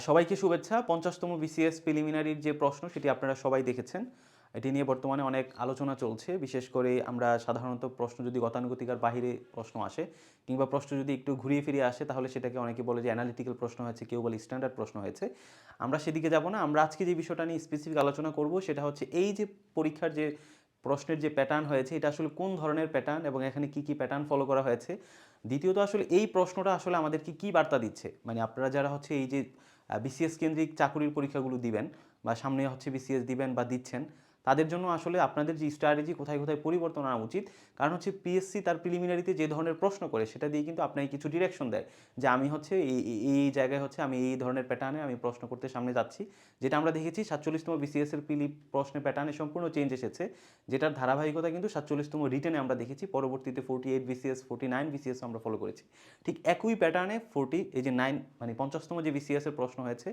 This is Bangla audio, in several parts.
সবাইকে শুভেচ্ছা। ৫০তম বিসিএস প্রিলিমিনারির যে প্রশ্ন সেটি আপনারা সবাই দেখেছেন। এটি নিয়ে বর্তমানে অনেক আলোচনা চলছে। বিশেষ করে আমরা সাধারণত প্রশ্ন যদি গতানুগতিকার বাহিরে প্রশ্ন আসে কিংবা প্রশ্ন যদি একটু ঘুরিয়ে ফিরিয়ে আসে তাহলে সেটাকে অনেকে বলে যে অ্যানালিটিক্যাল প্রশ্ন হয়েছে, কেউ বলে স্ট্যান্ডার্ড প্রশ্ন হয়েছে। আমরা সেদিকে যাব না। আমরা আজকে যে বিষয়টা নিয়ে স্পেসিফিক আলোচনা করব সেটা হচ্ছে এই যে পরীক্ষার যে প্রশ্নের যে প্যাটার্ন হয়েছে এটা আসলে কোন ধরনের প্যাটার্ন এবং এখানে কি কি প্যাটার্ন ফলো করা হয়েছে। দ্বিতীয়ত আসলে এই প্রশ্নটা আসলে আমাদেরকে কি বার্তা দিচ্ছে, মানে আপনারা যারা হচ্ছে এই যে বিসিএস কেন্দ্রিক চাকুরির পরীক্ষাগুলো দিবেন বা সামনে হচ্ছে বিসিএস দিবেন বা দিচ্ছেন, তাদের জন্য আসলে আপনাদের যে স্ট্র্যাটেজি কোথায় কোথায় পরিবর্তন আনা উচিত। কারণ হচ্ছে পিএসসি তার প্রিলিমিনারিতে যে ধরনের প্রশ্ন করে সেটা দিয়ে কিন্তু আপনাকে কিছু ডিরেকশন দেয় যে আমি হচ্ছে এই জায়গায় হচ্ছে আমি এই ধরনের প্যাটার্নে আমি প্রশ্ন করতে সামনে যাচ্ছি। যেটা আমরা দেখেছি 47তম বিসিএস এর প্রশ্নের প্যাটার্নে সম্পূর্ণ চেঞ্জ এসেছে, যেটার ধারাবাহিকতা কিন্তু 47তম রিটেনে আমরা দেখেছি। পরবর্তীতে 48 বিসিএস 49 বিসিএস আমরা ফলো করেছি। ঠিক একই প্যাটার্নে এই যে 9 মানে 50তম যে বিসিএস এর প্রশ্ন হয়েছে।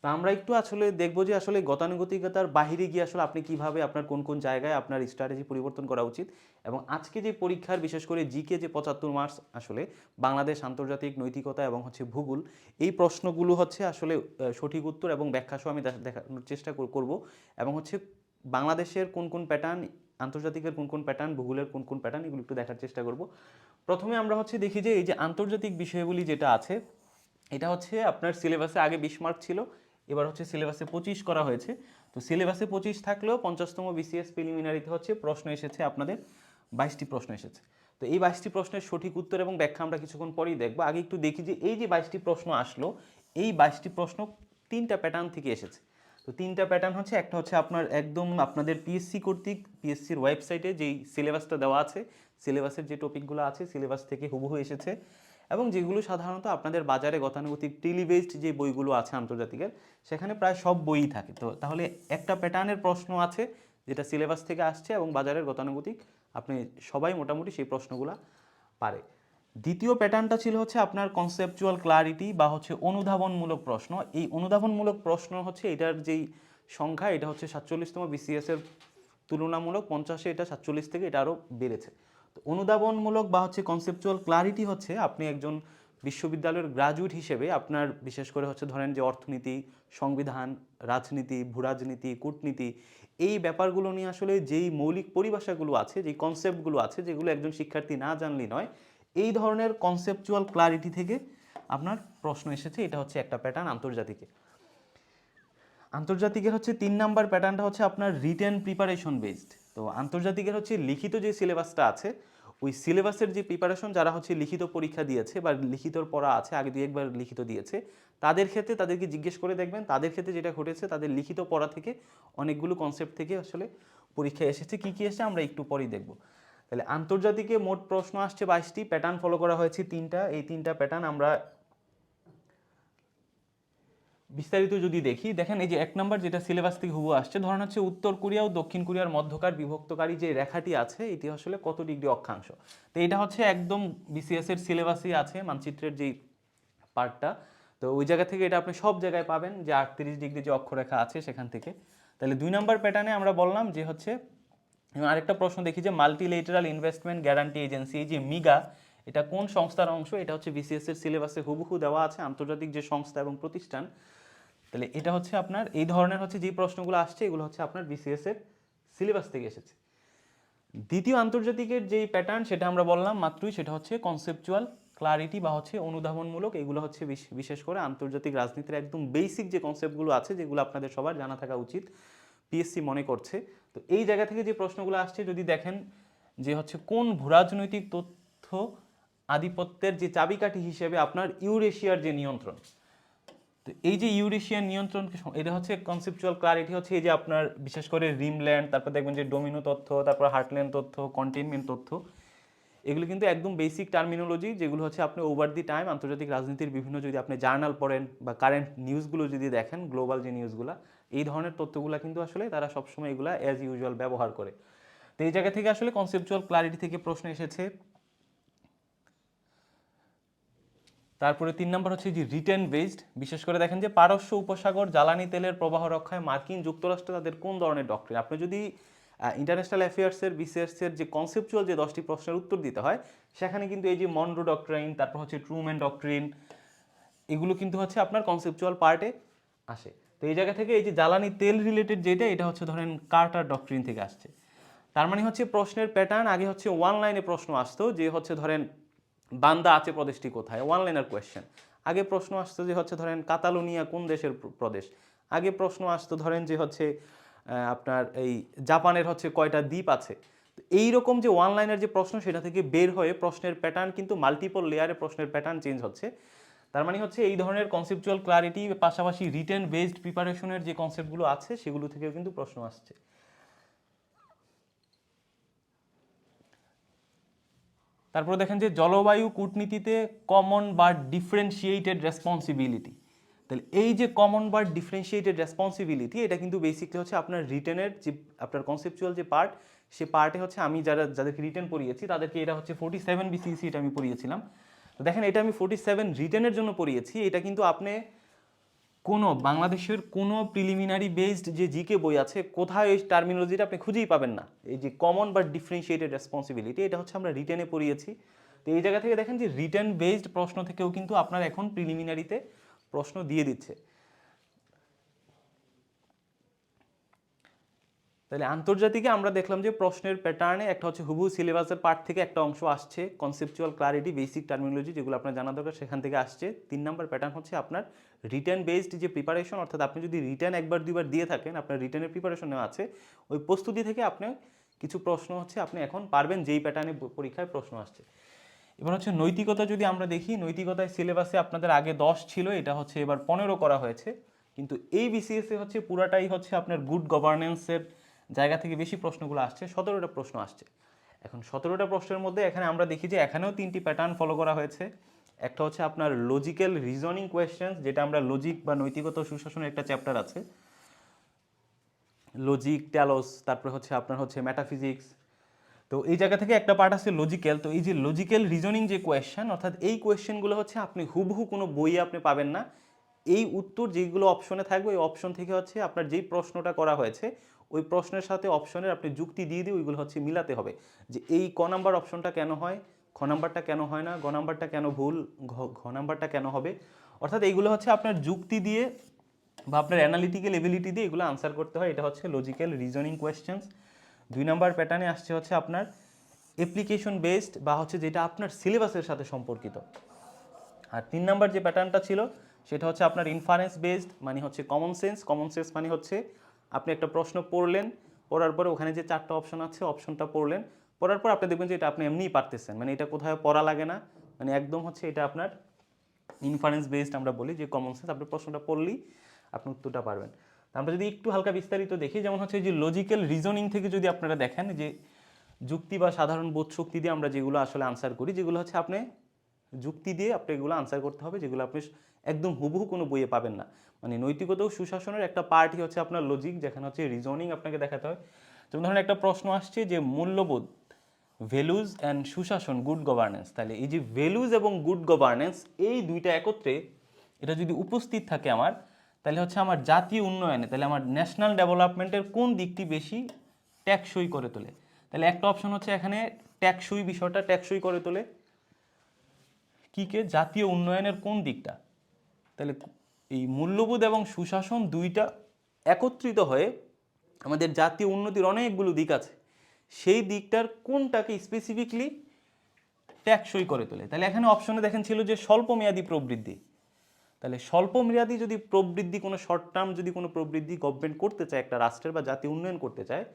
তা আমরা একটু আসলে দেখব যে আসলে গতানুগতিকতার বাহিরে গিয়ে আসলে আপনি কিভাবে আপনার কোন কোন জায়গায় আপনার স্ট্র্যাটেজি পরিবর্তন করা উচিত। এবং আজকে যে পরীক্ষার বিশেষ করে জিকে যে 75 মার্কস আসলে বাংলাদেশ, আন্তর্জাতিক, নৈতিকতা এবং হচ্ছে ভূগোল, এই প্রশ্নগুলো হচ্ছে আসলে সঠিক উত্তর এবং ব্যাখ্যা সহ আমি দেখানোর চেষ্টা করব। এবং হচ্ছে বাংলাদেশের কোন কোন প্যাটার্ন, আন্তর্জাতিকের কোন কোন প্যাটার্ন, ভূগোলের কোন কোন প্যাটার্ন, এগুলো একটু দেখার চেষ্টা করব। প্রথমে আমরা হচ্ছে দেখি যে এই যে আন্তর্জাতিক বিষয়গুলি যেটা আছে এটা হচ্ছে আপনার সিলেবাসে আগে 20 মার্ক ছিল, এবার হচ্ছে সিলেবাসে 25 করা হয়েছে। তো সিলেবাসে 25 থাকলেও 50তম বিসিএস প্রিলিমিনারিতে হচ্ছে প্রশ্ন এসেছে আপনাদের 22টি প্রশ্ন এসেছে। তো এই 22টি প্রশ্নের সঠিক উত্তর এবং ব্যাখ্যা আমরা কিছুক্ষণ পরেই দেখবো। আগে একটু দেখি যে এই যে 22টি প্রশ্ন আসলো, এই 22টি প্রশ্ন তিনটা প্যাটার্ন থেকে এসেছে। তো তিনটা প্যাটার্ন হচ্ছে, একটা হচ্ছে আপনার একদম আপনাদের পিএসসি কর্তৃক পিএসসির ওয়েবসাইটে যেই সিলেবাসটা দেওয়া আছে, সিলেবাসের যে টপিকগুলো আছে সিলেবাস থেকে হুবহু এসেছে। এবং যেগুলো সাধারণত আপনাদের বাজারে গতানুগতিক প্রিলি বেসড যে বইগুলো আছে আন্তর্জাতিকের, সেখানে প্রায় সব বইই থাকে। তো তাহলে একটা প্যাটার্নের প্রশ্ন আছে যেটা সিলেবাস থেকে আসছে এবং বাজারের গতানুগতিক আপনি সবাই মোটামুটি সেই প্রশ্নগুলো পারে। দ্বিতীয় প্যাটার্নটা ছিল হচ্ছে আপনার কনসেপচুয়াল ক্লারিটি বা হচ্ছে অনুধাবনমূলক প্রশ্ন। এই অনুধাবনমূলক প্রশ্ন হচ্ছে এটার যেই সংখ্যা, এটা হচ্ছে 47তম বিসিএস এর তুলনামূলক 50-এ এটা 47 থেকে এটা আরও বেড়েছে। তো অনুধাবনমূলক বা হচ্ছে কনসেপচুয়াল ক্লারিটি হচ্ছে আপনি একজন বিশ্ববিদ্যালয়ের গ্রাজুয়েট হিসেবে আপনার বিশেষ করে হচ্ছে ধরেন যে অর্থনীতি, সংবিধান, রাজনীতি, ভূরাজনীতি, কূটনীতি, এই ব্যাপারগুলো নিয়ে আসলে যেই মৌলিক পরিভাষাগুলো আছে, যেই কনসেপ্টগুলো আছে যেগুলো একজন শিক্ষার্থী না জানলেই নয়, এই ধরনের কনসেপচুয়াল ক্লারিটি থেকে আপনার প্রশ্ন এসেছে। এটা হচ্ছে একটা প্যাটার্ন আন্তর্জাতিকে। আন্তর্জাতিকের হচ্ছে 3 নাম্বার প্যাটার্নটা হচ্ছে আপনার রিটেন প্রিপারেশন বেসড। তো আন্তর্জাতিকের হচ্ছে লিখিত যে সিলেবাসটা আছে, ওই সিলেবাসের যে প্রিপারেশন যারা হচ্ছে লিখিত পরীক্ষা দিয়েছে বা লিখিতর পড়া আছে, আগে 2-1 বার লিখিত দিয়েছে, তাদের ক্ষেত্রে তাদেরকে জিজ্ঞেস করে দেখবেন তাদের ক্ষেত্রে যেটা ঘটেছে, তাদের লিখিত পড়া থেকে অনেকগুলো কনসেপ্ট থেকে আসলে পরীক্ষা এসেছে। কী কী এসেছে আমরা একটু পরেই দেখব। তাহলে আন্তর্জাতিকে মোট প্রশ্ন আসছে 22টি, প্যাটার্ন ফলো করা হয়েছে 3টা। এই 3টা প্যাটার্ন আমরা বিস্তারিত যদি দেখি, দেখেন এই যে 1 নম্বর যেটা সিলেবাস থেকে হুবহু আসছে, ধরেন হচ্ছে উত্তর কোরিয়া ও দক্ষিণ কোরিয়ার মধ্যকার বিভক্তকারী যে রেখাটি আছে এটি আসলে কত ডিগ্রি অক্ষাংশ। তো এটা হচ্ছে একদম বিসিএস এর সিলেবাসই আছে, মানচিত্রের যেই পার্টটা। তো ওই জায়গা থেকে এটা আপনি সব জায়গায় পাবেন যে 38 ডিগ্রি যে অক্ষরেখা আছে সেখান থেকে। তাহলে 2 নম্বর প্যাটার্নে আমরা বললাম যে হচ্ছে আরেকটা প্রশ্ন দেখি যে মাল্টিলেটারাল ইনভেস্টমেন্ট গ্যারান্টি এজেন্সি, এই যে মিগা, এটা কোন সংস্থার অংশ। এটা হচ্ছে বিসিএস এর সিলেবাসে হুবহু দেওয়া আছে, আন্তর্জাতিক যে সংস্থা এবং প্রতিষ্ঠান। তাহলে এটা হচ্ছে আপনার এই ধরনের হচ্ছে যে প্রশ্নগুলো আসছে এগুলো হচ্ছে আপনার বিসিএস এর সিলেবাস থেকে এসেছে। দ্বিতীয় আন্তর্জাতিকের যেই প্যাটার্ন সেটা আমরা বললাম মাত্রই, সেটা হচ্ছে কনসেপচুয়াল ক্লারিটি বা হচ্ছে অনুধাবনমূলক। এগুলো হচ্ছে বিশেষ করে আন্তর্জাতিক রাজনীতির একদম বেসিক যে কনসেপ্টগুলো আছে যেগুলো আপনাদের সবার জানা থাকা উচিত, পিএসসি মনে করছে। তো এই জায়গা থেকে যে প্রশ্নগুলো আসছে যদি দেখেন যে হচ্ছে কোন ভূরাজনৈতিক তথ্য আধিপত্যের যে চাবিকাঠি হিসেবে আপনার ইউরেশিয়ার যে নিয়ন্ত্রণ। তো এই যে ইউরেশিয়ান নিয়ন্ত্রণ, এটা হচ্ছে কনসেপচুয়াল ক্লারিটি হচ্ছে এই যে আপনার বিশেষ করে রিমল্যান্ড, তারপর দেখবেন যে ডোমিনো তথ্য, তারপর হার্টল্যান্ড তথ্য, কন্টেইনমেন্ট তথ্য, এগুলো কিন্তু একদম বেসিক টার্মিনোলজি যেগুলো হচ্ছে আপনি ওভার দি টাইম আন্তর্জাতিক রাজনীতির বিভিন্ন যদি আপনি জার্নাল পড়েন বা কারেন্ট নিউজগুলো যদি দেখেন, গ্লোবাল যে নিউজগুলো, এই ধরনের তথ্যগুলো কিন্তু আসলে তারা সবসময় এগুলো অ্যাজ ইউজুয়াল ব্যবহার করে। তো এই জায়গা থেকে আসলে কনসেপচুয়াল ক্লারিটি থেকে প্রশ্ন এসেছে। তারপরে 3 নম্বর হচ্ছে যে রিটেন বেসড, বিশেষ করে দেখেন যে পারস্য উপসাগর জ্বালানি তেলের প্রবাহ রক্ষায় মার্কিন যুক্তরাষ্ট্র তাদের কোন ধরনের ডক্ট্রিন। আপনি যদি ইন্টারন্যাশনাল অ্যাফেয়ার্সের বিসিএসের যে কনসেপচুয়াল যে 10টি প্রশ্নের উত্তর দিতে হয়, সেখানে কিন্তু এই যে মনরো ডক্ট্রিন, তারপর হচ্ছে ট্রুম্যান ডক্ট্রিন, এগুলো কিন্তু হচ্ছে আপনার কনসেপচুয়াল পার্টে আসে। তো এই জায়গা থেকে এই যে জ্বালানি তেল রিলেটেড যেটা, এটা হচ্ছে ধরেন কার্টার ডক্ট্রিন থেকে আসছে। তার মানে হচ্ছে প্রশ্নের প্যাটার্ন আগে হচ্ছে ওয়ান লাইনে প্রশ্ন আসতো, যে হচ্ছে ধরেন বান্দা আছে প্রদেশটি কোথায়, ওয়ান লাইনার কোয়েশ্চেন। আগে প্রশ্ন আসতো যে হচ্ছে ধরেন কাতালোনিয়া কোন দেশের প্রদেশ। আগে প্রশ্ন আসতো ধরেন যে হচ্ছে আপনার এই জাপানের হচ্ছে কয়টা দ্বীপ আছে। এই রকম যে ওয়ান লাইনের যে প্রশ্ন, সেটা থেকে বের হয়ে প্রশ্নের প্যাটার্ন কিন্তু মাল্টিপল লেয়ারে প্রশ্নের প্যাটার্ন চেঞ্জ হচ্ছে। তার মানে হচ্ছে এই ধরনের কনসেপচুয়াল ক্লারিটি পাশাপাশি রিটেন বেসড প্রিপারেশনের যে কনসেপ্টগুলো আছে সেগুলো থেকেও কিন্তু প্রশ্ন আসছে। তারপরে দেখেন যে জলবায়ু কূটনীতিতে কমন বা ডিফারেন্সিয়েটেড রেসপন্সিবিলিটি। তাহলে এই যে কমন বা ডিফারেন্সিয়েটেড রেসপন্সিবিলিটি, এটা কিন্তু বেসিকলি হচ্ছে আপনার রিটেনের যে আপনার কনসেপচুয়াল যে পার্ট, সে পার্টে হচ্ছে আমি যাদেরকে রিটেন পড়িয়েছি তাদেরকে এটা হচ্ছে 47 বিসিএসি এটা আমি পড়িয়েছিলাম। তো দেখেন এটা আমি 47 রিটেনের জন্য পড়িয়েছি। এটা কিন্তু আপনি কোনো বাংলাদেশের কোনো প্রিলিমিনারি বেসড যে জিকে বই আছে, কোথায় এই টার্মিনোলজিটা আপনি খুঁজেই পাবেন না। এই যে কমন বা ডিফারেন্সিয়েটেড রেসপন্সিবিলিটি, এটা হচ্ছে আমরা রিটেনে পড়িয়েছি। তো এই জায়গা থেকে দেখেন যে রিটেন বেসড প্রশ্ন থেকেও কিন্তু আপনার এখন প্রিলিমিনারিতে প্রশ্ন দিয়ে দিচ্ছে। তাহলে আন্তর্জাতিকে আমরা দেখলাম যে প্রশ্নের প্যাটার্নে একটা হচ্ছে হুবহু সিলেবাসের পার্ট থেকে একটা অংশ আসছে, কনসেপচুয়াল ক্লারিটি, বেসিক টার্মিনোলজি যেগুলো আপনার জানা দরকার সেখান থেকে আসছে। 3 নাম্বার প্যাটার্ন হচ্ছে আপনার রিটেন বেসড যে প্রিপারেশন, অর্থাৎ আপনি যদি রিটেন একবার দুইবার দিয়ে থাকেন, আপনার রিটেনের প্রিপারেশন নেওয়া আছে, ওই প্রস্তুতি থেকে আপনি কিছু প্রশ্ন হচ্ছে আপনি এখন পারবেন যেই প্যাটার্নে পরীক্ষায় প্রশ্ন আসছে। এবার হচ্ছে নৈতিকতা যদি আমরা দেখি, নৈতিকতায় সিলেবাসে আপনাদের আগে 10 ছিল, এটা হচ্ছে এবার 15 করা হয়েছে। কিন্তু এই বিসিএসে হচ্ছে পুরাটাই হচ্ছে আপনার গুড গভর্নেন্সের জায়গা থেকে বেশি প্রশ্নগুলো আসছে, 17টা প্রশ্ন আসছে। এখন 17টা প্রশ্নের মধ্যে এখানে আমরা দেখি যে এখানেও 3টি প্যাটার্ন ফলো করা হয়েছে। একটা হচ্ছে আপনার লজিক্যাল রিজনিং কোয়েশ্চেন্স, যেটা আমরা লজিক বা নৈতিকতা ও সুশাসনের একটা চ্যাপ্টার আছে, লজিক, ট্যালোস, তারপরে হচ্ছে আপনার হচ্ছে মেটাফিজিক্স। তো এই জায়গা থেকে একটা পার্ট আছে লজিক্যাল। তো এই যে লজিক্যাল রিজনিং যে কোয়েশ্চেন, অর্থাৎ এই কোয়েশ্চেনগুলো হচ্ছে আপনি হুবহু কোনো বইয়ে আপনি পাবেন না। এই উত্তর যেগুলো অপশনে থাকবে, ওই অপশন থেকে হচ্ছে আপনার যেই প্রশ্নটা করা হয়েছে, ওই প্রশ্নের সাথে অপশনের আপনি যুক্তি দিয়ে দিয়ে ওইগুলো হচ্ছে মিলাতে হবে, যে এই ক নাম্বার অপশনটা কেন হয়, খ নাম্বারটা কেন হয় না, গ নাম্বারটা কেন ভুল, ঘ নাম্বারটা কেন হবে। অর্থাৎ এইগুলো হচ্ছে আপনার যুক্তি দিয়ে বা আপনার অ্যানালিটিক্যাল এবিলিটি দিয়ে এগুলো আনসার করতে হয়। এটা হচ্ছে লজিক্যাল রিজনিং কোয়েশ্চেন্স। 2 নাম্বার প্যাটার্নে আসছে হচ্ছে আপনার অ্যাপ্লিকেশন বেসড, বা হচ্ছে যেটা আপনার সিলেবাসের সাথে সম্পর্কিত। আর 3 নাম্বার যে প্যাটার্নটা ছিল সেটা হচ্ছে আপনার ইনফারেন্স বেসড, মানে হচ্ছে কমন সেন্স। কমন সেন্স মানে হচ্ছে আপনি একটা প্রশ্ন পড়লেন, পড়ার পরে ওখানে যে 4টা অপশন আছে, অপশনটা পড়লেন, পড়ার পর আপনি দেখবেন যে এটা আপনি এমনিই পারতেছেন, মানে এটা কোথাও পড়া লাগে না, মানে একদম হচ্ছে এটা আপনার ইনফারেন্স বেসড আমরা বলি, যে কমন সেন্স, আপনি প্রশ্নটা পড়লেই আপনি উত্তরটা পারবেন। আমরা যদি একটু হালকা বিস্তারিত দেখি, যেমন হচ্ছে যে লজিক্যাল রিজনিং থেকে যদি আপনারা দেখেন, যে যুক্তি বা সাধারণ বোধ শক্তি দিয়ে আমরা যেগুলো আসলে আনসার করি, যেগুলো হচ্ছে আপনি যুক্তি দিয়ে আপনি এগুলো আনসার করতে হবে, যেগুলো আপনি একদম হুবহু কোনো বইয়ে পাবেন না। মানে নৈতিকতা ও সুশাসনের একটা পার্টই হচ্ছে আপনার লজিক, যেখানে হচ্ছে রিজনিং আপনাকে দেখাতে হয়। যেমন ধরেন একটা প্রশ্ন আসছে যে মূল্যবোধ, ভ্যালুজ অ্যান্ড সুশাসন, গুড গভর্নেন্স। তাহলে এই যে ভ্যালুজ এবং গুড গভর্নেন্স, এই দুইটা একত্রে এটা যদি উপস্থিত থাকে আমার, তাহলে হচ্ছে আমার জাতীয় উন্নয়নে, তাহলে আমার ন্যাশনাল ডেভেলপমেন্টের কোন দিকটি বেশি ট্যাকসই করে তোলে। তাহলে একটা অপশন হচ্ছে এখানে ট্যাকসই, বিষয়টা ট্যাকসই করে তোলে কি কে, জাতীয় উন্নয়নের কোন দিকটা। তাহলে এই মূল্যবোধ এবং সুশাসন দুইটা একত্রিত হয়ে আমাদের জাতীয় উন্নতির অনেকগুলো দিক আছে, সেই দিকটার কোনটাকে স্পেসিফিকলি ট্যাকসই করে তোলে। তাহলে এখানে অপশনে দেখেন ছিল যে স্বল্পমেয়াদী প্রবৃদ্ধি। তাহলে স্বল্পমেয়াদী যদি প্রবৃদ্ধি, কোনো শর্ট টার্ম যদি কোনো প্রবৃদ্ধি গভর্নমেন্ট করতে চায়, একটা রাষ্ট্রের বা জাতীয় উন্নয়ন করতে চায়,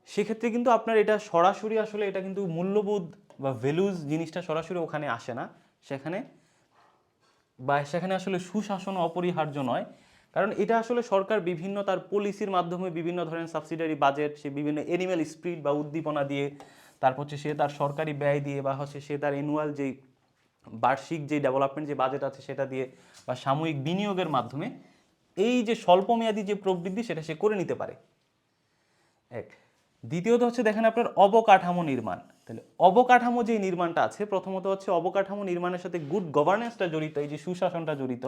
সেক্ষেত্রে কিন্তু আপনার এটা সরাসরি আসলে এটা কিন্তু মূল্যবোধ বা ভ্যালুজ জিনিসটা সরাসরি ওখানে আসে না, সেখানে সেখানে আসলে সুশাসন অপরিহার্য নয়। কারণ এটা আসলে সরকার বিভিন্ন তার পলিসির মাধ্যমে, বিভিন্ন ধরনের সাবসিডারি বাজেট, সে বিভিন্ন অ্যানিম্যাল স্পিরিট বা উদ্দীপনা দিয়ে, তারপর হচ্ছে সে তার সরকারি ব্যয় দিয়ে, বা হচ্ছে সে তার অ্যানুয়াল যেই বার্ষিক যে ডেভেলপমেন্ট যে বাজেট আছে সেটা দিয়ে, বা সাময়িক বিনিয়োগের মাধ্যমে এই যে স্বল্পমেয়াদী যে প্রবৃদ্ধি সেটা সে করে নিতে পারে। এক, দ্বিতীয়ত হচ্ছে দেখেন আপনার অবকাঠামো নির্মাণ। তাহলে অবকাঠামো যে নির্মাণটা আছে, প্রথমত হচ্ছে অবকাঠামো নির্মাণের সাথে গুড গভর্নেন্সটা জড়িত, এই যে সুশাসনটা জড়িত,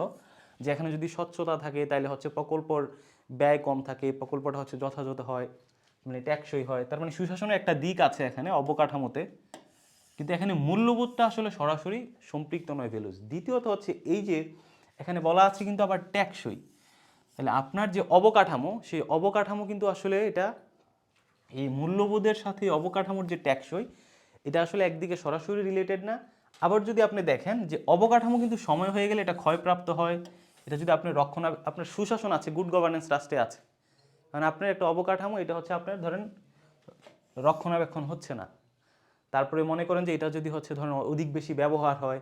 যে এখানে যদি স্বচ্ছতা থাকে তাহলে হচ্ছে প্রকল্পর ব্যয় কম থাকে, প্রকল্পটা হচ্ছে যথাযথ হয়, মানে ট্যাকসই হয়। তার মানে সুশাসনের একটা দিক আছে এখানে অবকাঠামোতে, কিন্তু এখানে মূল্যবোধটা আসলে সরাসরি সম্পৃক্ত নয় ভ্যালুজ। দ্বিতীয়ত হচ্ছে এই যে এখানে বলা আছে কিন্তু আবার টেকসই। তাহলে আপনার যে অবকাঠামো, সেই অবকাঠামো কিন্তু আসলে এটা এই মূল্যবোধের সাথে অবকাঠামোর যে টেকসই, এটা আসলে একদিকে সরাসরি রিলেটেড না। আবার যদি আপনি দেখেন যে অবকাঠামো কিন্তু সময় হয়ে গেলে এটা ক্ষয়প্রাপ্ত হয়, এটা যদি আপনি আপনার সুশাসন আছে, গুড গভর্নেন্স রাষ্ট্রে আছে, মানে আপনার একটা অবকাঠামো, এটা হচ্ছে আপনার ধরেন রক্ষণাবেক্ষণ হচ্ছে না, তারপরে মনে করেন যে এটা যদি হচ্ছে ধরেন অধিক বেশি ব্যবহার হয়,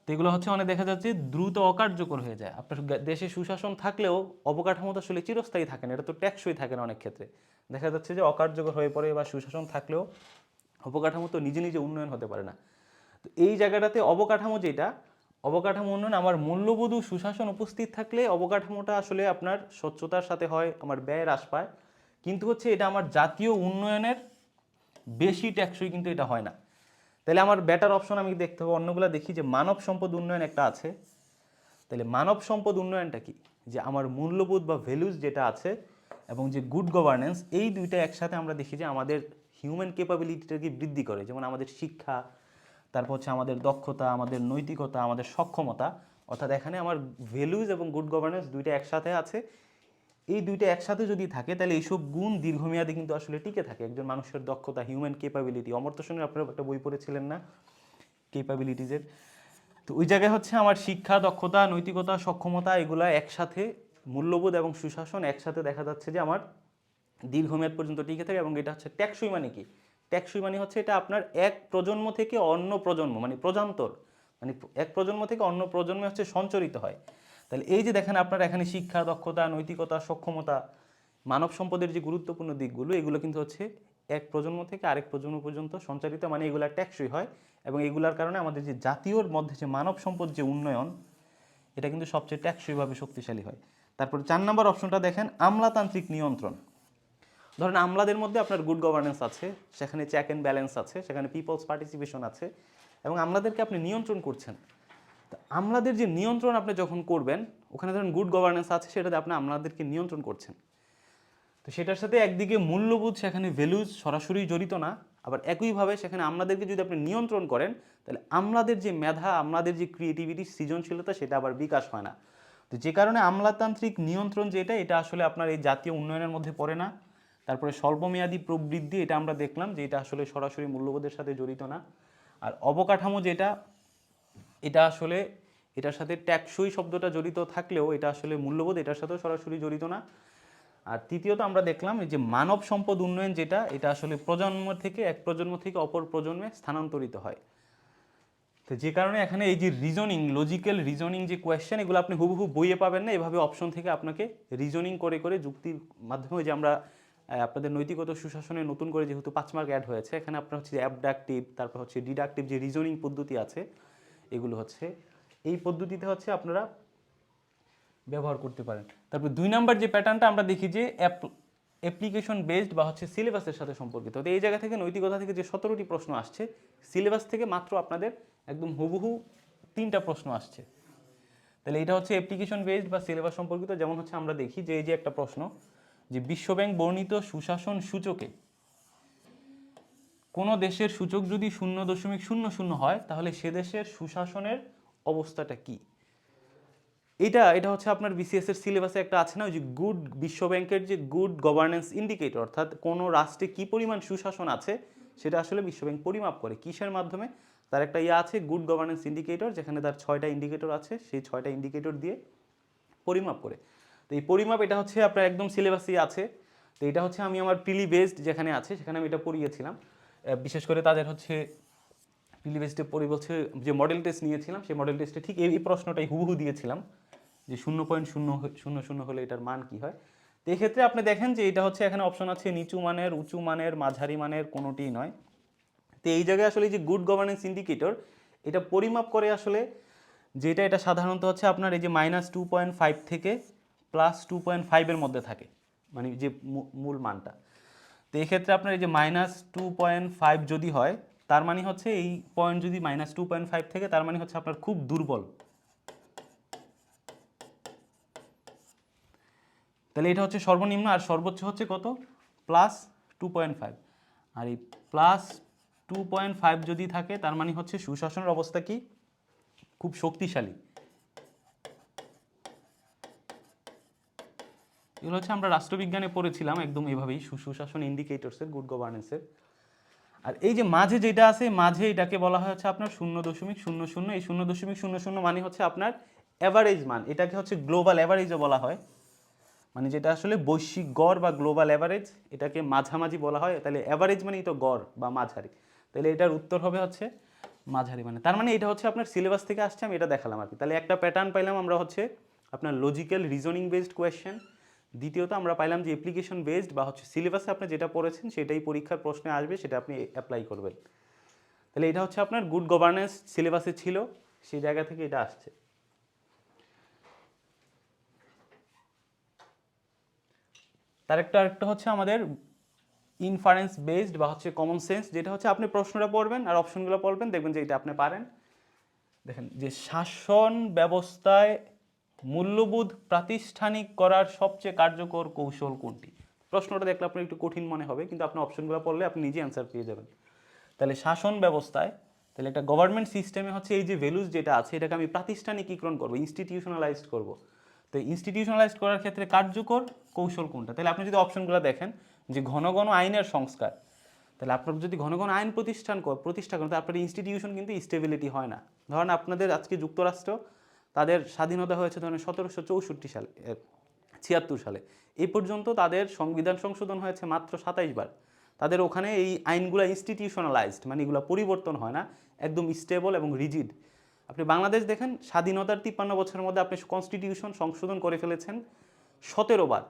তো এগুলো হচ্ছে অনেক দেখা যাচ্ছে দ্রুত অকার্যকর হয়ে যায়। আপনার দেশে সুশাসন থাকলেও অবকাঠামো তো আসলে চিরস্থায়ী থাকে না, এটা তো টেকসই থাকে না, অনেক ক্ষেত্রে দেখা যাচ্ছে যে অকার্যকর হয়ে পড়ে, বা সুশাসন থাকলেও অবকাঠামো তো নিজে নিজে উন্নয়ন হতে পারে না। তো এই জায়গাটাতে অবকাঠামো যেটা, অবকাঠামো উন্নয়ন আমার মূল্যবোধ ও সুশাসন উপস্থিত থাকলে অবকাঠামোটা আসলে আপনার স্বচ্ছতার সাথে হয়, আমার ব্যয় হ্রাস পায়, কিন্তু হচ্ছে এটা আমার জাতীয় উন্নয়নের বেশি টেকসই কিন্তু এটা হয় না। তাহলে আমার বেটার অপশন আমি দেখতে হবে অন্যগুলো, দেখি যে মানব সম্পদ উন্নয়ন একটা আছে। তাহলে মানব সম্পদ উন্নয়নটা কি, যে আমার মূল্যবোধ বা ভ্যালুজ যেটা আছে এবং যে গুড গভর্নেন্স, এই দুইটা একসাথে আমরা দেখি যে আমাদের হিউম্যান ক্যাপাবিলিটিটাকে বৃদ্ধি করে, যেমন আমাদের শিক্ষা, তারপর হচ্ছে আমাদের দক্ষতা, আমাদের নৈতিকতা, আমাদের সক্ষমতা। অর্থাৎ এখানে আমার ভ্যালুজ এবং গুড গভর্নেন্স দুইটা একসাথে আছে। এই দুইটা একসাথে যদি থাকে তাহলে এইসব গুণ দীর্ঘমেয়াদে কিন্তু আসলে টিকে থাকে। একজন মানুষের দক্ষতা, হিউম্যান ক্যাপাবিলিটি, অমর্ত্য সেনের আপনারা একটা বই পড়েছিলেন না ক্যাপাবিলিটিজের, তো ওই জায়গায় হচ্ছে আমার শিক্ষা, দক্ষতা, নৈতিকতা, সক্ষমতা, এগুলা একসাথে, মূল্যবোধ এবং সুশাসন একসাথে দেখা যাচ্ছে যে আমার দীর্ঘমেয়াদ পর্যন্ত টিকে থাকে। এবং এটা হচ্ছে টেকসই। মানে কি টেকসই? মানে হচ্ছে এটা আপনার এক প্রজন্ম থেকে অন্য প্রজন্ম, মানে প্রজান্তর, মানে এক প্রজন্ম থেকে অন্য প্রজন্মে হচ্ছে সঞ্চরিত হয়। তাহলে এই যে দেখেন আপনার এখানে শিক্ষা, দক্ষতা, নৈতিকতা, সক্ষমতা, মানব সম্পদের যে গুরুত্বপূর্ণ দিকগুলো, এগুলো কিন্তু হচ্ছে এক প্রজন্ম থেকে আরেক প্রজন্ম পর্যন্ত সঞ্চারিত, মানে এগুলা টেকসই হয়। এবং এগুলার কারণে আমাদের যে জাতীয়র মধ্যে যে মানব সম্পদ যে উন্নয়ন, এটা কিন্তু সবচেয়ে টেকসইভাবে শক্তিশালী হয়। তারপর 4 নম্বর অপশনটা দেখেন, আমলাতান্ত্রিক নিয়ন্ত্রণ। ধরেন আমলাদের মধ্যে আপনার গুড গভর্নেন্স আছে, সেখানে চেক অ্যান্ড ব্যালেন্স আছে, সেখানে পিপলস পার্টিসিপেশন আছে, এবং আমলাদেরকে আপনি নিয়ন্ত্রণ করছেন। তো আমলাদের যে নিয়ন্ত্রণ আপনি যখন করবেন, ওখানে ধরেন গুড গভর্নেন্স আছে, সেটাতে আপনি আমলাদেরকে নিয়ন্ত্রণ করছেন। তো সেটার সাথে একদিকে মূল্যবোধ, সেখানে ভ্যালুজ সরাসরি জড়িত না, আবার একইভাবে সেখানে আমলাদেরকে যদি আপনি নিয়ন্ত্রণ করেন, তাহলে আমলাদের যে মেধা, আমলাদের যে ক্রিয়েটিভিটি, সৃজনশীলতা, সেটা আবার বিকাশ হয় না। তো যে কারণে আমলাতান্ত্রিক নিয়ন্ত্রণ যেটা, এটা আসলে আপনার এই জাতীয় উন্নয়নের মধ্যে পড়ে না। তারপরে স্বল্পমেয়াদী প্রবৃদ্ধি, এটা আমরা দেখলাম যে এটা আসলে সরাসরি মূল্যবোধের সাথে জড়িত না। আর অবকাঠামো যেটা, এটা আসলে এটার সাথে ট্যাক্সই শব্দটা জড়িত থাকলেও এটা আসলে মূল্যবোধ এটার সাথেও সরাসরি জড়িত না। আর তৃতীয়ত আমরা দেখলাম যে মানব সম্পদ উন্নয়ন যেটা, এটা আসলে প্রজন্ম থেকে এক প্রজন্ম থেকে অপর প্রজন্মে স্থানান্তরিত হয়। তো যে কারণে এখানে এই যে রিজনিং, লজিক্যাল রিজনিং যে কোয়েশ্চেন, এগুলো আপনি হুবহু বইয়ে পাবেন না, এভাবে অপশন থেকে আপনাকে রিজনিং করে করে যুক্তির মাধ্যমে, যে আমরা আপনাদের নৈতিকতা সুশাসনে নতুন করে যেহেতু 5 মার্ক অ্যাড হয়েছে, এখানে আপনার হচ্ছে অ্যাবডাকটিভ, তারপর হচ্ছে ডিডাকটিভ যে রিজনিং পদ্ধতি আছে, এগুলো হচ্ছে এই পদ্ধতিতে হচ্ছে আপনারা ব্যবহার করতে পারেন। তারপর 2 নাম্বার যে প্যাটার্নটা আমরা দেখি যে অ্যাপ্লিকেশন বেসড বা হচ্ছে সিলেবাসের সাথে সম্পর্কিত। তো এই জায়গা থেকে নৈতিকতা থেকে যে 17টি প্রশ্ন আসছে, সিলেবাস থেকে মাত্র আপনাদের একদম হুবহু 3টা প্রশ্ন আসছে। তাহলে এটা হচ্ছে অ্যাপ্লিকেশন বেসড বা সিলেবাস সম্পর্কিত। যেমন হচ্ছে আমরা দেখি যে এই যে একটা প্রশ্ন, যে বিশ্বব্যাংক বর্ণিত সুশাসন সূচকে কোনো দেশের সূচক যদি 0.00 হয়, তাহলে সে দেশের সুশাসনের অবস্থাটা কি? এটা হচ্ছে আপনার বিসিএস এর সিলেবাসে একটা আছে না, ওই যে গুড, বিশ্বব্যাংকের যে গুড গভর্নেন্স ইন্ডিকেটর, অর্থাৎ কোনো রাষ্ট্রে কি পরিমাণ সুশাসন আছে, সেটা আসলে বিশ্বব্যাংক পরিমাপ করে কিসের মাধ্যমে। তার একটা আছে গুড গভর্নেন্স ইন্ডিকেটর, যেখানে তার 6টা ইন্ডিকেটর আছে, সেই 6টা ইন্ডিকেটর দিয়ে পরিমাপ করে। তো এই পরিমাপ, এটা হচ্ছে আপনার একদম সিলেবাসই আছে। তো এটা হচ্ছে আমি আমার প্রিলি বেসড যেখানে আছে, সেখানে আমি এটা পড়িয়েছিলাম। বিশেষ করে তাদের হচ্ছে প্রিলি বেসডে পড়ি বলছে যে মডেল টেস্ট নিয়েছিলাম, সেই মডেল টেস্টে ঠিক এই প্রশ্নটাই হুবহু দিয়েছিলাম, যে 0.000 হলে এটার মান কি হয়। তো এক্ষেত্রে আপনি দেখেন যে এটা হচ্ছে এখানে অপশন আছে নিচু মানের, উঁচু মানের, মাঝারি মানের, কোনোটিই নয়। তো এই জায়গায় আসলে যে গুড গভর্নেন্স ইন্ডিকেটর, এটা পরিমাপ করে আসলে যেটা, এটা সাধারণত হচ্ছে আপনার এই যে -2.5 থেকে +2.5 মধ্যে থাকে, মানে যে মূল মানটা। তো এক্ষেত্রে আপনার এই যে -2.5 যদি হয়, তার মানে হচ্ছে এই পয়েন্ট যদি -2.5 থেকে, তার মানে হচ্ছে আপনার খুব দুর্বল। তাহলে এটা হচ্ছে সর্বনিম্ন, আর সর্বোচ্চ হচ্ছে কত? +2.5। আর এই +2.5 যদি থাকে, তার মানে হচ্ছে সুশাসনের অবস্থা কি? খুব শক্তিশালী। এগুলো হচ্ছে আমরা রাষ্ট্রবিজ্ঞানে পড়েছিলাম একদম এভাবেই, সুশাসন ইন্ডিকেটরসের, গুড গভর্নেন্সের। আর এই যে মাঝে যেটা আছে, মাঝে এটাকে বলা হয় হচ্ছে আপনার 0.00। এই 0.00 মানে হচ্ছে আপনার অ্যাভারেজ মান, এটাকে হচ্ছে গ্লোবাল অ্যাভারেজও বলা হয়, মানে যেটা আসলে বৈশ্বিক গড় বা গ্লোবাল অ্যাভারেজ, এটাকে মাঝামাঝি বলা হয়। তাহলে অ্যাভারেজ মানেই তো গড় বা মাঝারি, তাহলে এটার উত্তর হবে হচ্ছে মাঝারি। মানে তার মানে এটা হচ্ছে আপনার সিলেবাস থেকে আসছে, আমি এটা দেখালাম আর কি। তাহলে একটা প্যাটার্ন পাইলাম আমরা হচ্ছে আপনার লজিক্যাল রিজনিং বেসড কোয়েশ্চেন। দ্বিতীয়ত আমরা পাইলাম যে অ্যাপ্লিকেশন বেসড বা হচ্ছে সিলেবাসে আপনি যেটা পড়েছেন সেটাই পরীক্ষার প্রশ্নে আসবে, সেটা আপনি অ্যাপ্লাই করবেন। তাহলে এটা হচ্ছে আপনার গুড গভর্নেন্স সিলেবাসে ছিল, সেই জায়গা থেকে এটা আসছে। তার আরেকটা হচ্ছে আমাদের ইনফারেন্স বেসড বা হচ্ছে কমন সেন্স, যেটা হচ্ছে আপনি প্রশ্নটা পড়বেন আর অপশনগুলো পড়বেন, দেখবেন যে এটা আপনি পারেন। দেখেন যে শাসন ব্যবস্থায় মূল্যবোধ প্রাতিষ্ঠানিক করার সবচেয়ে কার্যকর কৌশল কোনটি? প্রশ্নটা দেখলে আপনার একটু কঠিন মনে হবে, কিন্তু আপনি অপশনগুলো পড়লে আপনি নিজে অ্যান্সার পেয়ে যাবেন। তাহলে শাসন ব্যবস্থায়, তাহলে একটা গভর্নমেন্ট সিস্টেমে হচ্ছে এই যে ভ্যালুজ যেটা আছে এটাকে আমি প্রাতিষ্ঠানিকীকরণ করবো, ইনস্টিটিউশনালাইজড করব। তো ইনস্টিটিউশনালাইজড করার ক্ষেত্রে কার্যকর কৌশল কোনটা? তাহলে আপনি যদি অপশনগুলো দেখেন যে ঘন ঘন আইনের সংস্কার, তাহলে আপনার যদি ঘন ঘন আইন প্রতিষ্ঠা করেন, তো আপনার ইনস্টিটিউশন কিন্তু স্টেবিলিটি হয় না। ধরেন আপনাদের আজকে যুক্তরাষ্ট্র, তাদের স্বাধীনতা হয়েছে ধরেন 1764 সালে, 76 সালে। এই পর্যন্ত তাদের সংবিধান সংশোধন হয়েছে মাত্র 27 বার। তাদের ওখানে এই আইনগুলো ইনস্টিটিউশনালাইজড, মানে এগুলো পরিবর্তন হয় না, একদম স্টেবল এবং রিজিড। আপনি বাংলাদেশ দেখেন, স্বাধীনতার 53 বছরের মধ্যে আপনি কনস্টিটিউশন সংশোধন করে ফেলেছেন 17 বার।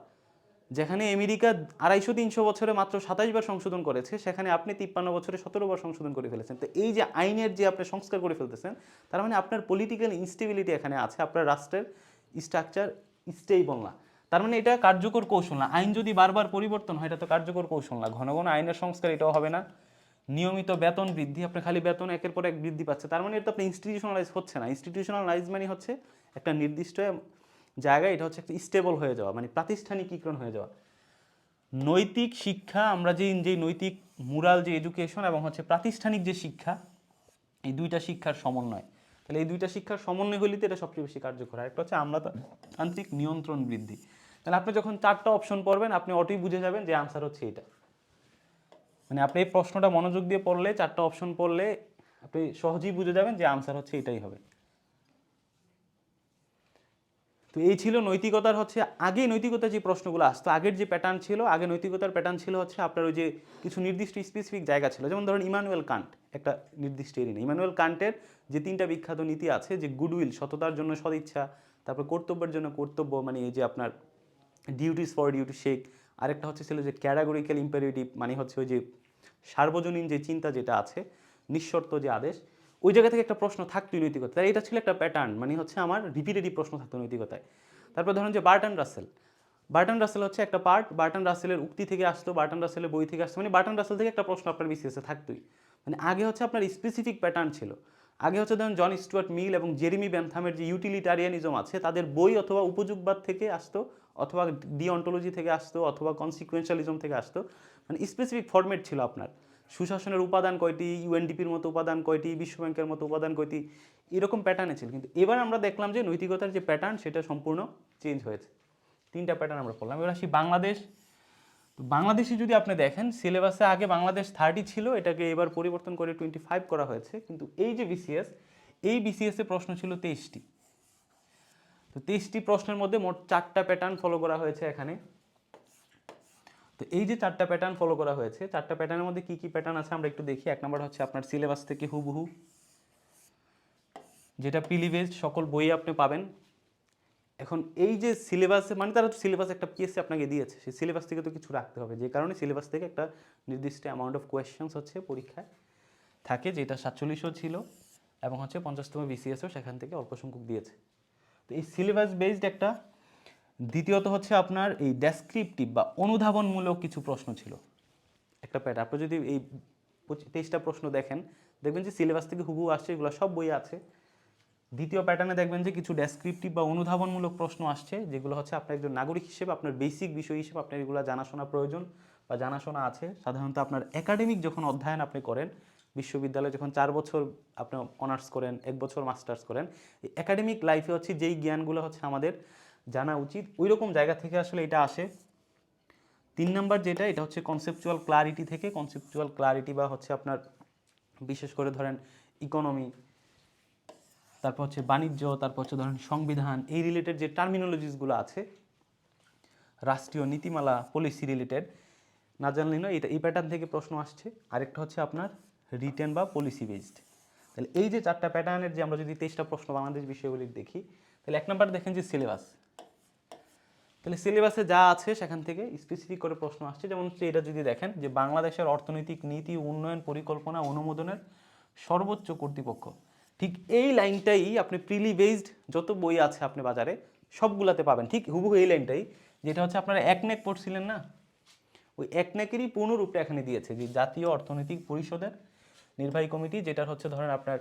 যেখানে আমেরিকা 250-300 বছরে মাত্র 27 বার সংশোধন করেছে, সেখানে আপনি 53 বছরে 17 বার সংশোধন করে ফেলেছেন। তো এই যে আইনের যে আপনি সংস্কার করে ফেলতেছেন, তার মানে আপনার পলিটিক্যাল ইনস্টেবিলিটি এখানে আছে, আপনার রাষ্ট্রের স্ট্রাকচার স্টেবল না। তার মানে এটা কার্যকর কৌশল না। আইন যদি বারবার পরিবর্তন হয়, এটা তো কার্যকর কৌশল না। ঘন ঘন আইনের সংস্কার, এটাও হবে না। নিয়মিত বেতন বৃদ্ধি, আপনি খালি বেতন একের পর এক বৃদ্ধি পাচ্ছে, তার মানে এটা তো আপনি ইনস্টিটিউশনালাইজ হচ্ছে না। ইনস্টিটিউশনালাইজ মানে হচ্ছে একটা নির্দিষ্ট জায়গায় এটা হচ্ছে একটা স্টেবল হয়ে যাওয়া, মানে প্রাতিষ্ঠানিকীকরণ হয়ে যাওয়া। নৈতিক শিক্ষা, আমরা যে নৈতিক মোরাল যে এডুকেশন এবং হচ্ছে প্রাতিষ্ঠানিক যে শিক্ষা, এই দুইটা শিক্ষার সমন্বয়। তাহলে এই দুইটা শিক্ষার সমন্বয় হইলে তো এটা সবচেয়ে বেশি কার্যকর। একটা হচ্ছে আমলাতান্ত্রিক নিয়ন্ত্রণ বৃদ্ধি। তাহলে আপনি যখন 4টা অপশন পড়বেন, আপনি অটোই বুঝে যাবেন যে আনসার হচ্ছে এটা। মানে আপনি এই প্রশ্নটা মনোযোগ দিয়ে পড়লে, 4টা অপশন পড়লে আপনি সহজেই বুঝে যাবেন যে আনসার হচ্ছে এটাই হবে। তো এই ছিল নৈতিকতার হচ্ছে, আগে নৈতিকতার যে প্রশ্নগুলো আসতো, আগের যে প্যাটার্ন ছিল, আগে নৈতিকতার প্যাটার্ন ছিল হচ্ছে আপনার ওই যে কিছু নির্দিষ্ট স্পেসিফিক জায়গা ছিল। যেমন ধরুন ইমানুয়েল কান্ট একটা নির্দিষ্ট এরিয়া। ইমানুয়েল কান্টের যে 3টা বিখ্যাত নীতি আছে, যে গুডউইল, সততার জন্য সদিচ্ছা, তারপর কর্তব্যের জন্য কর্তব্য, মানে এই যে আপনার ডিউটিস ফর ডিউটি শেক। আরেকটা হচ্ছে ছিল যে ক্যাটাগরিক্যাল ইম্পারেটিভ, মানে হচ্ছে ওই যে সার্বজনীন যে চিন্তা যেটা আছে, নিঃশর্ত যে আদেশ, ওই জায়গা থেকে একটা প্রশ্ন থাকতোই নৈতিকতা। তাই এটা ছিল একটা প্যাটার্ন, মানে হচ্ছে আমার রিপিটেটিভ প্রশ্ন থাকতো নৈতিকতায়। তারপর ধরুন যে বার্টন রাসেল হচ্ছে একটা পার্ট, বার্টন রাসেলের উক্তি থেকে আসতো, বার্টন রাসেলের বই থেকে আসতো, মানে বার্টন রাসেল থেকে একটা প্রশ্ন আপনার বিসিএসে থাকতোই। মানে আগে হচ্ছে আপনার স্পেসিফিক প্যাটার্ন ছিল। আগে হচ্ছে ধরুন জন স্টুয়ার্ট মিল এবং জেরেমি বেনথামের যে ইউটিলিটারিয়ানিজম আছে, তাদের বই অথবা উপযোগবাদ থেকে আসতো, অথবা ডিঅন্টোলজি থেকে আসতো, অথবা কনসিকুয়েন্সিয়ালিজম থেকে আসতো। মানে স্পেসিফিক ফরম্যাট ছিল আপনার। সুশাসনের উপাদান কয়টি, ইউএনডিপির মতো উপাদান কয়টি, বিশ্বব্যাংকের মতো উপাদান কয়টি, এরকম প্যাটার্নে ছিল। কিন্তু এবার আমরা দেখলাম যে নৈতিকতার যে প্যাটার্ন, সেটা সম্পূর্ণ চেঞ্জ হয়েছে। 3টা প্যাটার্ন আমরা পড়লাম। এবার আসি বাংলাদেশ। তো বাংলাদেশে যদি আপনি দেখেন, সিলেবাসে আগে বাংলাদেশ 30 ছিল, এটাকে এবার পরিবর্তন করে 25 করা হয়েছে। কিন্তু এই যে বিসিএস, এই বিসিএস এ প্রশ্ন ছিল 23টি। তো 23টি প্রশ্নের মধ্যে মোট 4টা প্যাটার্ন ফলো করা হয়েছে এখানে। তো এই যে 4টা প্যাটার্ন ফলো করা হয়েছে, 4টা প্যাটার্নের মধ্যে কি কি প্যাটার্ন আছে আমরা একটু দেখি। 1 নম্বর হচ্ছে আপনার সিলেবাস থেকে হুবহু, যেটা প্রিলি বেসড, সকল বই আপনি পাবেন। এখন এই যে সিলেবাসে, মানে তারা তো সিলেবাস একটা পিএসসি আপনাকে দিয়েছে, সেই সিলেবাস থেকে তো কিছু রাখতে হবে, যে কারণে সিলেবাস থেকে একটা নির্দিষ্ট অ্যামাউন্ট অফ কোয়েশ্চেন্স হচ্ছে পরীক্ষায় থাকে, যেটা 47ও ছিল এবং হচ্ছে 50তম বিসিএসও সেখান থেকে অল্প সংখ্যক দিয়েছে। তো এই সিলেবাস বেসড একটা। দ্বিতীয়ত হচ্ছে আপনার এই ডেসক্রিপটিভ বা অনুধাবনমূলক কিছু প্রশ্ন ছিল একটা প্যাটার্ন। আপনি যদি এই 23টা প্রশ্ন দেখেন, দেখবেন যে সিলেবাস থেকে হুবহু আসছে, এগুলো সব বই আছে। দ্বিতীয় প্যাটার্নে দেখবেন যে কিছু ডেসক্রিপটিভ বা অনুধাবনমূলক প্রশ্ন আসছে, যেগুলো হচ্ছে আপনার একজন নাগরিক হিসেবে, আপনার বেসিক বিষয় হিসেবে আপনার এগুলো জানাশোনা প্রয়োজন বা জানাশোনা আছে। সাধারণত আপনার একাডেমিক যখন অধ্যয়ন আপনি করেন, বিশ্ববিদ্যালয়ে যখন 4 বছর আপনি অনার্স করেন, 1 বছর মাস্টার্স করেন, এই একাডেমিক লাইফে হচ্ছে যেই জ্ঞানগুলো হচ্ছে আমাদের জানা উচিত, ওই রকম জায়গা থেকে আসলে এটা আসে। 3 নাম্বার যেটা, এটা হচ্ছে কনসেপচুয়াল ক্লারিটি থেকে। কনসেপচুয়াল ক্লারিটি বা হচ্ছে আপনার বিশেষ করে ধরেন ইকোনমি, তারপর হচ্ছে বাণিজ্য, তারপর হচ্ছে ধরেন সংবিধান, এই রিলেটেড যে টার্মিনোলজিসগুলো আছে, রাষ্ট্রীয় নীতিমালা, পলিসি রিলেটেড, না জানলেই নয়, এটা এই প্যাটার্ন থেকে প্রশ্ন আসছে। আরেকটা হচ্ছে আপনার রিটেন বা পলিসি বেসড। তাহলে এই যে 4টা প্যাটার্নের যে আমরা যদি 23টা প্রশ্ন বাংলাদেশ বিষয়গুলির দেখি, তাহলে 1 নাম্বার দেখেন যে সিলেবাস। তাহলে সিলেবাসে যা আছে সেখান থেকে স্পেসিফিক করে প্রশ্ন আসছে। যেমন হচ্ছে এটা যদি দেখেন যে বাংলাদেশের অর্থনৈতিক নীতি উন্নয়ন পরিকল্পনা অনুমোদনের সর্বোচ্চ কর্তৃপক্ষ, ঠিক এই লাইনটাই আপনি প্রিলি বেসড যত বই আছে আপনি বাজারে সবগুলাতে পাবেন, ঠিক হুবহু এই লাইনটাই, যেটা হচ্ছে আপনারা একনেক পড়ছিলেন না, ওই একনেকেরই পূর্ণরূপটা এখানে দিয়েছে, যে জাতীয় অর্থনৈতিক পরিষদের নির্বাহী কমিটি, যেটার হচ্ছে ধরেন আপনার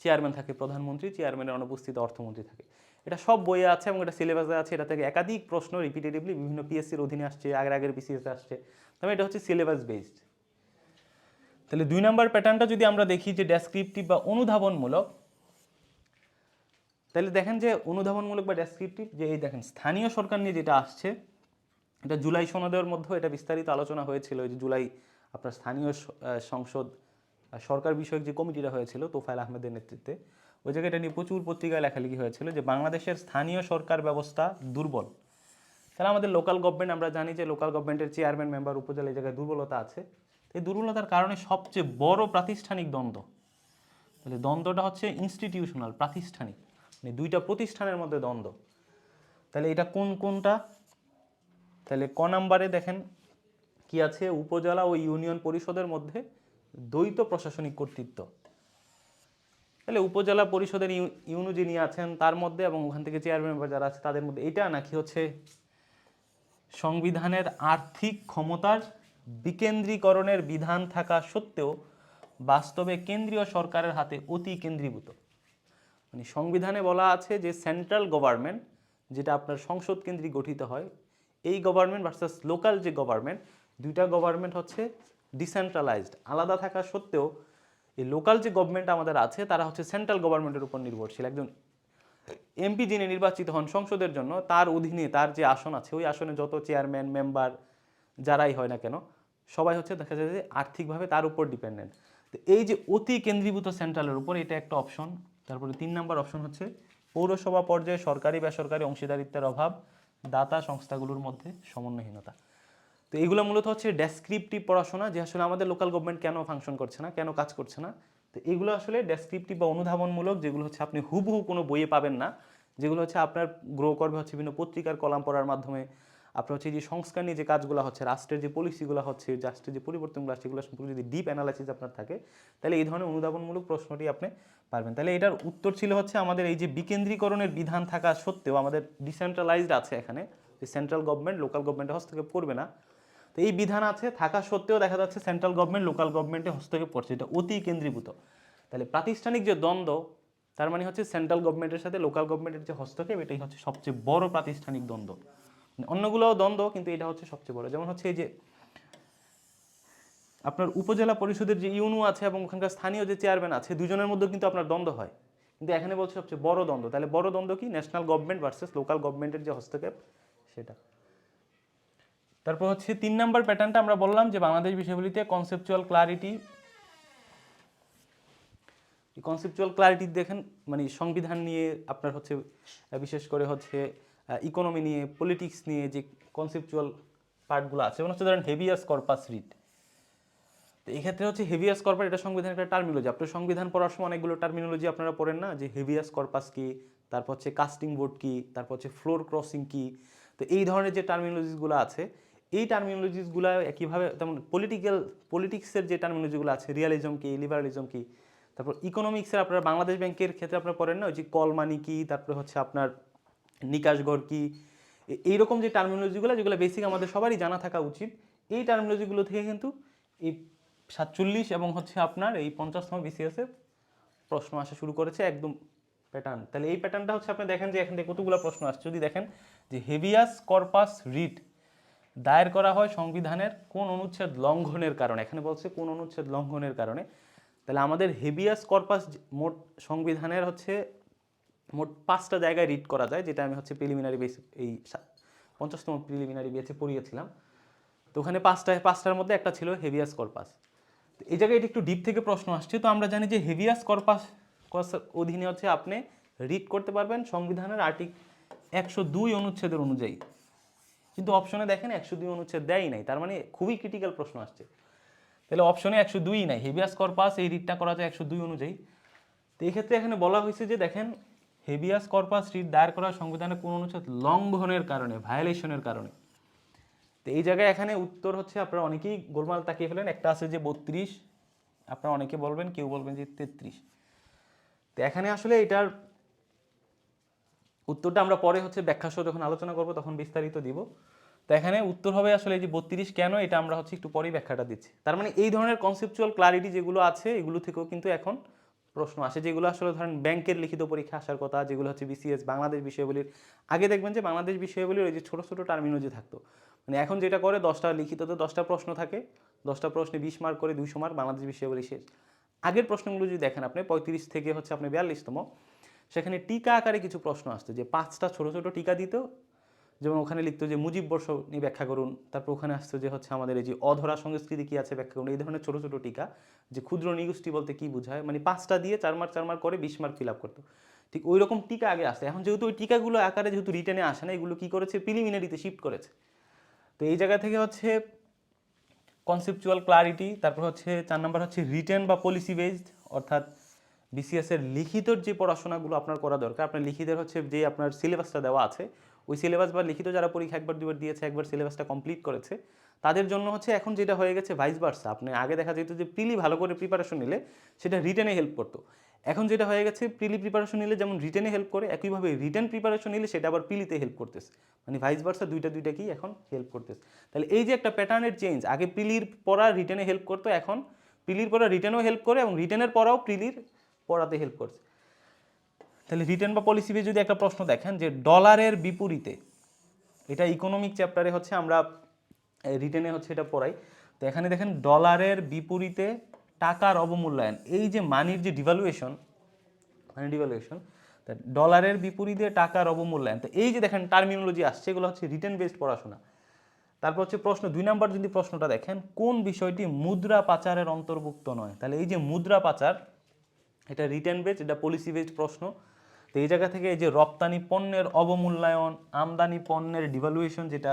চেয়ারম্যান থাকে প্রধানমন্ত্রী, চেয়ারম্যানের অনুপস্থিত অর্থমন্ত্রী থাকে। এটা সব বইয়ে আছে এবং এটা সিলেবাসে আছে। এটা থেকে একাধিক প্রশ্ন রিপিটেটিভলি বিভিন্ন পিএসসির অধীনে আসছে, আগের বিসিএসে আসছে, তবে এটা হচ্ছে সিলেবাস বেসড। তাহলে 2 নাম্বার প্যাটার্নটা যদি আমরা দেখি যে ডেসক্রিপটিভ বা অনুধাবনমূলক, তাহলে দেখেন যে অনুধাবনমূলক বা ডেসক্রিপটিভ, যে এই দেখেন স্থানীয় সরকার নিয়ে যেটা আসছে, এটা জুলাই সনদের মধ্যে এটা বিস্তারিত আলোচনা হয়েছিল। যে জুলাই আপনার স্থানীয় সংসদ সরকার বিষয়ক যে কমিটিটা হয়েছিল তোফায়েল আহমেদের নেতৃত্বে, ওই জায়গায় এটা নিয়ে প্রচুর পত্রিকায় লেখালেখি হয়েছিল যে বাংলাদেশের স্থানীয় সরকার ব্যবস্থা দুর্বল। তাহলে আমাদের লোকাল গভর্নমেন্ট, আমরা জানি যে লোকাল গভর্নমেন্টের চেয়ারম্যান মেম্বার উপজেলা এই জায়গায় দুর্বলতা আছে। এই দুর্বলতার কারণে সবচেয়ে বড় প্রাতিষ্ঠানিক দ্বন্দ্ব, তাহলে দ্বন্দ্বটা হচ্ছে ইনস্টিটিউশনাল, প্রাতিষ্ঠানিক, মানে 2টা প্রতিষ্ঠানের মধ্যে দ্বন্দ্ব। তাহলে এটা কোনটা, তাহলে ক নাম্বারে দেখেন কি আছে, উপজেলা ও ইউনিয়ন পরিষদের মধ্যে দ্বৈত প্রশাসনিক কর্তৃত্ব। তাহলে উপজেলা পরিষদের ইউনু যিনি আছেন তার মধ্যে এবং ওখান থেকে চেয়ারম্যান মেম্বার যারা আছে তাদের মধ্যে, এটা নাকি হচ্ছে সংবিধানের আর্থিক ক্ষমতার বিকেন্দ্রীকরণের বিধান থাকা সত্ত্বেও বাস্তবে কেন্দ্রীয় সরকারের হাতে অতি কেন্দ্রীভূত। মানে সংবিধানে বলা আছে যে সেন্ট্রাল গভর্নমেন্ট, যেটা আপনার সংসদ কেন্দ্রিক গঠিত হয়, এই গভর্নমেন্ট ভার্সাস লোকাল যে গভর্নমেন্ট, 2টা গভর্নমেন্ট হচ্ছে ডিসেন্ট্রালাইজড, আলাদা থাকা সত্ত্বেও এই লোকাল যে গভর্নমেন্ট আমাদের আছে তারা হচ্ছে সেন্ট্রাল গভর্নমেন্টের উপর নির্ভরশীল। একজন এমপি যিনি নির্বাচিত হন সংসদের জন্য, তার অধীনে তার যে আসন আছে, ওই আসনে যত চেয়ারম্যান মেম্বার যারাই হয় না কেন, সবাই হচ্ছে দেখা যায় যে আর্থিকভাবে তার উপর ডিপেন্ডেন্ট। তো এই যে অতি কেন্দ্রীভূত সেন্ট্রালের উপর, এটা একটা অপশন। তারপরে 3 নাম্বার অপশন হচ্ছে পৌরসভা পর্যায়ে সরকারি বেসরকারি অংশীদারিত্বের অভাব, দাতা সংস্থাগুলোর মধ্যে সমন্বয়হীনতা। তো এইগুলো মূলত হচ্ছে ডেসক্রিপটিভ পড়াশোনা, যে আসলে আমাদের লোকাল গভর্নমেন্ট কেন ফাংশন করছে না, কেন কাজ করছে না। তো এগুলো আসলে ডেসক্রিপটিভ বা অনুধাবনমূলক, যেগুলো হচ্ছে আপনি হুবহু কোনো বইয়ে পাবেন না, যেগুলো হচ্ছে আপনার গ্রো করবে হচ্ছে বিভিন্ন পত্রিকার কলাম পড়ার মাধ্যমে। আপনার হচ্ছে যে সংস্কার নিয়ে যে কাজগুলো হচ্ছে, রাষ্ট্রের যে পলিসিগুলো হচ্ছে, রাষ্ট্রের যে পরিবর্তনগুলো আসছে, এগুলো সম্পর্কে যদি ডিপ অ্যানালাইসিস আপনার থাকে, তাহলে এই ধরনের অনুধাবনমূলক প্রশ্নটি আপনি পারবেন। তাহলে এটার উত্তর ছিল হচ্ছে আমাদের এই যে বিকেন্দ্রীকরণের বিধান থাকা সত্ত্বেও আমাদের ডিসেন্ট্রালাইজড আছে এখানে, যে সেন্ট্রাল গভর্নমেন্ট লোকাল গভর্নমেন্টের হস্তক্ষেপ করবে না। তো এই বিধান আছে থাকা সত্ত্বেও দেখা যাচ্ছে সেন্ট্রাল গভর্নমেন্ট লোকাল গভর্নমেন্টে হস্তক্ষেপ করছে, এটা অতি কেন্দ্রীভূত। তাহলে প্রাতিষ্ঠানিক যে দ্বন্দ্ব, তার মানে হচ্ছে সেন্ট্রাল গভর্নমেন্টের সাথে লোকাল গভর্নমেন্টের যে হস্তক্ষেপ, এটাই হচ্ছে সবচেয়ে বড় প্রাতিষ্ঠানিক দ্বন্দ্ব। অন্যগুলোও দ্বন্দ্ব, কিন্তু এটা হচ্ছে সবচেয়ে বড়। যেমন হচ্ছে এই যে আপনার উপজেলা পরিষদের যে ইউনু আছে এবং ওখানকার স্থানীয় যে চেয়ারম্যান আছে, দুজনের মধ্যে কিন্তু আপনার দ্বন্দ্ব হয়, কিন্তু এখানে বলছে সবচেয়ে বড় দ্বন্দ্ব। তাহলে বড় দ্বন্দ্ব কি, ন্যাশনাল গভর্নমেন্ট ভার্সেস লোকাল গভর্নমেন্টের যে হস্তক্ষেপ সেটা। তারপর হচ্ছে 3 নাম্বার প্যাটার্নটা আমরা বললাম যে বাংলাদেশ বিষয়গুলিতে কনসেপচুয়াল ক্লারিটি। কনসেপচুয়াল ক্লারিটি দেখেন মানে সংবিধান নিয়ে আপনার হচ্ছে বিশেষ করে হচ্ছে ইকোনমি নিয়ে, পলিটিক্স নিয়ে যে কনসেপচুয়াল পার্টগুলো আছে, যেমন হচ্ছে ধরেন হেভিয়াস কর্পাস রিট। তো এক্ষেত্রে হচ্ছে হেভিয়াস কর্পাস, এটা সংবিধানের একটা টার্মিনোলজি। আপনার সংবিধান পড়ার সময় অনেকগুলো টার্মিনোলজি আপনারা পড়েন না, যে হেভিয়াস কর্পাস কি, তারপর হচ্ছে কাস্টিং ভোট কি, তারপর হচ্ছে ফ্লোর ক্রসিং কি। তো এই ধরনের যে টার্মিনোলজিসগুলো আছে, এই টার্মিনোলজিসগুলো একইভাবে, তেমন পলিটিক্সের যে টার্মিনোলজিগুলো আছে, রিয়ালিজম কি, লিবারালিজম কি, তারপর ইকোনমিক্সের আপনারা বাংলাদেশ ব্যাংকের ক্ষেত্রে আপনারা পড়েন না, ওই যে কল মানি কি, তারপরে হচ্ছে আপনার নিকাশ ঘর কি, এইরকম যে টার্মিনোলজিগুলো, যেগুলো বেসিক আমাদের সবারই জানা থাকা উচিত, এই টার্মিনোলজিগুলো থেকে কিন্তু এই 47 এবং হচ্ছে আপনার এই 50তম বিসিএসে প্রশ্ন আসা শুরু করেছে একদম প্যাটার্ন। তাহলে এই প্যাটার্নটা হচ্ছে আপনি দেখেন যে এখান থেকে কতগুলো প্রশ্ন আসছে। যদি দেখেন যে হেভিয়াস কর্পাস রিট দায়ের করা হয় সংবিধানের কোন অনুচ্ছেদ লঙ্ঘনের কারণে, এখানে বলছে কোন অনুচ্ছেদ লঙ্ঘনের কারণে। তাহলে আমাদের হেভিয়াস কর্পাস মোট সংবিধানের হচ্ছে মোট 5টা জায়গায় রিড করা যায়, যেটা আমি হচ্ছে প্রিলিমিনারি বেস এই 50তম প্রিলিমিনারি বেসে পড়িয়েছিলাম। তো ওখানে পাঁচটার মধ্যে একটা ছিল হেভিয়াস কর্পাস। তো এই জায়গায় এটা একটু ডিপ থেকে প্রশ্ন আসছে। তো আমরা জানি যে হেভিয়াস কর্পাস অধীনে হচ্ছে আপনি রিড করতে পারবেন সংবিধানের আর্টিকেল 102 অনুচ্ছেদের অনুযায়ী, কিন্তু অপশনে দেখেন 102 অনুচ্ছেদ দেয়ই নাই, তার মানে খুবই ক্রিটিক্যাল প্রশ্ন আসছে। তাহলে অপশনে 102ই নাই, হেভিয়াস কর্পাস এই রিটটা করা যায় 102 অনুযায়ী। তো এই ক্ষেত্রে এখানে বলা হয়েছে যে দেখেন হেভিয়াস কর্পাস রিট দায়ের করা সংবিধানের কোন অনুচ্ছেদ লঙ্ঘনের কারণে, ভায়োলেশনের কারণে। তো এই জায়গায় এখানে উত্তর হচ্ছে আপনারা অনেকেই গোলমাল তাকিয়ে ফেলেন, একটা আছে যে 32, আপনারা অনেকে বলবেন, কেউ বলবেন যে 33। তো এখানে আসলে এটার উত্তরটা আমরা পরে হচ্ছে ব্যাখ্যা সহ যখন আলোচনা করব তখন বিস্তারিত দিব। তো এখানে উত্তর হবে আসলে এই যে 32 কেন, এটা আমরা হচ্ছে একটু পরেই ব্যাখ্যাটা দিচ্ছি। তার মানে এই ধরনের কনসেপচুয়াল ক্লারিটি যেগুলো আছে এগুলো থেকেও কিন্তু এখন প্রশ্ন আসে, যেগুলো আসলে ধরেন ব্যাংকের লিখিত পরীক্ষা আসার কথা, যেগুলো হচ্ছে বিসিএস বাংলাদেশ বিষয়াবলীর আগে দেখবেন যে বাংলাদেশ বিষয়াবলীর ওই যে ছোটো ছোটো টার্মিনোলজি থাকতো, মানে এখন যেটা করে 10টা লিখিততে 10টা প্রশ্ন থাকে, 10টা প্রশ্নে 20 মার্ক করে 200 মার্ক, বাংলাদেশ বিষয়াবলী শেষ। আগের প্রশ্নগুলো যদি দেখেন আপনি 35 থেকে হচ্ছে আপনি 42তম, সেখানে টিকা আকারে কিছু প্রশ্ন আসতো, যে 5টা ছোটো ছোটো টিকা দিত, যেমন ওখানে লিখতো যে মুজিব বর্ষ নিয়ে ব্যাখ্যা করুন, তারপর ওখানে আসতো যে হচ্ছে আমাদের এই যে অধরা সংস্কৃতি কি আছে ব্যাখ্যা করুন, এই ধরনের ছোটো ছোটো টিকা, যে ক্ষুদ্র নিগোষ্ঠী বলতে কি বোঝায়, মানে 5টা দিয়ে 4 মার্ক 4 মার্ক করে 20 মার্ক ফিল আপ করতো। ঠিক ওই রকম টিকা আগে আসে। এখন যেহেতু ওই টিকাগুলো আকারে যেহেতু রিটেনে আসে না, এগুলো কি করেছে প্রিলিমিনারিতে শিফট করেছে। তো এই জায়গা থেকে হচ্ছে কনসেপচুয়াল ক্লারিটি, তারপর হচ্ছে 4 নাম্বার হচ্ছে রিটেন বা পলিসি বেসড, অর্থাৎ বিসিএস এর লিখিতর যে পড়াশোনাগুলো আপনার করা দরকার, আপনার লিখিতের হচ্ছে যে আপনার সিলেবাসটা দেওয়া আছে, ওই সিলেবাস বা লিখিত যারা পরীক্ষা একবার দুবার দিয়েছে, একবার সিলেবাসটা কমপ্লিট করেছে, তাদের জন্য হচ্ছে এখন যেটা হয়ে গেছে ভাইস ভার্সা। আপনি আগে দেখা যেত যে প্রিলি ভালো করে প্রিপারেশন নিলে সেটা রিটেনে হেল্প করতো, এখন যেটা হয়ে গেছে প্রিলি প্রিপারেশন নিলে যেমন রিটেনে হেল্প করে, একইভাবে রিটেন প্রিপারেশন নিলে সেটা আবার প্রিলিতে হেল্প করতেছে, মানে ভাইস ভার্সা দুইটাকেই এখন হেল্প করতেছে। তাহলে এই যে একটা প্যাটার্নের চেঞ্জ, আগে প্রিলির পড়া রিটেনে হেল্প করতো, এখন প্রিলির পড়া রিটেনেও হেল্প করে এবং রিটেনের পড়াও প্রিলির পড়াতে হেল্প করছে। তাহলে রিটেন বা পলিসি বেস যদি একটা প্রশ্ন দেখেন যে ডলারের বিপরীতে, এটা ইকোনমিক চ্যাপ্টারে হচ্ছে আমরা রিটেনে হচ্ছে এটা পড়াই। তো এখানে দেখেন ডলারের বিপরীতে টাকার অবমূল্যায়ন, এই যে মানির যে ডিভ্যালুয়েশন, মানে ডিভ্যালুয়েশন, ডলারের বিপরীতে টাকার অবমূল্যায়ন, তো এই যে দেখেন টার্মিনোলজি আসছে, এগুলো হচ্ছে রিটেন বেসড পড়াশোনা। তারপর হচ্ছে প্রশ্ন 2 নাম্বার যদি প্রশ্নটা দেখেন, কোন বিষয়টি মুদ্রা পাচারের অন্তর্ভুক্ত নয়, তাহলে এই যে মুদ্রা পাচার, এটা রিটেন বেসড, এটা পলিসি বেসড প্রশ্ন। তো এই জায়গা থেকে এই যে রপ্তানি পণ্যের অবমূল্যায়ন, আমদানি পণ্যের ডিভ্যালুয়েশন যেটা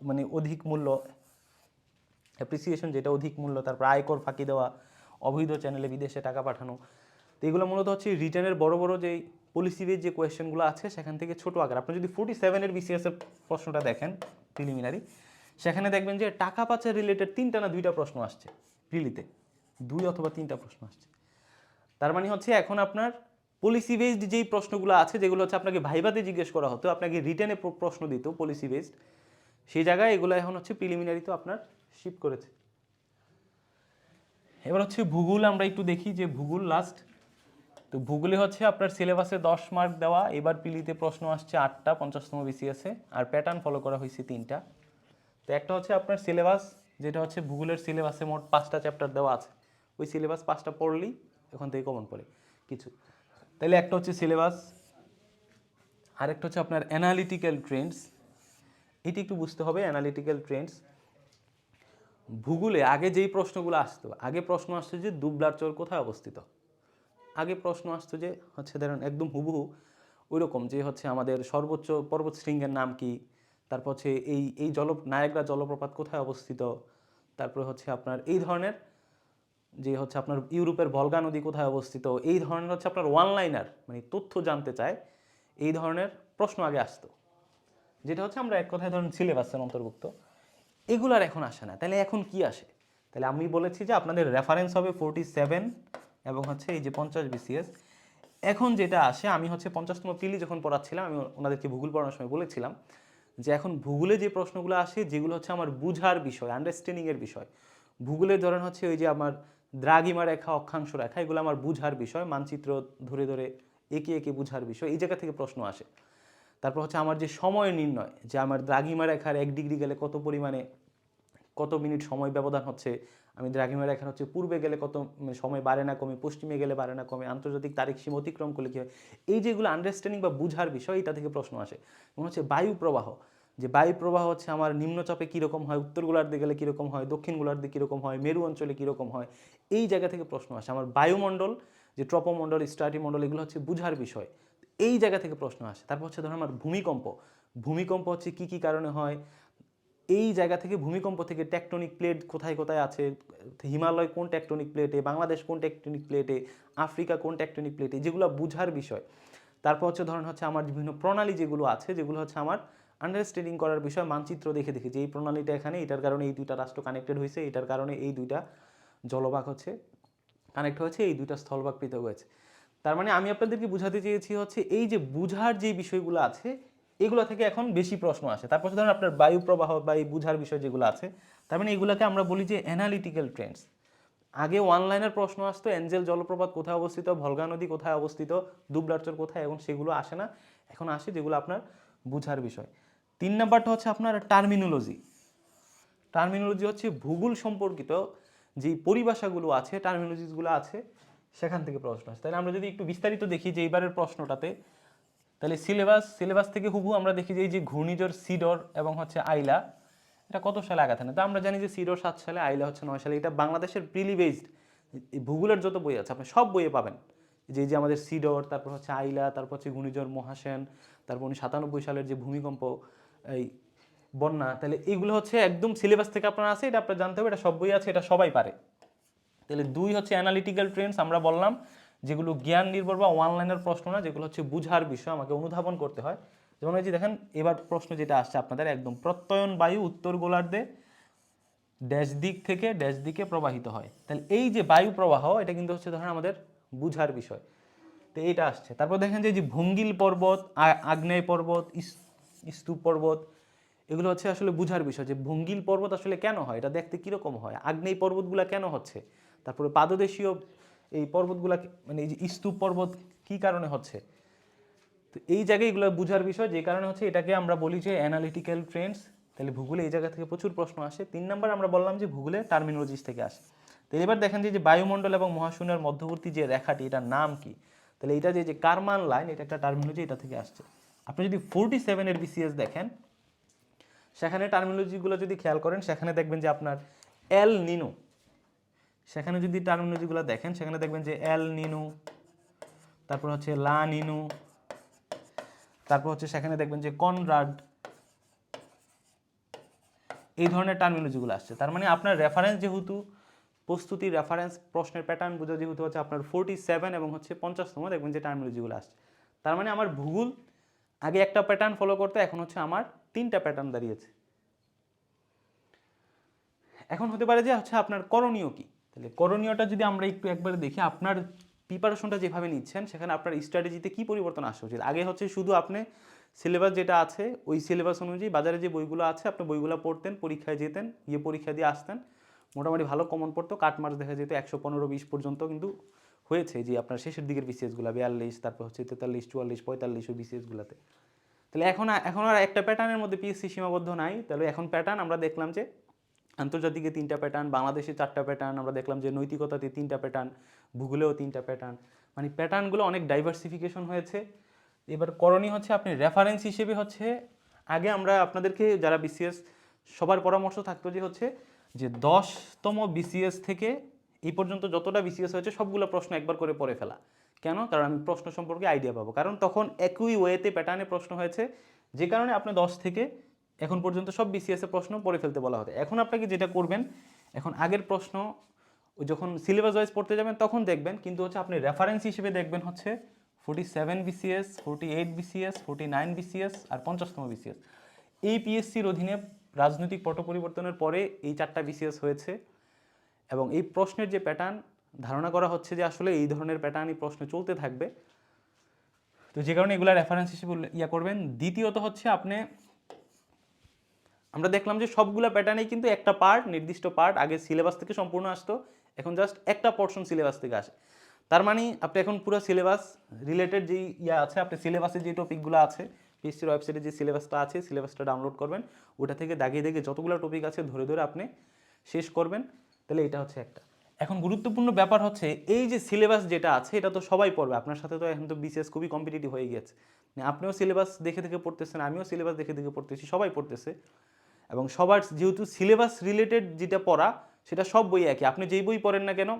মানে অধিক মূল্য, অ্যাপ্রিসিয়েশন যেটা অধিক মূল্য, তারপর আয়কর ফাঁকি দেওয়া, অবৈধ চ্যানেলে বিদেশে টাকা পাঠানো, তো এগুলো মূলত হচ্ছে রিটেনের বড় বড় যে পলিসি বেসড যে কোয়েশ্চেনগুলো আছে সেখান থেকে ছোট আকার। আপনি যদি 47-এর বিসিএসের প্রশ্নটা দেখেন প্রিলিমিনারি, সেখানে দেখবেন যে টাকা পাচার রিলেটেড 3টা না 2টা প্রশ্ন আসছে প্রিলিতে, 2 অথবা 3টা প্রশ্ন আসছে। তার মানে হচ্ছে এখন আপনার পলিসি বেসড যেই প্রশ্নগুলো আছে, যেগুলো হচ্ছে আপনাকে ভাইভাতে জিজ্ঞেস করা হতো, আপনাকে রিটেনে প্রশ্ন দিত পলিসি বেসড, সেই জায়গায় এগুলো এখন হচ্ছে প্রিলিমিনারিতে আপনার শিফট করেছে। এবার হচ্ছে ভূগোল আমরা একটু দেখি, যে ভূগোল লাস্ট। তো ভূগোলে হচ্ছে আপনার সিলেবাসে 10 মার্ক দেওয়া, এবার পিলিতে প্রশ্ন আসছে 8টা 50তম বিসিএসে, আর প্যাটার্ন ফলো করা হয়েছে 3টা। তো একটা হচ্ছে আপনার সিলেবাস, যেটা হচ্ছে ভূগোলের সিলেবাসে মোট 5টা চ্যাপ্টার দেওয়া আছে, ওই সিলেবাস 5টা পড়লেই ওখান থেকে কমন পড়ে কিছু। তাহলে একটা হচ্ছে সিলেবাস, আরেকটা হচ্ছে আপনার অ্যানালিটিক্যাল ট্রেন্ডস, এটি একটু বুঝতে হবে। অ্যানালিটিক্যাল ট্রেন্ডস ভূগোলে আগে যেই প্রশ্নগুলো আসতো, আগে প্রশ্ন আসতো যে দুবলার চর কোথায় অবস্থিত, আগে প্রশ্ন আসতো যে হচ্ছে ধরেন একদম হুবহু ওই রকম, যে হচ্ছে আমাদের সর্বোচ্চ পর্বত শৃঙ্গের নাম কি, তারপর হচ্ছে এই এই নায়াগ্রা জলপ্রপাত কোথায় অবস্থিত, তারপরে হচ্ছে আপনার এই ধরনের, যে হচ্ছে আপনার ইউরোপের ভলগা নদী কোথায় অবস্থিত, এই ধরনের হচ্ছে আপনার ওয়ান লাইনার, মানে তথ্য জানতে চায়, এই ধরনের প্রশ্ন আগে আসতো, যেটা হচ্ছে আমরা এক কথায় ধরেন সিলেবাসের অন্তর্ভুক্ত। এগুলার এখন আসে না, তাহলে এখন কি আসে? তাহলে আমি বলেছি যে আপনাদের রেফারেন্স হবে 47 এবং হচ্ছে এই যে 50 বিসিএস। এখন যেটা আসে, আমি হচ্ছে 50তম পিলি যখন পড়াচ্ছিলাম, আমি ওনাদেরকে ভূগোল পড়ানোর সময় বলেছিলাম যে এখন ভূগোলে যে প্রশ্নগুলো আসে, যেগুলো হচ্ছে আমার বুঝার বিষয়, আন্ডারস্ট্যান্ডিংয়ের বিষয়, ভূগোলে ধরেন হচ্ছে ওই যে আমার দ্রাঘিমা রেখা, অক্ষাংশ রেখা, এগুলো আমার বুঝার বিষয়, মানচিত্র ধরে ধরে একে একে বুঝার বিষয়, এই জায়গা থেকে প্রশ্ন আসে। তারপর হচ্ছে আমার যে সময় নির্ণয়, যে আমার দ্রাঘিমা রেখার 1 ডিগ্রি গেলে কত পরিমাণে কত মিনিট সময় ব্যবধান হচ্ছে, আমি দ্রাঘিমা রেখার হচ্ছে পূর্বে গেলে কত সময় বাড়ে না কমে, পশ্চিমে গেলে বাড়ে না কমে, আন্তর্জাতিক তারিখ সীমা অতিক্রম করলে কী হয়, এই যেগুলো আন্ডারস্ট্যান্ডিং বা বুঝার বিষয়, এটা থেকে প্রশ্ন আসে। এবং হচ্ছে বায়ু প্রবাহ, যে বায়ু প্রবাহ হচ্ছে আমার নিম্নচাপে কীরকম হয়, উত্তর গোলার্ধে গেলে কীরকম হয়, দক্ষিণ গোলার্ধে কীরকম হয়, মেরু অঞ্চলে কীরকম হয়, এই জায়গা থেকে প্রশ্ন আসে। আমার বায়ুমণ্ডল, যে ট্রপোমণ্ডল, স্ট্রাটিমণ্ডল, এগুলো হচ্ছে বুঝার বিষয়, এই জায়গা থেকে প্রশ্ন আসে। তারপর হচ্ছে ধরুন আমার ভূমিকম্প, ভূমিকম্প হচ্ছে কী কী কারণে হয়, এই জায়গা থেকে ভূমিকম্প থেকে টেকটনিক প্লেট কোথায় কোথায় আছে, হিমালয় কোন টেকটনিক প্লেটে, বাংলাদেশ কোন টেকটনিক প্লেটে, আফ্রিকা কোন টেকটনিক প্লেটে, যেগুলো বুঝার বিষয়। তারপর হচ্ছে ধরুন হচ্ছে আমার বিভিন্ন প্রণালী যেগুলো আছে, যেগুলো হচ্ছে আমার আন্ডারস্ট্যান্ডিং করার বিষয়, মানচিত্র দেখে দেখে যে এই প্রণালীটা এখানে, এটার কারণে এই দুইটা রাষ্ট্র কানেক্টেড হয়েছে, এটার কারণে এই দুইটা জলভাগ হচ্ছে কানেক্ট হয়েছে, এই দুইটা স্থলভাগ পৃথক হয়েছে। তার মানে আমি আপনাদেরকে বুঝাতে চেয়েছি হচ্ছে এই যে বুঝার যে বিষয়গুলো আছে, এগুলো থেকে এখন বেশি প্রশ্ন আসে। তারপর ধরুন আপনার বায়ু প্রবাহ বা এই বুঝার বিষয় যেগুলো আছে, তার মানে এগুলোকে আমরা বলি যে অ্যানালিটিক্যাল ট্রেন্ডস। আগে ওয়ান লাইনের প্রশ্ন আসতো, এঞ্জেল জলপ্রপাত কোথায় অবস্থিত, ভলগা নদী কোথায় অবস্থিত, দুবলারচর কোথায়, এখন সেগুলো আসে না, এখন আসে যেগুলো আপনার বুঝার বিষয়। 3 নাম্বারটা হচ্ছে আপনার টার্মিনোলজি। টার্মিনোলজি হচ্ছে ভূগোল সম্পর্কিত যেই পরিভাষাগুলো আছে, টার্মিনোলজিসগুলো আছে, সেখান থেকে প্রশ্ন আসে। তাহলে আমরা যদি একটু বিস্তারিত দেখি যে এইবারের প্রশ্নটাতে, তাহলে সিলেবাস থেকে হুবহু আমরা দেখি যে এই যে ঘূর্ণিঝড় সিডর এবং হচ্ছে আইলা, এটা কত সালে আঘাত হানে? তো আমরা জানি যে সিডর 7 সালে, আইলা হচ্ছে 9 সালে। এটা বাংলাদেশের প্রিলি বেসড ভূগোলের যত বই আছে আপনি সব বইয়ে পাবেন, যে যে আমাদের সিডর, তারপর হচ্ছে আইলা, তারপর হচ্ছে ঘূর্ণিঝড় মহাসেন, তারপর 1997 সালের যে ভূমিকম্প, এই বন্যা, তাহলে এইগুলো হচ্ছে একদম সিলেবাস থেকে আপনার আছে, এটা আপনার জানতে হবে, এটা সব বই আছে, এটা সবাই পারে। তাহলে 2 হচ্ছে অ্যানালিটিক্যাল ট্রেন্ডস, আমরা বললাম যেগুলো জ্ঞান নির্ভর বা ওয়ান লাইনের প্রশ্ন না, যেগুলো হচ্ছে বুঝার বিষয়, আমাকে অনুধাবন করতে হয়। যেমন এই যে দেখেন এবার প্রশ্ন যেটা আসছে আপনাদের, একদম প্রত্যয়ন বায়ু উত্তর গোলার্ধে ড্যাশ দিক থেকে ড্যাশ দিকে প্রবাহিত হয়। তাহলে এই যে বায়ু প্রবাহ, এটা কিন্তু হচ্ছে ধরেন আমাদের বুঝার বিষয়, তো এইটা আসছে। তারপর দেখেন যে ভঙ্গিল পর্বত, আগ্নেয় পর্বত, স্তূপ পর্বত, এগুলো হচ্ছে আসলে বুঝার বিষয়, যে ভঙ্গিল পর্বত আসলে কেন হয়, এটা দেখতে কীরকম হয়, আগ্নেয় পর্বতগুলো কেন হচ্ছে, তারপরে পাদদেশীয় এই পর্বতগুলা, মানে এই যে স্তূপ পর্বত কী কারণে হচ্ছে, তো এই জায়গায় এগুলো বুঝার বিষয়, যে কারণে হচ্ছে এটাকে আমরা বলি যে অ্যানালিটিক্যাল ট্রেন্ডস। তাহলে ভূগোলে এই জায়গা থেকে প্রচুর প্রশ্ন আসে। 3 নাম্বার আমরা বললাম যে ভূগোলে টার্মিনোলজিস থেকে আসে। তো এবার দেখেন যে বায়ুমণ্ডল এবং মহাশূন্যের মধ্যবর্তী যে রেখাটি, এটার নাম কি? তাহলে এটা যে কারমান লাইন, এটা একটা টার্মিনোলজি, এটা থেকে আসছে। আপনি যদি 47 এর বিসিএস দেখেন, সেখানে টার্মিনোলজিগুলো যদি খেয়াল করেন, সেখানে দেখবেন যে আপনার এল নিনো, সেখানে যদি টার্মিনোলজিগুলো দেখেন, সেখানে দেখবেন যে এল নিনো, তারপর হচ্ছে লা নিনো, তারপর হচ্ছে সেখানে দেখবেন যে কনরাড, এই ধরনের টার্মিনোলজিগুলো আসছে। তার মানে আপনার রেফারেন্স যেহেতু প্রস্তুতির রেফারেন্স প্রশ্নের প্যাটার্ন বোঝা যেহেতু হচ্ছে আপনার 47 এবং হচ্ছে 50তম, দেখবেন যে টার্মিনোলজিগুলো আসছে। তার মানে আমার ভূগোল আগে একটা প্যাটার্ন ফলো করতে, এখন হচ্ছে আমার 3টা প্যাটার্ন দাঁড়িয়েছে। এখন হতে পারে যে হচ্ছে আপনার করণীয় কি। তাহলে করণীয়টা যদি আমরা একটু একবারে দেখি, আপনার প্রিপারেশনটা যেভাবে নিচ্ছেন, সেখানে আপনার স্ট্র্যাটেজিতে কি পরিবর্তন আসা উচিত। আগে হচ্ছে শুধু আপনি সিলেবাস যেটা আছে, ওই সিলেবাস অনুযায়ী বাজারে যে বইগুলো আছে আপনি বইগুলো পড়তেন, পরীক্ষায় যেতেন, গিয়ে পরীক্ষা দিয়ে আসতেন, মোটামুটি ভালো কমন পড়তো, কাটমার্কস দেখা যেত 115-20 পর্যন্ত কিন্তু হয়েছে, যে আপনার শেষের দিকের বিসিএসগুলো 42, তারপর হচ্ছে 43, 44, 45 ওই বিসিএসগুলোতে। তাহলে এখন আর একটা প্যাটার্নের মধ্যে পিএসসি সীমাবদ্ধ নাই। তাহলে এখন প্যাটার্ন আমরা দেখলাম যে আন্তর্জাতিকে 3টা প্যাটার্ন, বাংলাদেশে 4টা প্যাটার্ন, আমরা দেখলাম যে নৈতিকতাতে 3টা প্যাটার্ন, ভূগোলেও 3টা প্যাটার্ন, মানে প্যাটার্নগুলো অনেক ডাইভার্সিফিকেশন হয়েছে। এবার করণীয় হচ্ছে আপনি রেফারেন্স হিসেবে হচ্ছে, আগে আমরা আপনাদেরকে যারা বিসিএস, সবার পরামর্শ থাকতো যে হচ্ছে যে 10তম বিসিএস থেকে এই পর্যন্ত যতটা বিসিএস হয়েছে সবগুলো প্রশ্ন একবার করে পড়ে ফেলা। কেন? কারণ আমি প্রশ্ন সম্পর্কে আইডিয়া পাবো, কারণ তখন একই ওয়েতে প্যাটার্নে প্রশ্ন হয়েছে, যে কারণে আপনি 10 থেকে এখন পর্যন্ত সব বিসিএস এর প্রশ্ন পড়ে ফেলতে বলা হতো। এখন আপনাকে যেটা করবেন, এখন আগের প্রশ্ন যখন সিলেবাস ওয়াইজ পড়তে যাবেন তখন দেখবেন, কিন্তু হচ্ছে আপনি রেফারেন্স হিসেবে দেখবেন হচ্ছে 47 বিসিএস, 48 বিসিএস, 49 বিসিএস আর 50তম বিসিএস। এই পিএসসির অধীনে রাজনৈতিক পট পরিবর্তনের পরে এই 4টা বিসিএস হয়েছে, এবং এই প্রশ্নের যে প্যাটার্ন ধারণা করা হচ্ছে যে আসলে এই ধরনের প্যাটার্নই প্রশ্ন চলতে থাকবে, তো যে কারণে এগুলা রেফারেন্স হিসেবে করবেন। দ্বিতীয়ত হচ্ছে আপনি, আমরা দেখলাম যে সবগুলা প্যাটার্নেই কিন্তু একটা পার্ট, নির্দিষ্ট পার্ট আগে সিলেবাস থেকে সম্পূর্ণ আসতো, এখন জাস্ট একটা পোর্শন সিলেবাস থেকে আসে। তার মানে আপনি এখন পুরো সিলেবাস রিলেটেড যেই আছে, আপনি সিলেবাসে যে টপিকগুলো আছে, পিএসসির ওয়েবসাইটে যে সিলেবাসটা আছে, সিলেবাসটা ডাউনলোড করবেন, ওটা থেকে দাগিয়ে দাগিয়ে যতগুলো টপিক আছে ধরে ধরে আপনি শেষ করবেন। তাহলে এটা হচ্ছে একটা। এখন গুরুত্বপূর্ণ ব্যাপার হচ্ছে এই যে সিলেবাস যেটা আছে এটা তো সবাই পড়বে, আপনার সাথে তো এখন তো বিসিএস খুবই কম্পিটিটিভ হয়ে গেছে, মানে আপনিও সিলেবাস দেখে দেখে পড়তেছেন, আমিও সিলেবাস দেখে দেখে পড়তেছি, সবাই পড়তেছে, এবং সবার যেহেতু সিলেবাস রিলেটেড যেটা পড়া সেটা সব বই একই, আপনি যেই বই পড়েন না কেন,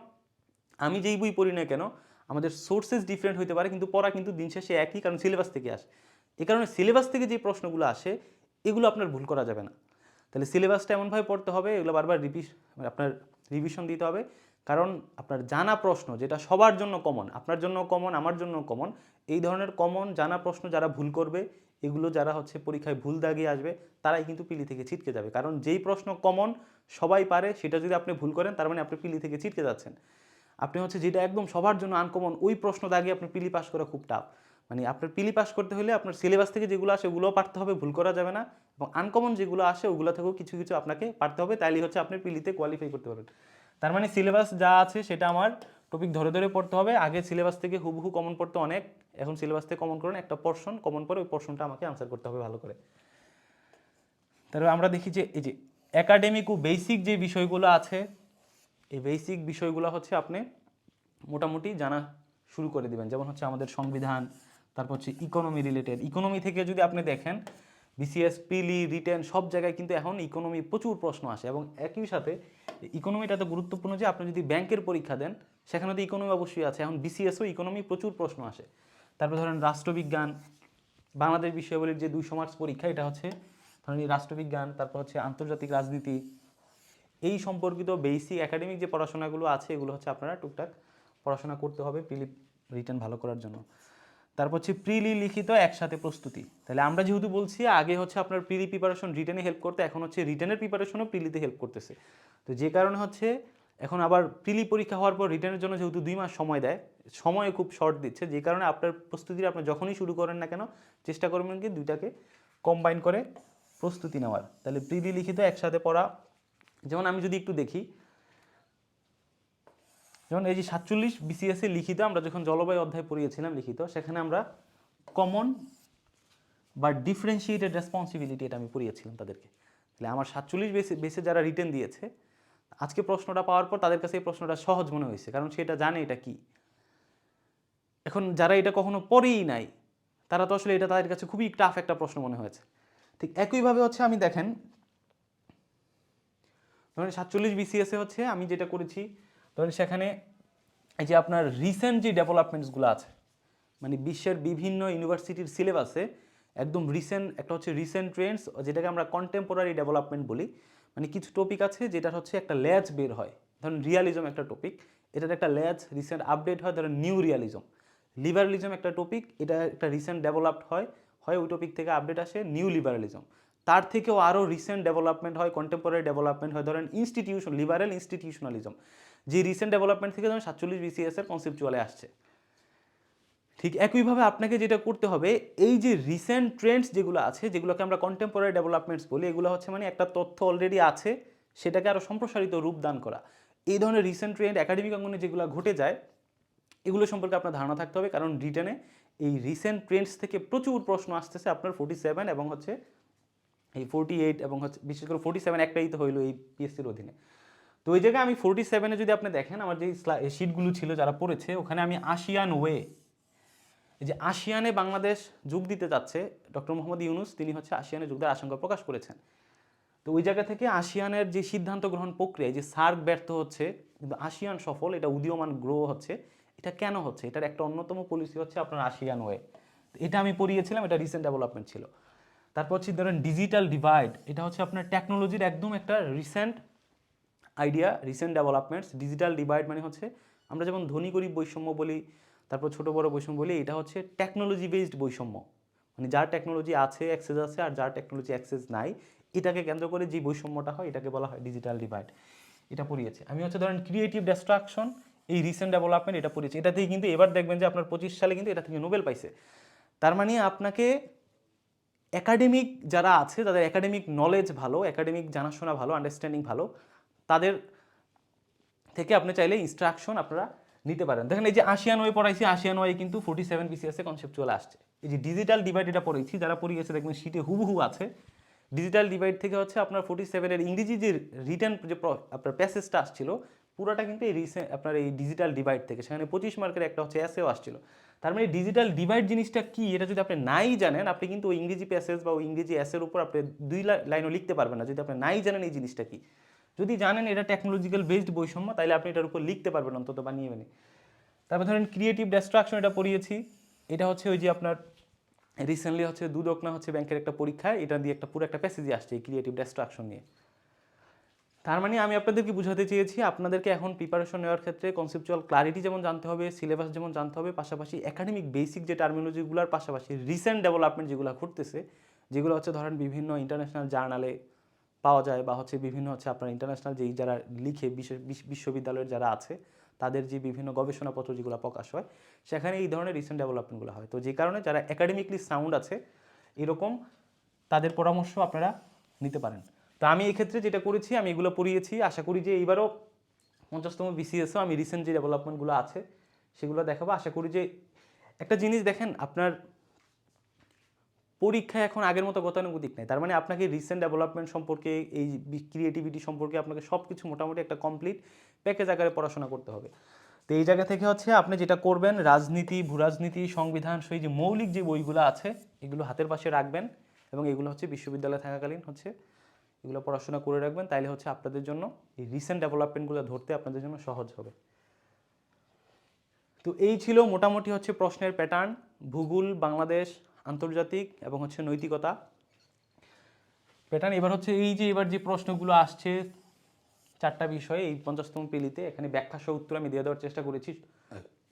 আমি যেই বই পড়ি না কেন, আমাদের সোর্সেস ডিফারেন্ট হতে পারে কিন্তু পড়া কিন্তু দিন শেষে একই, কারণ সিলেবাস থেকে আসে। এই কারণে সিলেবাস থেকে যে প্রশ্নগুলো আসে এগুলো আপনার ভুল করা যাবে না। তাহলে সিলেবাসটা এমনভাবে পড়তে হবে, এগুলো বারবার আপনার রিভিশন দিতে হবে, কারণ আপনার জানা প্রশ্ন যেটা সবার জন্য কমন, আপনার জন্য কমন, আমার জন্য কমন, এই ধরনের কমন জানা প্রশ্ন যারা ভুল করবে, এগুলো যারা হচ্ছে পরীক্ষায় ভুল দাগিয়ে আসবে, তারাই কিন্তু পিলি থেকে ছিটকে যাবে। কারণ যেই প্রশ্ন কমন সবাই পারে সেটা যদি আপনি ভুল করেন তার মানে আপনি পিলি থেকে ছিটকে যাচ্ছেন। আপনি হচ্ছে যেটা একদম সবার জন্য আনকমন ওই প্রশ্ন দাগিয়ে আপনার পিলি পাস করা খুব টাফ। মানে আপনার পিলি পাস করতে হলে আপনার সিলেবাস থেকে যেগুলো আসে ওগুলোও পারতে হবে, ভুল করা যাবে না, এবং আনকমন যেগুলো আসে ওগুলো থেকেও কিছু কিছু আপনাকে পারতে হবে, তাইলেই হচ্ছে আপনি পিলিতে কোয়ালিফাই করতে পারবেন। তার মানে সিলেবাস যা আছে সেটা আমার টপিক ধরে ধরে পড়তে হবে। আগে সিলেবাস থেকে হুবহু কমন পড়তে অনেক, এখন সিলেবাস থেকে কমন করেন একটা পোরশন কমন পড়ে ওই পোরশনটা আমাকে আনসার করতে হবে ভালো করে। তারপরে আমরা দেখি যে এই যে একাডেমিক ও বেসিক যে বিষয়গুলো আছে, এই বেসিক বিষয়গুলো হচ্ছে আপনি মোটামুটি জানা শুরু করে দিবেন। যেমন হচ্ছে আমাদের সংবিধান, তারপর হচ্ছে ইকোনমি রিলেটেড, ইকোনমি থেকে যদি আপনি দেখেন বিসিএস পিলি রিটেন সব জায়গায় কিন্তু এখন ইকোনমি প্রচুর প্রশ্ন আসে, এবং একই সাথে ইকোনমিটা তো গুরুত্বপূর্ণ যে আপনি যদি ব্যাংকের পরীক্ষা দেন সেখানে তো ইকোনমি অবশ্যই আছে, এখন বিসিএসও ইকোনমি প্রচুর প্রশ্ন আসে। তারপর ধরেন রাষ্ট্রবিজ্ঞান, বাংলাদেশ বিষয়াবলীর যে 200 মার্কস পরীক্ষা এটা হচ্ছে ধরেন এই রাষ্ট্রবিজ্ঞান, তারপর হচ্ছে আন্তর্জাতিক রাজনীতি, এই সম্পর্কিত বেসিক একাডেমিক যে পড়াশোনাগুলো আছে এগুলো হচ্ছে আপনারা টুকটাক পড়াশোনা করতে হবে প্রিলি রিটেন ভালো করার জন্য। তারপর হচ্ছে প্রিলি লিখিত একসাথে প্রস্তুতি, তাহলে আমরা যেহেতু বলছি আগে হচ্ছে আপনার প্রিলি প্রিপারেশন রিটেনে হেল্প করতে, এখন হচ্ছে রিটেনের প্রিপারেশনও প্রিলিতে হেল্প করতেছে। তো যে কারণে হচ্ছে এখন আবার প্রিলি পরীক্ষা হওয়ার পর রিটেনের জন্য যেহেতু 2 মাস সময় দেয়, সময় খুব শর্ট দিচ্ছে, যে কারণে আপনার প্রস্তুতি আপনি যখনই শুরু করেন না কেন চেষ্টা করবেন কি দুইটাকে কম্বাইন করে প্রস্তুতি নেওয়ার। তাহলে প্রিলি লিখিত একসাথে পড়া, যেমন আমি যদি একটু দেখি, যেমন এই যে 47 বিসিএস এ লিখিত, আমরা যখন জলবায়ু অধ্যায় পড়িয়েছিলাম লিখিত, সেখানে আমরা কমন বা ডিফারেন্সিয়েটেড রেসপন্সিবিলিটি এটা আমি পড়িয়েছিলাম তাদেরকে। তাহলে আমার 47 বেসে যারা রিটেন দিয়েছে আজকে প্রশ্নটা পাওয়ার পর তাদের কাছে এই প্রশ্নটা সহজ মনে হয়েছে, কারণ সেটা জানে এটা কি। এখন যারা এটা কখনো পড়েই নাই তারা তো আসলে এটা তাদের কাছে খুবই টাফ একটা প্রশ্ন মনে হয়েছে। ঠিক একইভাবে হচ্ছে আমি দেখেন ধরেন 47 বিসিএস এ হচ্ছে আমি যেটা করেছি, ধরেন সেখানে এই যে আপনার রিসেন্ট যে ডেভেলপমেন্টসগুলো আছে, মানে বিশ্বের বিভিন্ন ইউনিভার্সিটির সিলেবাসে একদম রিসেন্ট একটা হচ্ছে রিসেন্ট ট্রেন্ডস, যেটাকে আমরা কন্টেম্পোরারি ডেভেলপমেন্ট বলি, মানে কিছু টপিক আছে যেটা হচ্ছে একটা ল্যাজ বের হয়, ধরেন রিয়ালিজম একটা টপিক, এটার একটা ল্যাজ রিসেন্ট আপডেট হয়, ধরেন নিউ রিয়ালিজম। লিবারালিজম একটা টপিক, এটা একটা রিসেন্ট ডেভেলপড হয়, ওই টপিক থেকে আপডেট আসে নিউ লিবারালিজম। তার থেকেও আরও রিসেন্ট ডেভেলপমেন্ট হয়, কন্টেম্পোরারি ডেভেলপমেন্ট হয়, ধরেন ইনস্টিটিউশন লিবারেল ইনস্টিটিউশনালিজম, যে রিসেন্ট ডেভেলপমেন্ট থেকে ধরেন 47 বিসিএস এর কনসেপচুয়ালে আসছে। ঠিক একইভাবে আপনাকে যেটা করতে হবে, এই যে রিসেন্ট ট্রেন্ডস যেগুলো আছে, যেগুলোকে আমরা কন্টেম্পোরারি ডেভেলপমেন্টস বলি, এগুলো হচ্ছে মানে একটা তথ্য অলরেডি আছে সেটাকে আরও সম্প্রসারিত রূপ দান করা। এই ধরনের রিসেন্ট ট্রেন্ড একাডেমিক অঙ্গনে যেগুলো ঘটে যায় এগুলো সম্পর্কে আপনার ধারণা থাকতে হবে, কারণ রিটেনে এই রিসেন্ট ট্রেন্ডস থেকে প্রচুর প্রশ্ন আসতেছে আপনার 47 এবং হচ্ছে এই 48 এবং হচ্ছে বিশেষ করে 47 একটাই তো হইলো এই পিএসসির অধীনে। তো ওই জায়গায় আমি 47-এ যদি আপনি দেখেন আমার যে শিটগুলো ছিল যারা পড়েছে, ওখানে আমি আসিয়ান ওয়ে, এই যে আসিয়ানে বাংলাদেশ যোগ দিতে যাচ্ছে, ডক্টর মোহাম্মদ ইউনুস তিনি হচ্ছে আসিয়ানে যোগ দেওয়ার আশঙ্কা প্রকাশ করেছেন। তো ওই জায়গা থেকে আসিয়ানের যে সিদ্ধান্ত গ্রহণ প্রক্রিয়া, যে সার্ক ব্যর্থ হচ্ছে কিন্তু আসিয়ান সফল, এটা উদীয়মান গ্রো হচ্ছে, এটা কেন হচ্ছে? এটার একটা অন্যতম পলিসি হচ্ছে আপনার আসিয়ান ওয়ে। এটা আমি পড়িয়েছিলাম, এটা রিসেন্ট ডেভেলপমেন্ট ছিল। তারপর হচ্ছে ধরেন ডিজিটাল ডিভাইড, এটা হচ্ছে আপনার টেকনোলজির একদম একটা recent idea, recent developments. Digital divide মানে হচ্ছে আমরা যেমন ধনী গরিব বৈষম্য বলি, তারপর ছোট বড় বৈষম্য বলি, এটা হচ্ছে টেকনোলজি বেসড বৈষম্য, মানে যার টেকনোলজি আছে অ্যাক্সেস আছে আর যার টেকনোলজি অ্যাক্সেস নাই, এটাকে কেন্দ্র করে যে বৈষম্যটা হয় এটাকে বলা হয় ডিজিটাল ডিভাইড। এটা পড়িয়েছে আমি হচ্ছে ধরেন ক্রিয়েটিভ ডিস্ট্রাকশন, এই রিসেন্ট ডেভেলপমেন্ট এটা পড়িয়েছে। এটাতেই কিন্তু এবার দেখবেন যে আপনার 25 সালে কিন্তু এটা থেকে নোবেল পাইছে। তার মানে আপনাকে একাডেমিক যারা আছে তাদের একাডেমিক নলেজ ভালো, একাডেমিক জানাশোনা ভালো, আন্ডারস্ট্যান্ডিং ভালো, তাদের থেকে আপনি চাইলে ইনস্ট্রাকশন আপনারা নিতে পারেন। দেখেন এই যে আসিয়ান ওয়ে পড়াইছি, আসিয়ান ওয়ে কিন্তু 47 বিসিএস এ কনসেপ্ট চলে আসছে। এই যে ডিজিটাল ডিভাইড এটা পড়েছি, যারা পড়িয়েছে দেখবেন শীটে হুবহু আছে, ডিজিটাল ডিভাইড থেকে হচ্ছে আপনার 47-এর ইংরেজি যে রিটেন যে আপনার প্যাসেজটা আসছিল পুরোটা কিন্তু এই আপনার এই ডিজিটাল ডিভাইড থেকে, সেখানে 25 মার্কের একটা হচ্ছে এসেও আসছিল। তার মানে ডিজিটাল ডিভাইড জিনিসটা কি এটা যদি আপনি নাই জানেন, আপনি কিন্তু ওই ইংরেজি প্যাসেজ বা ওই ইংরেজি এসের উপর আপনি 2 লাইনও লিখতে পারবেন না যদি আপনি নাই জানেন এই জিনিসটা কি। যদি জানেন এটা টেকনোলজিক্যাল বেসড বৈষম্য, তাহলে আপনি এটার উপর লিখতে পারবেন অন্তত বানিয়ে বানিয়ে। তারপর ধরেন ক্রিয়েটিভ ডিস্ট্রাকশন, এটা পড়িয়েছি। এটা হচ্ছে ওই যে আপনার রিসেন্টলি হচ্ছে দুদক না হচ্ছে ব্যাংকের একটা পরীক্ষায় এটা দিয়ে একটা পুরো একটা প্যাসেজই আসছে এই ক্রিয়েটিভ ডিস্ট্রাকশন নিয়ে। তার মানে আমি আপনাদেরকে বুঝাতে চেয়েছি আপনাদেরকে এখন প্রিপারেশন নেওয়ার ক্ষেত্রে কনসেপচুয়াল ক্লারিটি যেমন জানতে হবে, সিলেবাস যেমন জানতে হবে, পাশাপাশি একাডেমিক বেসিক যে টার্মিনোলজিগুলোর পাশাপাশি রিসেন্ট ডেভেলপমেন্ট যেগুলো ঘটতেছে, যেগুলো হচ্ছে ধরেন বিভিন্ন ইন্টারন্যাশনাল জার্নালে পাওয়া যায় বা হচ্ছে বিভিন্ন হচ্ছে আপনার ইন্টারন্যাশনাল যেই যারা লিখে বিশ্ববিদ্যালয়ের যারা আছে তাদের যে বিভিন্ন গবেষণাপত্র যেগুলো প্রকাশ হয় সেখানে এই ধরনের রিসেন্ট ডেভেলপমেন্টগুলো হয়। তো যে কারণে যারা একাডেমিকলি সাউন্ড আছে এরকম তাদের পরামর্শ আপনারা নিতে পারেন। তো আমি এই ক্ষেত্রে যেটা করেছি আমি এগুলো পড়িয়েছি, আশা করি যে এইবারও 50তম বিসিএসও আমি রিসেন্ট যে ডেভেলপমেন্টগুলো আছে সেগুলো দেখাবো। আশা করি যে একটা জিনিস দেখেন, আপনার পরীক্ষা এখন আগের মতো গতানুগতিক নেই, তার মানে আপনাকে রিসেন্ট ডেভেলপমেন্ট সম্পর্কে এই ক্রিয়েটিভিটি সম্পর্কে আপনাকে সব কিছু মোটামুটি একটা কমপ্লিট প্যাকেজ আকারে পড়াশোনা করতে হবে। তো এই জায়গা থেকে হচ্ছে আপনি যেটা করবেন, রাজনীতি, ভূরাজনীতি, সংবিধান সই যে মৌলিক যে বইগুলো আছে এগুলো হাতের পাশে রাখবেন এবং এগুলো হচ্ছে বিশ্ববিদ্যালয়ে থাকাকালীন হচ্ছে এগুলো পড়াশোনা করে রাখবেন, তাইলে হচ্ছে আপনাদের জন্য এই রিসেন্ট ডেভেলপমেন্টগুলো ধরতে আপনাদের জন্য সহজ হবে। তো এই ছিল মোটামুটি হচ্ছে প্রশ্নের প্যাটার্ন, ভূগোল, বাংলাদেশ, আন্তর্জাতিক এবং হচ্ছে নৈতিকতা প্যাটার্ন। এবার হচ্ছে এই যে এবার যে প্রশ্নগুলো আসছে 4টা বিষয়ে এই 50তম পেলিতে, এখানে ব্যাখ্যা সহ উত্তর আমি দিয়ে দেওয়ার চেষ্টা করেছি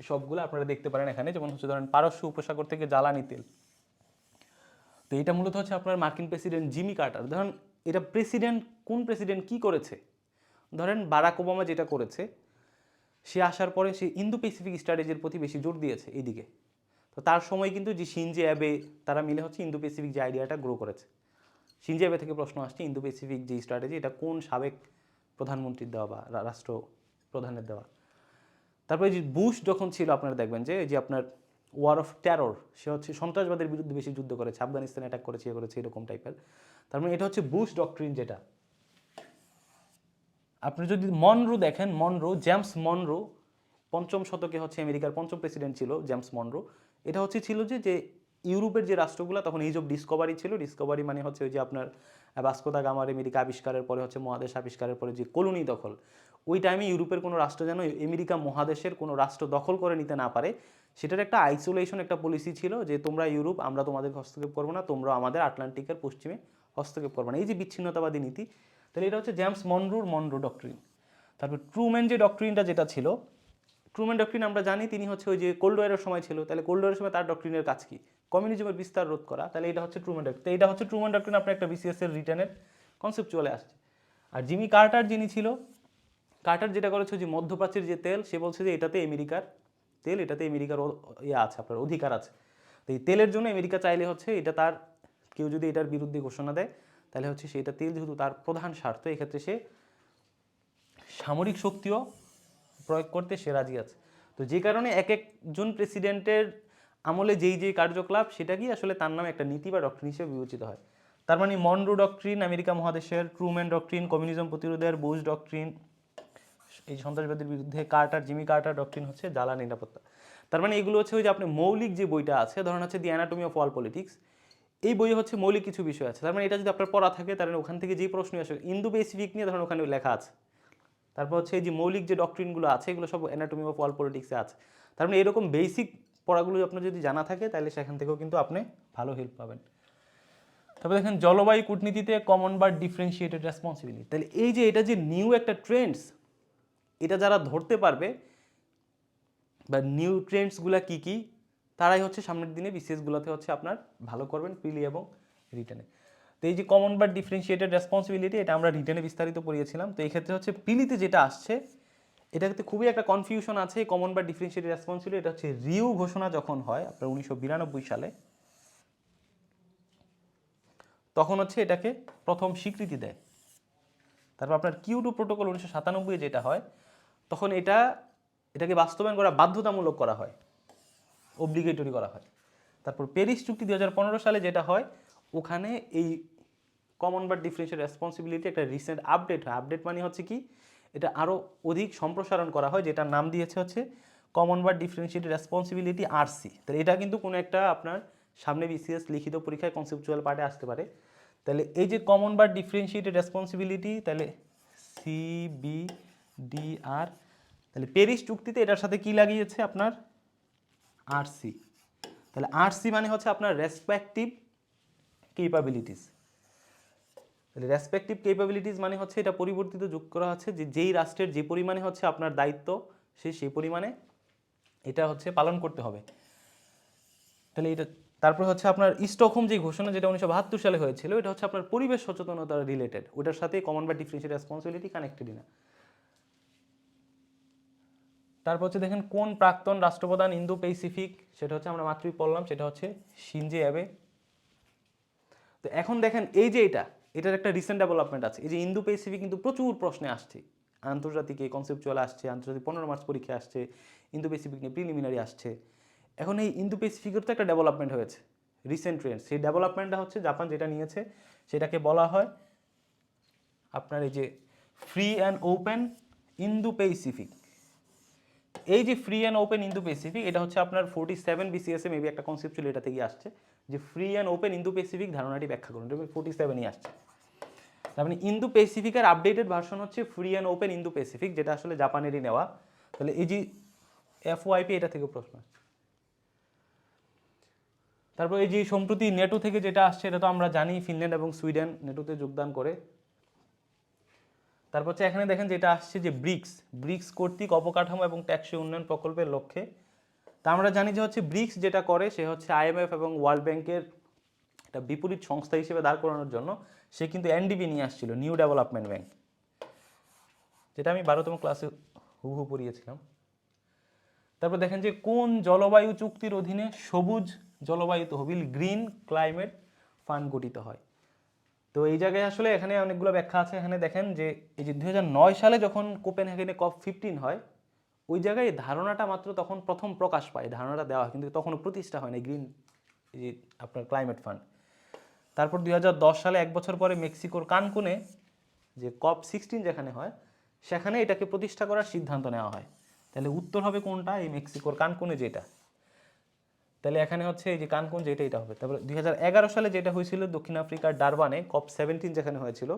সবগুলো আপনারা দেখতে পারেন এখানে। যেমন হচ্ছে ধরেন পারস্য উপসাগর থেকে জ্বালানি তেল, তো এটা মূলত হচ্ছে আপনার মার্কিন প্রেসিডেন্ট জিমি কার্টার। ধরেন এটা প্রেসিডেন্ট, কোন প্রেসিডেন্ট কি করেছে, ধরেন বারাক ওবামা যেটা করেছে, সে আসার পরে সে ইন্দো প্যাসিফিক স্ট্র্যাটেজির প্রতি বেশি জোর দিয়েছে এইদিকে। তো তার সময় কিন্তু যে শিনজো অ্যাবে তারা মিলে হচ্ছে ইন্দো প্যাসিফিক যে আইডিয়াটা গ্রো করেছে। শিনজো অ্যাবে থেকে প্রশ্ন আসছে ইন্দো প্যাসিফিক যে স্ট্র্যাটেজি এটা কোন সাবেক প্রধানমন্ত্রীর দেওয়া বা রাষ্ট্র প্রধানের দেওয়া। তারপরে যে বুশ যখন ছিল আপনারা দেখবেন যে আপনার ওয়ার অফ টেরর, সে হচ্ছে সন্ত্রাসবাদের বিরুদ্ধে বেশি যুদ্ধ করেছে, আফগানিস্তানে অ্যাটাক করেছে, করেছে এরকম টাইপের। তার মানে এটা হচ্ছে বুশ ডক্ট্রিন। যেটা আপনি যদি মনরো দেখেন, জেমস মনরো 5ম শতকে হচ্ছে আমেরিকার 5ম প্রেসিডেন্ট ছিল জেমস মনরো। এটা হচ্ছে ছিল যে ইউরোপের যে রাষ্ট্রগুলো তখন এইজ অফ ডিসকভারি ছিল, ডিসকভারি মানে হচ্ছে ওই যে আপনার ভাস্কো দা গামার আমেরিকা আবিষ্কারের পরে হচ্ছে মহাদেশ আবিষ্কারের পরে যে কলোনি দখল, ওই টাইমে ইউরোপের কোনো রাষ্ট্র যেন আমেরিকা মহাদেশের কোনো রাষ্ট্র দখল করে নিতে না পারে, সেটার একটা আইসোলেশন একটা পলিসি ছিল যে তোমরা ইউরোপ আমরা তোমাদের হস্তক্ষেপ করবো না, তোমরা আমাদের আটলান্টিকের পশ্চিমে হস্তক্ষেপ করবে না, এই যে বিচ্ছিন্নতাবাদী নীতি। তাহলে এটা হচ্ছে জেমস মনরো ডক্ট্রিন। তারপর ট্রুম্যান যে ডক্ট্রিনটা যেটা ছিল, ট্রুম্যান ডক্ট্রিন আমরা জানি তিনি হচ্ছে ওই যে কোল্ড ওয়ারের সময় ছিল, তাহলে কোল্ড ওয়ারের সময় তার ডক্ট্রিনের কাজ কি, কমিউনিজমের বিস্তার রোধ করা, তাহলে এটা হচ্ছে ট্রুম্যান ডক্ট্রিন। তো এটা হচ্ছে ট্রুম্যান ডক্ট্রিন আপনার একটা বিসিএস এর রিটার্নের কনসেপ্ট চলে আসছে। আর জিমি কার্টার যিনি ছিল, কার্টার যেটা করেছে যে মধ্যপ্রাচ্যের যে তেল, সে বলছে যে এটাতে আমেরিকার তেল, এটাতে আমেরিকার ইয়ে আছে, আপনার অধিকার আছে। তো এই তেলের জন্য আমেরিকা চাইলে হচ্ছে এটা তার, কেউ যদি এটার বিরুদ্ধে ঘোষণা দেয় তাহলে হচ্ছে সেটা তেল যেহেতু তার প্রধান স্বার্থ, এক্ষেত্রে সে সামরিক শক্তিও প্রয়োগ করতে সে রাজি আছে। তো যে কারণে এক একজন প্রেসিডেন্টের আমলে যেই কার্যকলাপ সেটা কি আসলে তার নামে একটা নীতি বা ডক্ট্রিন হিসেবে বিবেচিত হয়। তার মানে মনরো ডক্ট্রিন আমেরিকা মহাদেশের, ট্রুম্যান ডক্ট্রিন কমিউনিজম প্রতিরোধের, বুশ ডক্ট্রিন এই সন্ত্রাসবাদের বিরুদ্ধে, জিমি কার্টার ডক্ট্রিন হচ্ছে জ্বালানি নিরাপত্তা। তার মানে এগুলো হচ্ছে ওই যে আপনি মৌলিক যে বইটা আছে, ধরেন হচ্ছে দি অ্যানাটমি অফ ওয়ার্ল্ড পলিটিক্স, এই বইয়ে হচ্ছে মৌলিক কিছু বিষয় আছে। তার মানে এটা যদি আপনার পড়া থাকে তাহলে ওখান থেকে যেই প্রশ্ন আসে ইন্দো প্যাসিফিক নিয়ে ধরেন ওখানে লেখা আছে। তারপর হচ্ছে এই যে মৌলিক যে ডক্ট্রিনগুলো আছে এগুলো সব অ্যানাটমি অফ ওয়ার্ল্ড পলিটিক্সে আছে। তার মানে এরকম বেসিক পড়াগুলো আপনার যদি জানা থাকে তাহলে সেখান থেকেও কিন্তু আপনি ভালো হেল্প পাবেন। তারপর দেখেন জলবায়ু কূটনীতিতে কমন বা ডিফারেন্সিয়েটেড রেসপন্সিবিলিটি, তাহলে এই যে এটা যে নিউ একটা ট্রেন্ডস, এটা যারা ধরতে পারবে বা নিউ ট্রেন্ডসগুলো কী কী, তারাই হচ্ছে সামনের দিনে বিসিএসগুলোতে হচ্ছে আপনার ভালো করবেন প্রিলি এবং রিটেনে। তো এই যে কমন বা ডিফারেন্সিয়েটেড রেসপন্সিবিলিটি এটা আমরা রিটেনে বিস্তারিত পড়িয়েছিলাম। তো এই ক্ষেত্রে হচ্ছে প্রিলিতে যেটা আসছে এটাতে খুবই একটা কনফিউশন আছে। কমন বা ডিফারেন্সিয়েটেড রেসপন্সিবিলিটি এটা হচ্ছে রিউ ঘোষণা যখন হয় আপনার 1992 সালে, তখন হচ্ছে এটাকে প্রথম স্বীকৃতি দেয়। তারপর আপনার কিয়োটো প্রোটোকল 1997 যেটা হয়, তখন এটাকে বাস্তবায়ন করা বাধ্যতামূলক করা হয়, অব্লিগেটরি করা হয়। তারপর প্যারিস চুক্তি 2015 সালে যেটা হয়, ওখানে এই কমন বাট ডিফারেন্সিয়েট রেসপন্সিবিলিটি একটা রিসেন্ট আপডেট হয়। আপডেট মানে হচ্ছে কি, এটা আরও অধিক সম্প্রসারণ করা হয়, যেটার নাম দিয়েছে হচ্ছে common but differentiated responsibility RC. তাহলে এটা কিন্তু কোনো একটা আপনার সামনে বিসিএস লিখিত পরীক্ষায় কনসেপচুয়াল পার্টে আসতে পারে। তাহলে এই যে কমন বাট ডিফারেন্সিয়েটেড রেসপন্সিবিলিটি, তাহলে CBDR, তাহলে প্যারিস চুক্তিতে এটার সাথে কি লাগিয়েছে আপনার আরসি। তাহলে আরসি মানে হচ্ছে আপনার রেসপেক্টিভ কেপাবিলিটিস। তাহলে রেসপেক্টিভ কেপাবিলিটিস মানে হচ্ছে এটা পরিবর্তিত যোগ করা হচ্ছে যে যেই রাষ্ট্রের যে পরিমাণে হচ্ছে আপনার দায়িত্ব সেই পরিমাণে এটা হচ্ছে পালন করতে হবে। তাহলে এটা তারপরে হচ্ছে আপনার স্টকহোম যে ঘোষণা, যেটা 1972 সালে হয়েছিল, এটা হচ্ছে আপনার পরিবেশ সচেতনতা রিলেটেড, ওটার সাথে কমন বা ডিফারেন্সিয়েট রেসপন্সিবিলিটি কানেক্টেড না। তারপর হচ্ছে দেখেন কোন প্রাক্তন রাষ্ট্রপ্রধান ইন্দো প্যাসিফিক, সেটা হচ্ছে আমরা মাত্রই পড়লাম, সেটা হচ্ছে শিনজো অ্যাবে। তো এখন দেখেন এই যে এটার একটা রিসেন্ট ডেভেলপমেন্ট আছে। এই যে ইন্দো প্যাসিফিক কিন্তু প্রচুর প্রশ্নে আসছে, আন্তর্জাতিক কনসেপচুয়াল আসছে, আন্তর্জাতিক 15 মার্চ পরীক্ষায় আসছে, ইন্দো প্যাসিফিক নিয়ে প্রিলিমিনারি আসছে। এখন এই ইন্দো প্যাসিফিকের তো একটা ডেভেলপমেন্ট হয়েছে, রিসেন্ট ট্রেন্ড। সেই ডেভেলপমেন্টটা হচ্ছে জাপান যেটা নিয়েছে সেটাকে বলা হয় আপনার এই যে free and open Indo Pacific. এই যে free and open Indo Pacific, এটা হচ্ছে আপনার 47 বিসিএসে মেবি একটা কনসেপচুয়াল এটা থেকে আসছে, যে free and open Indo Pacific ধারণাটি ব্যাখ্যা করুন। এটা 47ই আসছে। তার মানে ইন্দো প্যাসিফিকের আপডেটেড ভার্সন হচ্ছে free and open Indo Pacific, যেটা আসলে জাপানেরই নেওয়া। তাহলে এই যে FYP এটা থেকে প্রশ্ন আসছে। তারপর এই যে সম্প্রতি নেটো থেকে যেটা আসছে, এটা তো আমরা জানি ফিনল্যান্ড এবং সুইডেন নেটোতে যোগদান করে। তারপর হচ্ছে এখানে দেখেন যেটা আসছে যে ব্রিক্স কর্তৃক অবকাঠামো এবং টেকসই উন্নয়ন প্রকল্পের লক্ষ্যে। তা আমরা জানি যে হচ্ছে ব্রিক্স যেটা করে সে হচ্ছে IMF এবং ওয়ার্ল্ড ব্যাংকের একটা বিপরীত সংস্থা হিসেবে দাঁড় করানোর জন্য সে কিন্তু NDB নিয়ে আসছিল, নিউ ডেভেলপমেন্ট ব্যাংক, যেটা আমি 12তম ক্লাসে হুবহু পড়িয়েছিলাম। তারপর দেখেন যে কোন জলবায়ু চুক্তির অধীনে সবুজ জলবায়ু তহবিল গ্রিন ক্লাইমেট ফান্ড গঠিত হয়। তো এই জায়গায় আসলে এখানে অনেকগুলো ব্যাখ্যা আছে। এখানে দেখেন যে এই যে 2009 সালে যখন কোপেনহেগেনে COP15 হয়, ওই জায়গায় ধারণাটা মাত্র তখন প্রথম প্রকাশ পায়, ধারণাটা দেওয়া হয়, কিন্তু তখনও প্রতিষ্ঠা হয় না গ্রিন এই যে আপনার ক্লাইমেট ফান্ড। তারপর 2010 সালে এক বছর পরে মেক্সিকোর কানকুনে যে COP16 যেখানে হয়, সেখানে এটাকে প্রতিষ্ঠা করার সিদ্ধান্ত নেওয়া হয়। তাহলে উত্তর হবে কোনটা, এই মেক্সিকোর কানকুনে যেটা। তাহলে এখানে হচ্ছে এই যে কানকুন যেটা, এটা হবে। তারপরে 2011 সালে যেটা হয়েছিল দক্ষিণ আফ্রিকার ডারবানে COP17 যেখানে হয়েছিল,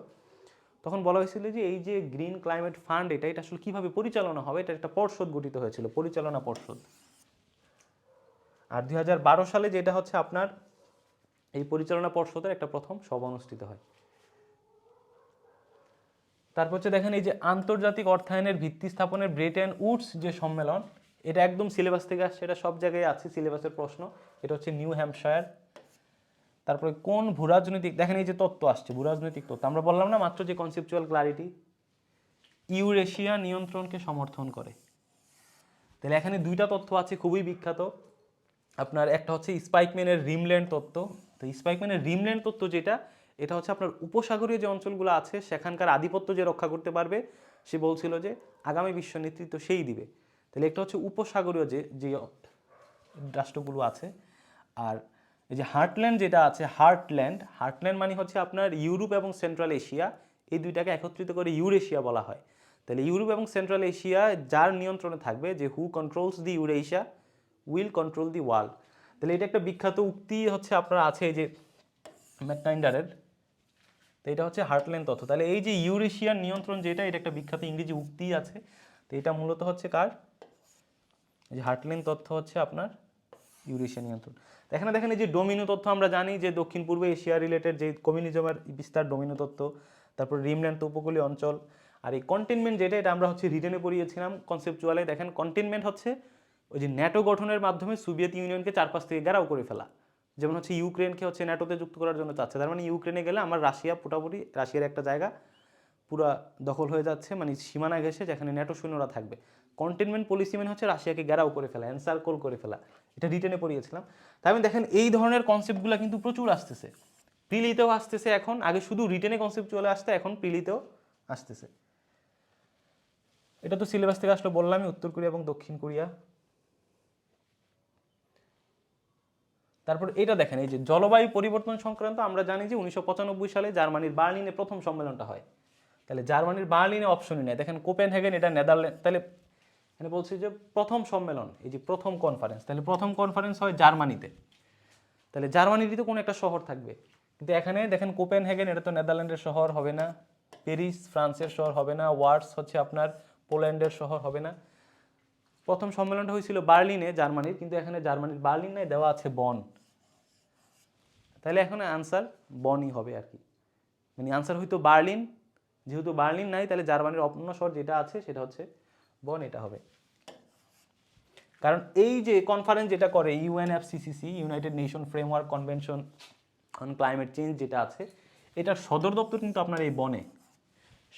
তখন বলা হয়েছিল যে এই যে গ্রিন ক্লাইমেট ফান্ড এটা আসলে কিভাবে পরিচালনা হবে, এটা একটা পর্ষদ গঠিত হয়েছিল, পরিচালনা পর্ষদ। আর 2012 সালে যেটা হচ্ছে আপনার এই পরিচালনা পর্ষদের একটা প্রথম সভা অনুষ্ঠিত হয়। তারপর হচ্ছে দেখেন এই যে আন্তর্জাতিক অর্থায়নের ভিত্তি স্থাপনের ব্রেটন উডস যে সম্মেলন, এটা একদম সিলেবাস থেকে আসছে, এটা সব জায়গায় আছে সিলেবাসের প্রশ্ন। এটা হচ্ছে নিউ হ্যাম্পশায়ার। তারপরে কোন ভূরাজনৈতিক, দেখেন এই যে তত্ত্ব আসছে ভূরাজনৈতিক তত্ত্ব, আমরা বললাম না মাত্র যে কনসেপচুয়াল ক্লারিটি, ইউরেশিয়া নিয়ন্ত্রণকে সমর্থন করে। তাহলে এখানে দুইটা তথ্য আছে খুবই বিখ্যাত আপনার, একটা হচ্ছে স্পাইকম্যানের রিমল্যান্ড তত্ত্ব। তো স্পাইকম্যানের রিমল্যান্ড তত্ত্ব যেটা, এটা হচ্ছে আপনার উপসাগরীয় যে অঞ্চলগুলো আছে সেখানকার আধিপত্য যে রক্ষা করতে পারবে, সে বলছিল যে আগামী বিশ্ব নেতৃত্ব সেই দিবে। তাহলে একটা হচ্ছে উপসাগরীয় যে যে রাষ্ট্রগুলো আছে। আর এই যে হার্টল্যান্ড যেটা আছে, হার্টল্যান্ড মানে হচ্ছে আপনার ইউরোপ এবং সেন্ট্রাল এশিয়া, এই দুইটাকে একত্রিত করে ইউরেশিয়া বলা হয়। তাহলে ইউরোপ এবং সেন্ট্রাল এশিয়া যার নিয়ন্ত্রণে থাকবে, যে who controls the Eurasia will control the world. তাহলে এটা একটা বিখ্যাত উক্তি হচ্ছে আপনার আছে এই যে ম্যাককাইন্ডারের। তো এটা হচ্ছে হার্টল্যান্ড তত্ত্ব। তাহলে এই যে ইউরেশিয়ার নিয়ন্ত্রণ যেটা, এটা একটা বিখ্যাত ইংরেজি উক্তি আছে। তো এটা মূলত হচ্ছে কার, এই যে হার্টল্যান্ড তত্ত্ব হচ্ছে আপনার ইউরেশিয়া নিয়ন্ত্রণ। এখানে দেখেন এই যে ডোমিনো তত্ত্ব, আমরা জানি যে দক্ষিণ পূর্ব এশিয়া রিলেটেড যে কমিউনিজমের বিস্তার, ডোমিনো তত্ত্ব। তারপর রিমল্যান্ড উপকূলীয় অঞ্চল। আর এই কন্টেনমেন্ট যেটা, এটা আমরা হচ্ছে রিটেনে পড়িয়েছিলাম কনসেপচুয়ালে। দেখেন কন্টেনমেন্ট হচ্ছে ওই যে ন্যাটো গঠনের মাধ্যমে সোভিয়েত ইউনিয়নকে চারপাশ থেকে ঘেরাও করে ফেলা। যেমন হচ্ছে ইউক্রেনকে হচ্ছে ন্যাটোতে যুক্ত করার জন্য চাচ্ছে, তার মানে ইউক্রেনে গেলে আমার রাশিয়া পুরোপুরি, রাশিয়ার একটা জায়গা পুরা দখল হয়ে যাচ্ছে, মানে সীমানা ঘেঁষে, যেখানে ন্যাটো সৈন্যরা থাকবে। কন্টেনমেন্ট পলিসি মানে হচ্ছে রাশিয়াকে ঘেরাও করে ফেলা, এনসার্কল করে ফেলা। এটা রিটেনে পড়িয়েছিলাম। তাই আমি দেখেন এই ধরনের কনসেপ্টগুলো কিন্তু প্রচুর আসতেছে, প্রিলিতেও আসতেছে এখন। আগে শুধু রিটেনে কনসেপ্ট চলে আসতে, এখন প্রিলিতেও আসতেছে। এটা তো সিলেবাস থেকে আসলে বললামই, উত্তর কোরিয়া এবং দক্ষিণ কোরিয়া। তারপর এটা দেখেন, এই যে জলবায়ু পরিবর্তন সংক্রান্ত আমরা জানি যে 1995 সালে জার্মানির বার্লিনে প্রথম সম্মেলনটা হয়। তাহলে জার্মানির বার্লিনে অপশনই নেই, দেখেন কোপেনহেগেন এটা নেদারল্যান্ড, তাহলে এখানে বলছি যে প্রথম সম্মেলন, এই যে প্রথম কনফারেন্স, তাহলে প্রথম কনফারেন্স হয় জার্মানিতে, তাহলে জার্মানিরই তো কোনো একটা শহর থাকবে। কিন্তু এখানে দেখেন কোপেনহেগেন এটা তো নেদারল্যান্ডের শহর হবে না, প্যারিস ফ্রান্সের শহর হবে না, ওয়ার্স হচ্ছে আপনার পোল্যান্ডের শহর হবে না। প্রথম সম্মেলনটা হয়েছিল বার্লিনে জার্মানির, কিন্তু এখানে জার্মানির বার্লিন নাই, দেওয়া আছে বন। তাহলে এখন আনসার বনই হবে আর কি, মানে আনসার হয়তো বার্লিন, যেহেতু বার্লিন নাই তাহলে জার্মানির অন্য শহর যেটা আছে সেটা হচ্ছে বন, এটা হবে। কারণ এই যে কনফারেন্স যেটা করে UNFCCC, United nation framework convention on climate change যেটা আছে, এটার সদর দপ্তর কিন্তু আপনার এই বনে,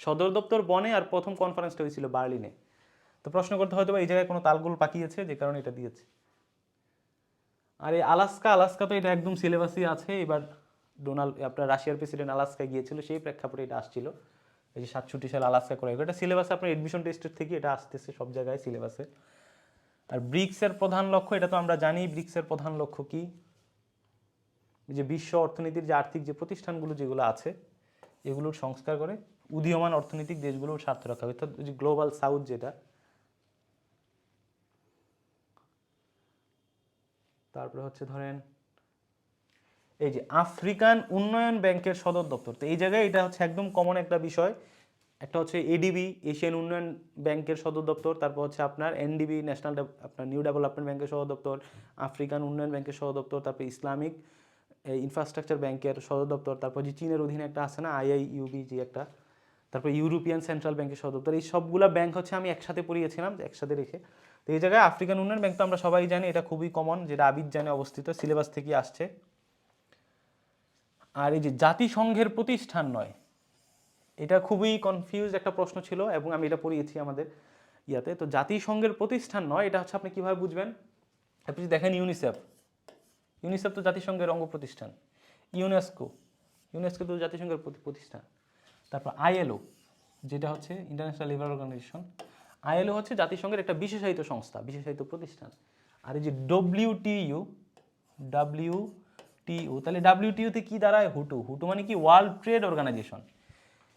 সদর দপ্তর বনে, আর প্রথম কনফারেন্সটা হয়েছিল বার্লিনে। তো প্রশ্ন করতে হয়তো এই জায়গায় কোনো তালগোল পাকিয়েছে যে কারণে এটা দিয়েছে। আর এই আলাস্কা, আলাস্কা তো এটা একদম সিলেবাসই আছে। এবার আপনার রাশিয়ার প্রেসিডেন্ট আলাস্কা গিয়েছিল, সেই প্রেক্ষাপটে এটা আসছিল, এই যে 67 সাল আলাস্কা করে, এটা সিলেবাসে আপনার এডমিশন টেস্টের থেকে এটা আসতেছে সব জায়গায় সিলেবাসে। আর ব্রিক্সের প্রধান লক্ষ্য এটা তো আমরা জানি, ব্রিক্সের প্রধান লক্ষ্য কি, যে বিশ্ব অর্থনীতির যে আর্থিক যে প্রতিষ্ঠানগুলো যেগুলো আছে এগুলোর সংস্কার করে উদীয়মান অর্থনৈতিক দেশগুলোর স্বার্থ রক্ষা, অর্থাৎ যে গ্লোবাল সাউথ যেটা। তারপরে হচ্ছে ধরেন এই যে আফ্রিকান উন্নয়ন ব্যাংকের সদর দপ্তর, তো এই জায়গায় এটা হচ্ছে একদম কমন একটা বিষয়। একটা হচ্ছে এডিবি, এশিয়ান উন্নয়ন ব্যাংকের সদর দপ্তর, তারপর হচ্ছে আপনার এনডিবি, ন্যাশনাল আপনার নিউ ডেভেলপমেন্ট ব্যাংকের সদর দপ্তর, আফ্রিকান উন্নয়ন ব্যাংকের সদর দপ্তর, তারপর ইসলামিক ইনফ্রাস্ট্রাকচার ব্যাংকের সদর দপ্তর, তারপর যে চীনের অধীনে একটা আছে না আইআইইউবি যে একটা, তারপর ইউরোপিয়ান সেন্ট্রাল ব্যাংকের সদর দপ্তর, এই সবগুলো ব্যাংক হচ্ছে আমি একসাথে পড়িয়েছিলাম একসাথে রেখে। তো এই জায়গায় আফ্রিকান উন্নয়ন ব্যাংক তো আমরা সবাই জানি, এটা খুবই কমন, যেটা আবিদজানে অবস্থিত, সিলেবাস থেকে আসছে। আর এই যে জাতিসংঘের প্রতিষ্ঠান নয়, এটা খুবই কনফিউজ একটা প্রশ্ন ছিল এবং আমি এটা পড়িয়েছি আমাদের ইয়াতে। তো জাতিসংঘের প্রতিষ্ঠান নয়, এটা হচ্ছে আপনি কিভাবে বুঝবেন, আপনি দেখেন ইউনিসেফ, ইউনিসেফ তো জাতিসংঘের অঙ্গ প্রতিষ্ঠান, ইউনেস্কো, ইউনেস্কো তো জাতিসংঘের প্রতিষ্ঠান, তারপর আইএলও যেটা হচ্ছে ইন্টারন্যাশনাল লেবার অর্গানাইজেশন, আইএলও হচ্ছে জাতিসংঘের একটা বিশেষায়িত সংস্থা, বিশেষায়িত প্রতিষ্ঠান। আর এই যে ডব্লিউটিইউ, ডাব্লিউটিইউ, তাহলে ডাব্লিউটিইউতে কি দাঁড়ায়, হুটু, হুটু মানে কি ওয়ার্ল্ড ট্রেড অর্গানাইজেশন।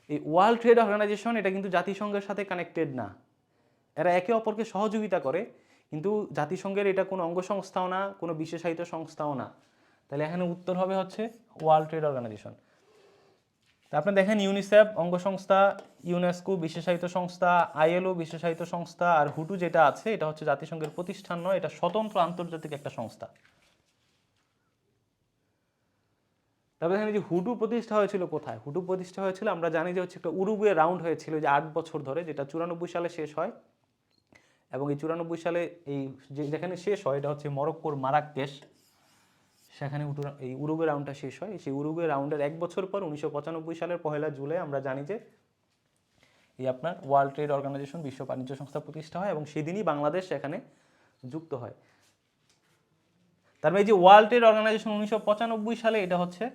এই ওয়ার্ল্ড ট্রেড অর্গানাইজেশন এটা কিন্তু জাতিসংঘের সাথে কানেক্টেড না, এরা একে অপরকে সহযোগিতা করে, কিন্তু জাতিসংঘের এটা কোনো অঙ্গ সংস্থাও না, কোনো বিশেষায়িত সংস্থাও না। তাহলে এখানে উত্তর হবে হচ্ছে ওয়ার্ল্ড ট্রেড অর্গানাইজেশন। তা আপনি দেখেন ইউনিসেফ অঙ্গ সংস্থা, ইউনেস্কো বিশেষায়িত সংস্থা, আইএলও বিশেষায়িত সংস্থা, আর হুটু যেটা আছে এটা হচ্ছে জাতিসংঘের প্রতিষ্ঠান নয়, এটা স্বতন্ত্র আন্তর্জাতিক একটা সংস্থা। তারপরে দেখেন যে হুডু প্রতিষ্ঠা হয়েছিল কোথায়, হুডু প্রতিষ্ঠা হয়েছিল আমরা জানি যে হচ্ছে একটা উরুগুয়ে রাউন্ড হয়েছিল যে 8 বছর ধরে, যেটা 94 সালে শেষ হয়। এবং এই 94 সালে এই যেখানে শেষ হয় এটা হচ্ছে মরক্কোর মারাক্কেশ, সেখানে এই উরুগুয়ে রাউন্ডটা শেষ হয়। সেই উরুগুয়ে রাউন্ডের 1 বছর পর 1995 সালের 1 জুলাই আমরা জানি যে এই আপনার ওয়ার্ল্ড ট্রেড অর্গানাইজেশন, বিশ্ব বাণিজ্য সংস্থা প্রতিষ্ঠা হয়, এবং সেদিনই বাংলাদেশ সেখানে যুক্ত হয়। তার মানে এই যে ওয়ার্ল্ড ট্রেড অর্গানাইজেশন 1995 সালে এটা হচ্ছে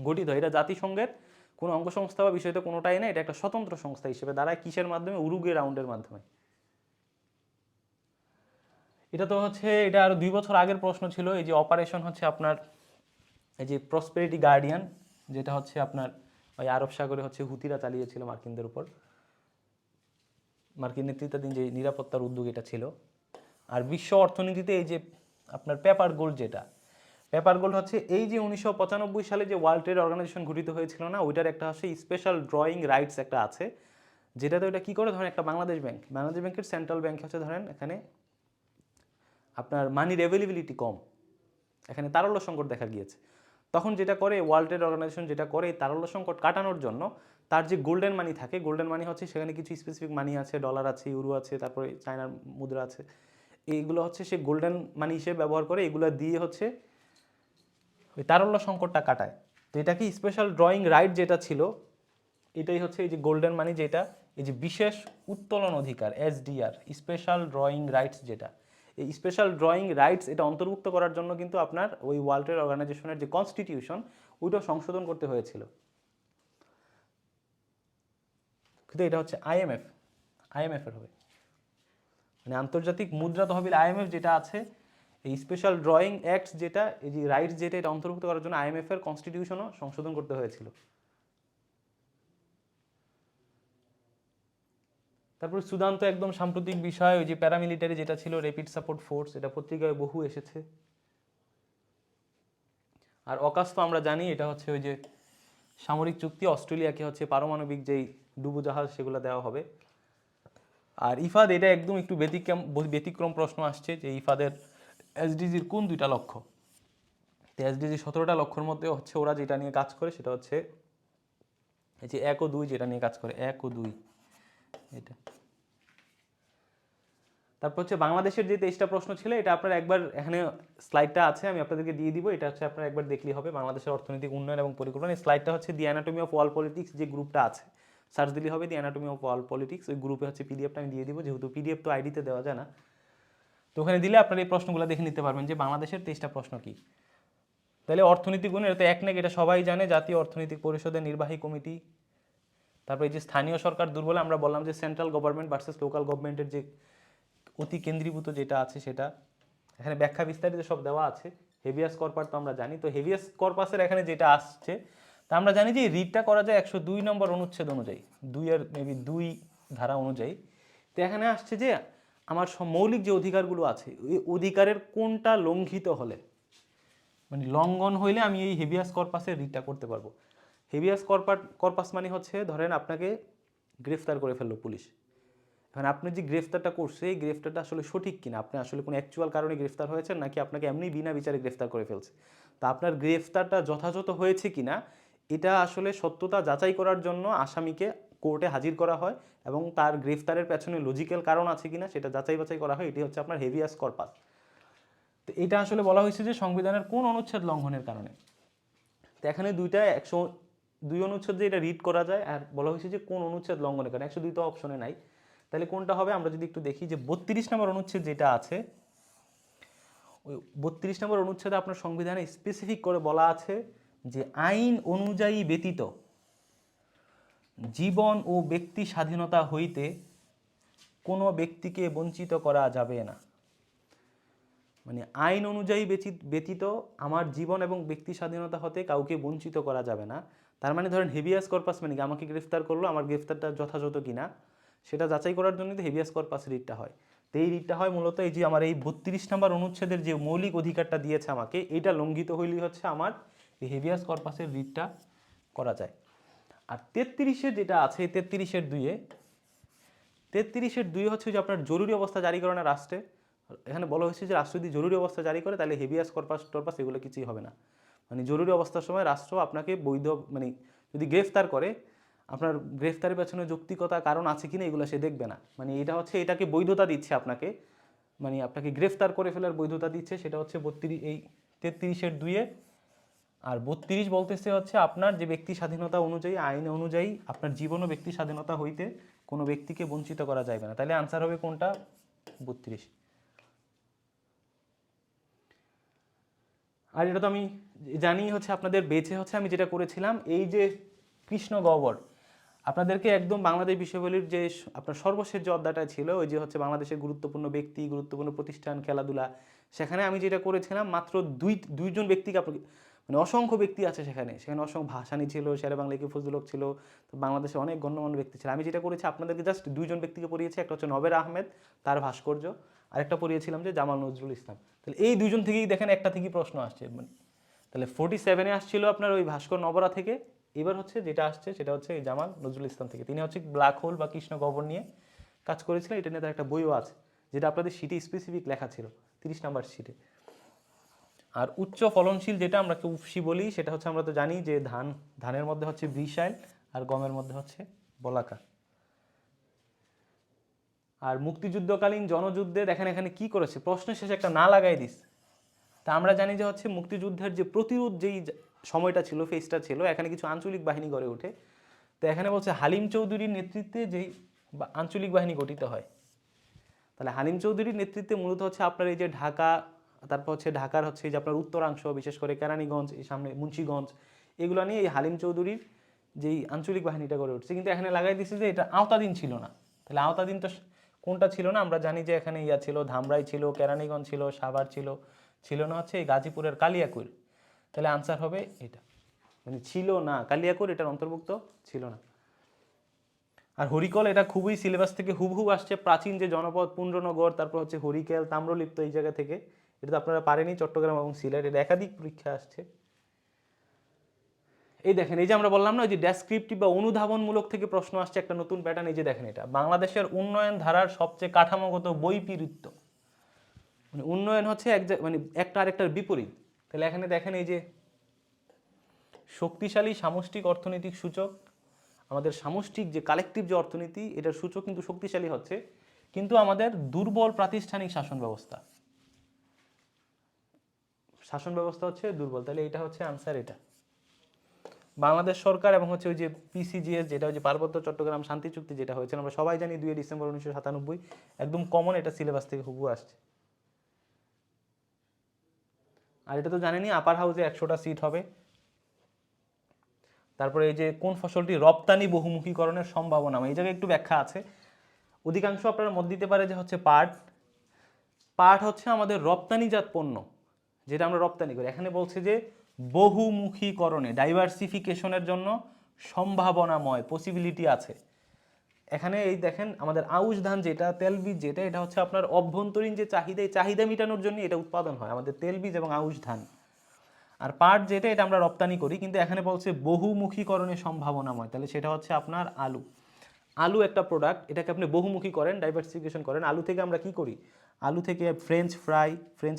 গঠিত, এটা জাতিসংঘের কোনো অঙ্গ সংস্থা বা বিষয়টা কোনোটাই না, এটা একটা স্বতন্ত্র সংস্থা হিসেবে দাঁড়ায়, কিসের মাধ্যমে, উরুগুয়ে রাউন্ডের মাধ্যমে। এটা তো হচ্ছে এটা আরো 2 বছর আগের প্রশ্ন ছিল। এই যে অপারেশন হচ্ছে আপনার এই যে প্রসপেরিটি গার্ডিয়ান, যেটা হচ্ছে আপনার ওই আরব সাগরে হচ্ছে হুতিরা চালিয়েছিল মার্কিনদের উপর, মার্কিন নেতৃত্বাধীন যে নিরাপত্তার উদ্যোগ এটা ছিল। আর বিশ্ব অর্থনীতিতে এই যে আপনার পেপার গোল্ড, যেটা পেপার গোল্ড হচ্ছে এই যে 1995 সালে যে ওয়ার্ল্ড ট্রেড অর্গানাইজেশন গঠিত হয়েছিল না, ওইটার একটা হচ্ছে স্পেশাল ড্রয়িং রাইটস একটা আছে, যেটাতে ওইটা কী করে, ধরেন একটা বাংলাদেশ ব্যাংক, বাংলাদেশ ব্যাংকের সেন্ট্রাল ব্যাংক হচ্ছে ধরেন এখানে আপনার মানির অ্যাভেলেবিলিটি কম, এখানে তারল্য সংকট দেখা গিয়েছে, তখন যেটা করে ওয়ার্ল্ড ট্রেড অর্গানাইজেশন যেটা করে এই তারল্য সংকট কাটানোর জন্য তার যে গোল্ডেন মানি থাকে, গোল্ডেন মানি হচ্ছে সেখানে কিছু স্পেসিফিক মানি আছে, ডলার আছে, ইউরো আছে, তারপরে চায়নার মুদ্রা আছে, এইগুলো হচ্ছে সে গোল্ডেন মানি হিসেবে ব্যবহার করে, এগুলো দিয়ে হচ্ছে ওই তারল্য সংকটটা কাটায়। তো এটা কি স্পেশাল ড্রয়িং রাইট যেটা ছিল, এটাই হচ্ছে এই যে গোল্ডেন মানি, যেটা এই যে বিশেষ উত্তোলন অধিকার এসডিআর, স্পেশাল ড্রয়িং রাইটস, যেটা এই স্পেশাল ড্রয়িং রাইটস এটা অন্তর্ভুক্ত করার জন্য কিন্তু আপনার ওই ওয়ার্ল্ড ট্রেড অর্গানাইজেশনের যে কনস্টিটিউশন ওইটাও সংশোধন করতে হয়েছিল। কিন্তু এটা হচ্ছে আইএমএফ, আইএমএফ এর হবে, মানে আন্তর্জাতিক মুদ্রা তহবিল আইএমএফ যেটা আছে, এই স্পেশাল ড্রয়িং অ্যাক্ট যেটা, এই যে রাইটস যেটা, এটা অন্তর্ভুক্ত করার জন্য IMF এর কনস্টিটিউশনও সংশোধন করতে হয়েছিল। তারপর সুদান তো একদম সাম্প্রতিক বিষয়, ওই যে প্যারামিলিটারি যেটা ছিল র্যাপিড সাপোর্ট ফোর্স, এটা পত্রিকায় বহু এসেছে। আর অকাস তো আমরা জানি এটা হচ্ছে ওই যে সামরিক চুক্তি, অস্ট্রেলিয়াকে হচ্ছে পারমাণবিক যেই ডুবোজাহাজ সেগুলো দেওয়া হবে। আর ইফাদ এটা একদম একটু ব্যতিক্রম প্রশ্ন আসছে যে ইফাদের এসডিজির কোন দুইটা লক্ষ্য। তো এসডিজি 17টা লক্ষ্যের মধ্যে হচ্ছে ওরা যেটা নিয়ে কাজ করে সেটা হচ্ছে এই যে 1 ও 2, যেটা নিয়ে কাজ করে 1 ও 2 এটা। তারপর হচ্ছে বাংলাদেশের যে 23টা প্রশ্ন ছিল, এটা আপনার একবার এখানে স্লাইডটা আছে, আমি আপনাদেরকে দিয়ে দিব, এটা হচ্ছে আপনার একবার দেখলেই হবে। বাংলাদেশের অর্থনৈতিক উন্নয়ন এবং পরিকল্পনা, এই স্লাইডটা হচ্ছে দি অ্যানাটমি অফ ওয়ার্ল্ড পলিটিক্স যে গ্রুপটা আছে, সার্চ দিলেই হবে দি অ্যানাটমি অফ ওয়ার্ল্ড পলিটিক্স, ওই গ্রুপে হচ্ছে পিডিএফটা আমি দিয়ে দিব, যেহেতু পিডিএফ তো আইডিতে দেওয়া যায় না। তো ওখানে দিলে আপনারা এই প্রশ্নগুলো দেখে নিতে পারবেন যে বাংলাদেশের 23টা প্রশ্ন কি। তাহলে অর্থনৈতিক গুণ, এটা তো এক নাকি, এটা সবাই জানে, জাতীয় অর্থনৈতিক পরিষদের নির্বাহী কমিটি। তারপরে এই যে স্থানীয় সরকার দুর্বল, আমরা বললাম যে সেন্ট্রাল গভর্নমেন্ট ভার্সেস লোকাল গভর্নমেন্টের যে অতি কেন্দ্রীভূত যেটা আছে সেটা, এখানে ব্যাখ্যা বিস্তারিত সব দেওয়া আছে। হেভিয়াস কর্পাস তো আমরা জানি, তো হেভিয়াস কর্পাসের এখানে যেটা আসছে তা আমরা জানি যে রিটটা করা যায় 102 নম্বর অনুচ্ছেদ অনুযায়ী, 2 ধারা অনুযায়ী। তো এখানে আসছে যে আমার মৌলিক যে অধিকারগুলো আছে, ওই অধিকারের কোনটা লঙ্ঘিত হলে, মানে লঙ্ঘন হইলে আমি এই হেভিয়াস কর্পাসের রিটটা করতে পারবো। হেভিয়াস কর্পাস মানে হচ্ছে ধরেন আপনাকে গ্রেফতার করে ফেললো পুলিশ, এখন আপনি যে গ্রেফতারটা করছে এই গ্রেফতারটা আসলে সঠিক কিনা, আপনি আসলে কোনো অ্যাকচুয়াল কারণে গ্রেফতার হয়েছেন নাকি আপনাকে এমনি বিনা বিচারে গ্রেফতার করে ফেলছে, তা আপনার গ্রেফতারটা যথাযথ হয়েছে কিনা এটা আসলে সত্যতা যাচাই করার জন্য আসামিকে কোর্টে হাজির করা হয় এবং তার গ্রেফতারের পেছনে লজিক্যাল কারণ আছে কিনা সেটা যাচাই বাছাই করা হয়। এটি হচ্ছে আপনার হেভিয়াস কর্পাস। তো এটা আসলে বলা হয়েছে যে সংবিধানের কোন অনুচ্ছেদ লঙ্ঘনের কারণে। তো এখানে 102 অনুচ্ছেদ যে এটা রিড করা যায়, আর বলা হয়েছে যে কোন অনুচ্ছেদ লঙ্ঘনের কারণে, 102 তো অপশনে নাই, তাহলে কোনটা হবে আমরা যদি একটু দেখি যে 32 নম্বর অনুচ্ছেদ যেটা আছে, ওই 32 নম্বর অনুচ্ছেদে আপনার সংবিধানে স্পেসিফিক করে বলা আছে যে আইন অনুযায়ী ব্যতীত জীবন ও ব্যক্তি স্বাধীনতা হইতে কোনো ব্যক্তিকে বঞ্চিত করা যাবে না। মানে আইন অনুযায়ী ব্যতীত আমার জীবন এবং ব্যক্তি স্বাধীনতা হতে কাউকে বঞ্চিত করা যাবে না। তার মানে ধরেন হেভিয়াস কর্পাস মানে কি, আমাকে গ্রেফতার করলো, আমার গ্রেফতারটা যথাযথ কিনা সেটা যাচাই করার জন্য তো হেভিয়াস কর্পাস রিটটা হয়। তো এই রিটটা হয় মূলত এই যে আমার এই 32 নম্বর অনুচ্ছেদের যে মৌলিক অধিকারটা দিয়েছে আমাকে, এইটা লঙ্ঘিত হইলেই হচ্ছে আমার এই হেভিয়াস কর্পাসের রিটটা করা যায়। আর 33-এর যেটা আছে, 33-এর 2 হচ্ছে যে আপনার জরুরি অবস্থা জারি করে না রাষ্ট্রে। এখানে বলা হয়েছে যে রাষ্ট্র যদি জরুরি অবস্থা জারি করে তাহলে হেভিয়াস কর্পাস এগুলো কিছুই হবে না। মানে জরুরি অবস্থার সময় রাষ্ট্র আপনাকে বৈধ, মানে যদি গ্রেফতার করে, আপনার গ্রেফতারের পেছনে যৌক্তিকতা কারণ আছে কিনা এগুলো সে দেখবে না। মানে এটা হচ্ছে এটাকে বৈধতা দিচ্ছে আপনাকে, মানে আপনাকে গ্রেফতার করে ফেলার বৈধতা দিচ্ছে, সেটা হচ্ছে 33-এর 2। আর 32 বলতেছে হচ্ছে আপনার যে ব্যক্তি স্বাধীনতা অনুযায়ী, আইন অনুযায়ী আপনার জীবন ও ব্যক্তি স্বাধীনতা হইতে কোনো ব্যক্তিকে বঞ্চিত করা যাবে না। তাহলে আনসার হবে কোনটা? 32। আর এটা তো আমি জানি হচ্ছে আপনাদের বেঁচে হচ্ছে আমি যেটা করেছিলাম, এই যে কৃষ্ণ গহ্বর, আপনাদেরকে একদম বাংলাদেশ বিষয়াবলীর যে আপনার সর্বশেষ যে অধ্যায়টা ছিল, ওই যে হচ্ছে বাংলাদেশের গুরুত্বপূর্ণ ব্যক্তি, গুরুত্বপূর্ণ প্রতিষ্ঠান, খেলাধুলা, সেখানে আমি যেটা করেছিলাম মাত্র দুইজন ব্যক্তিকে আপনাকে, মানে অসংখ্য ব্যক্তি আছে সেখানে, অসংখ্য ভাসানী ছিল, শেরে বাংলা কে ফজলুল হক ছিল, তো বাংলাদেশে অনেক গণ্যমান্য ব্যক্তি ছিল। আমি যেটা করেছি আপনাদেরকে জাস্ট 2জন ব্যক্তিকে পড়িয়েছি, একটা হচ্ছে নবের আহমেদ তার ভাস্কর্য, আরেকটা পড়িয়েছিলাম যে জামাল নজরুল ইসলাম। তাহলে এই 2জন থেকেই দেখেন একটা থেকেই প্রশ্ন আসছে, মানে তাহলে 47-এ আসছিল আপনার ওই ভাস্কর নবরা থেকে, এবার হচ্ছে যেটা আসছে সেটা হচ্ছে এই জামাল নজরুল ইসলাম থেকে। তিনি হচ্ছে ব্ল্যাক হোল বা কৃষ্ণ গহ্বর নিয়ে কাজ করেছিলেন, এটা নিয়ে তার একটা বইও আছে যেটা আপনাদের শিটে স্পেসিফিক লেখা ছিল 30 নাম্বার শিটে। আর উচ্চ ফলনশীল যেটা আমরা উফশি বলি, সেটা হচ্ছে আমরা তো জানি যে ধানের মধ্যে হচ্ছে ব্রিশাইল আর গমের মধ্যে হচ্ছে বলাকা। আর মুক্তিযুদ্ধকালীন জনযুদ্ধে দেখেন এখানে কি করেছে, প্রশ্নের শেষে একটা না লাগাই দিস। তা আমরা জানি যে হচ্ছে মুক্তিযুদ্ধের যে প্রতিরোধ যেই সময়টা ছিল, ফেজটা ছিল, এখানে কিছু আঞ্চলিক বাহিনী গড়ে ওঠে। তো এখানে বলছে হালিম চৌধুরীর নেতৃত্বে যেই আঞ্চলিক বাহিনী গঠিত হয়। তাহলে হালিম চৌধুরীর নেতৃত্বে মূলত হচ্ছে আপনার এই যে ঢাকা, তারপর হচ্ছে ঢাকার হচ্ছে যে আপনার উত্তরাংশ, বিশেষ করে কেরানীগঞ্জ, এই সামনে মুন্সিগঞ্জ, এগুলো নিয়ে এই হালিম চৌধুরীর যেই আঞ্চলিক বাহিনীটা গড়ে উঠছে। কিন্তু এখানে লাগাই দিচ্ছে যে এটা আওতাধীন ছিল না। তাহলে আওতাধীন তো কোনটা ছিল না? আমরা জানি যে এখানে ইয়া ছিল, ধামরাই ছিল, কেরানীগঞ্জ ছিল, সাভার ছিল, ছিল না হচ্ছে এই গাজীপুরের কালিয়াকৈর। তাহলে আনসার হবে এটা, মানে ছিল না, কালিয়াকৈর এটার অন্তর্ভুক্ত ছিল না। আর হরিকল এটা খুবই সিলেবাস থেকে হুবহু আসছে, প্রাচীন যে জনপদ পুন্ড্রনগর, তারপর হচ্ছে হরিকেল, তাম্রলিপ্ত, এই জায়গা থেকে। এটা তো আপনারা পারেনি, চট্টগ্রাম এবং সিলেট, এটা একাধিক পরীক্ষা আসছে। এই দেখেন, এই যে আমরা বললাম না ওই যে ডেসক্রিপটিভ বা অনুধাবনমূলক থেকে প্রশ্ন আসছে একটা নতুন প্যাটার্ন। এই যে দেখেন, এটা বাংলাদেশের উন্নয়ন ধারার সবচেয়ে কাঠামোগত বৈপরীত্য, মানে উন্নয়ন হচ্ছে মানে একটা আরেকটার বিপরীত। তাহলে এখানে দেখেন এই যে শক্তিশালী সামষ্টিক অর্থনৈতিক সূচক, আমাদের সামষ্টিক যে কালেকটিভ যে অর্থনীতি, এটার সূচক কিন্তু শক্তিশালী হচ্ছে, কিন্তু আমাদের দুর্বল প্রাতিষ্ঠানিক শাসন ব্যবস্থা, শাসন ব্যবস্থা হচ্ছে দুর্বল। তাহলে এটা হচ্ছে আনসার। এটা বাংলাদেশ সরকার এবং হচ্ছে ওই যে পিসিজিএস, যেটা ওই যে পার্বত্য চট্টগ্রাম শান্তি চুক্তি যেটা হয়েছে, আমরা সবাই জানি 2 ডিসেম্বর 1997, একদম কমন, এটা সিলেবাস থেকে হুবহু আসছে। আর এটা তো জানেনই, আপার হাউসে 100টা সিট হবে। তারপরে এই যে কোন ফসলটি রপ্তানি বহুমুখীকরণের সম্ভাবনা, এই জায়গায় একটু ব্যাখ্যা আছে। অধিকাংশ আপনারা মত দিতে পারে যে হচ্ছে পাট। পাট হচ্ছে আমাদের রপ্তানিজাত পণ্য, যেটা আমরা রপ্তানি করি। এখানে বলছে যে বহুমুখীকরণে, ডাইভার্সিফিকেশনের জন্য সম্ভাবনাময়, পসিবিলিটি আছে। এখানে এই দেখেন, আমাদের আউশ ধান যেটা, তেলবীজ যেটা, এটা হচ্ছে আপনার অভ্যন্তরীণ যে চাহিদা, এই চাহিদা মেটানোর জন্য এটা উৎপাদন হয়, আমাদের তেলবীজ এবং আউশ ধান। আর পাট যেটা, এটা আমরা রপ্তানি করি, কিন্তু এখানে বলছে বহুমুখীকরণের সম্ভাবনাময়, তাহলে সেটা হচ্ছে আপনার আলু। আলু একটা প্রোডাক্ট, এটাকে আপনি বহুমুখী করেন, ডাইভার্সিফিকেশন করেন। আলু থেকে আমরা কি করি? আলু থেকে ফ্রেঞ্চ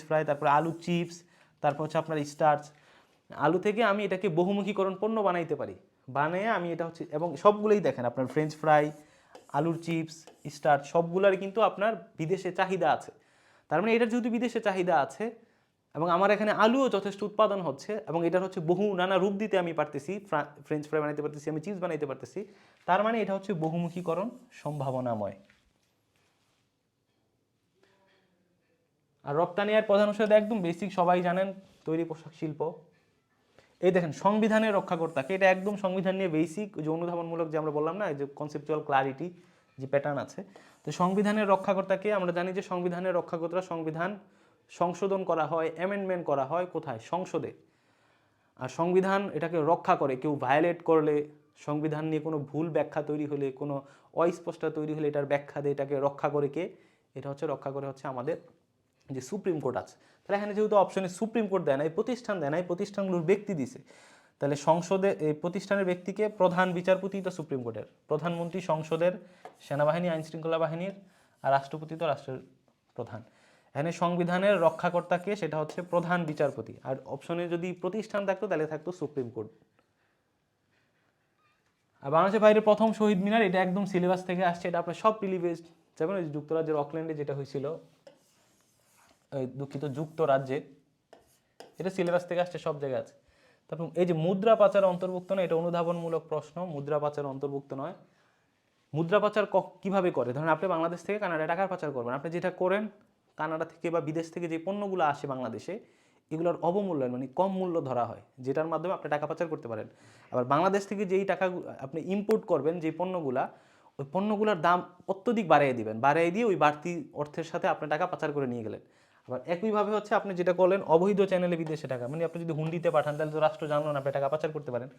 ফ্রাই, তারপরে আলু চিপস, তারপর হচ্ছে আপনার স্টার্চ। আলু থেকে আমি এটাকে বহুমুখীকরণ পণ্য বানাইতে পারি, বানিয়ে আমি এটা হচ্ছে, এবং সবগুলোই দেখেন আপনার ফ্রেঞ্চ ফ্রাই, আলুর চিপস, স্টার্চ, সবগুলোর কিন্তু আপনার বিদেশে চাহিদা আছে। তার মানে এটার যেহেতু বিদেশে চাহিদা আছে, এবং আমার এখানে আলুও যথেষ্ট উৎপাদন হচ্ছে, এবং এটার হচ্ছে বহু নানা রূপ দিতে আমি পারতেছি, ফ্রেঞ্চ ফ্রাই বানাইতে পারতেছি, আমি চিপস বানাইতে পারতেছি, তার মানে এটা হচ্ছে বহুমুখীকরণ সম্ভাবনাময়। আর রপ্তানি আর প্রধান উৎস একদম বেসিক, সবাই জানেন, তৈরি পোশাক শিল্প। এই দেখেন সংবিধানের রক্ষাকর্তাকে, এটা একদম সংবিধান নিয়ে বেসিক, যে অনুধাবনমূলক যে আমরা বললাম না, যে কনসেপচুয়াল ক্লারিটি যে প্যাটার্ন আছে। তো সংবিধানের রক্ষাকর্তাকে আমরা জানি যে সংবিধানের রক্ষাকর্তা, সংবিধান সংশোধন করা হয়, অ্যামেন্ডমেন্ট করা হয় কোথায়? সংসদে। আর সংবিধান এটাকে রক্ষা করে, কেউ ভায়োলেট করলে, সংবিধান নিয়ে কোনো ভুল ব্যাখ্যা তৈরি হলে, কোনো অস্পষ্টতা তৈরি হলে, এটার ব্যাখ্যা দিয়ে এটাকে রক্ষা করে কে? এটা হচ্ছে রক্ষা করে হচ্ছে আমাদের যে সুপ্রিম কোর্ট আছে। তাহলে এখানে যেহেতু অপশনে সুপ্রিম কোর্ট দেয় না, এই প্রতিষ্ঠান দেয় না, এই প্রতিষ্ঠানগুলোর ব্যক্তি দিছে, তাহলে সংসদে এই প্রতিষ্ঠানের ব্যক্তিকে প্রধান বিচারপতি তো সুপ্রিম কোর্টের, প্রধানমন্ত্রী সংসদের, সেনাবাহিনী আইন শৃঙ্খলা বাহিনীর, আর রাষ্ট্রপতি তো রাষ্ট্রের প্রধান। এখানে সংবিধানের রক্ষাকর্তাকে, সেটা হচ্ছে প্রধান বিচারপতি। আর অপশনে যদি প্রতিষ্ঠান থাকতো তাহলে থাকতো সুপ্রিম কোর্ট। আর বাংলাদেশের বাইরে প্রথম শহীদ মিনার, এটা একদম সিলেবাস থেকে আসছে, এটা আপনার সব প্রিলিভেজ যেমন যুক্তরাজ্যের অকল্যান্ডে যেটা হয়েছিল, দুঃখিত যুক্তরাজ্যে, এটা সিলেবাস থেকে আসছে, সব জায়গায় আছে। তারপর এই যে মুদ্রা পাচার অন্তর্ভুক্ত নয়, এটা অনুধাবনমূলক প্রশ্ন, মুদ্রা পাচার অন্তর্ভুক্ত নয়। মুদ্রা পাচার কিভাবে করে? ধরেন আপনি বাংলাদেশ থেকে কানাডায় টাকার পাচার করবেন, আপনি যেটা করেন, কানাডা থেকে বা বিদেশ থেকে যে পণ্যগুলো আসে বাংলাদেশে, এগুলোর অবমূল্যায়ন, মানে কম মূল্য ধরা হয়, যেটার মাধ্যমে আপনি টাকা পাচার করতে পারেন। আবার বাংলাদেশ থেকে যেই টাকা আপনি ইম্পোর্ট করবেন, যে পণ্যগুলা, ওই পণ্যগুলোর দাম অত্যধিক বাড়িয়ে দিবেন, বাড়িয়ে দিয়ে ওই বাড়তি অর্থের সাথে আপনি টাকা পাচার করে নিয়ে গেলেন। আবার একইভাবে হচ্ছে আপনি যেটা করলেন অবৈধ চ্যানেলে বিদেশে টাকা, মানে আপনি যদি হুন্ডিতে পাঠান, তাহলে তো রাষ্ট্র জানলো না, আপনি টাকা পাচার করতে পারেন।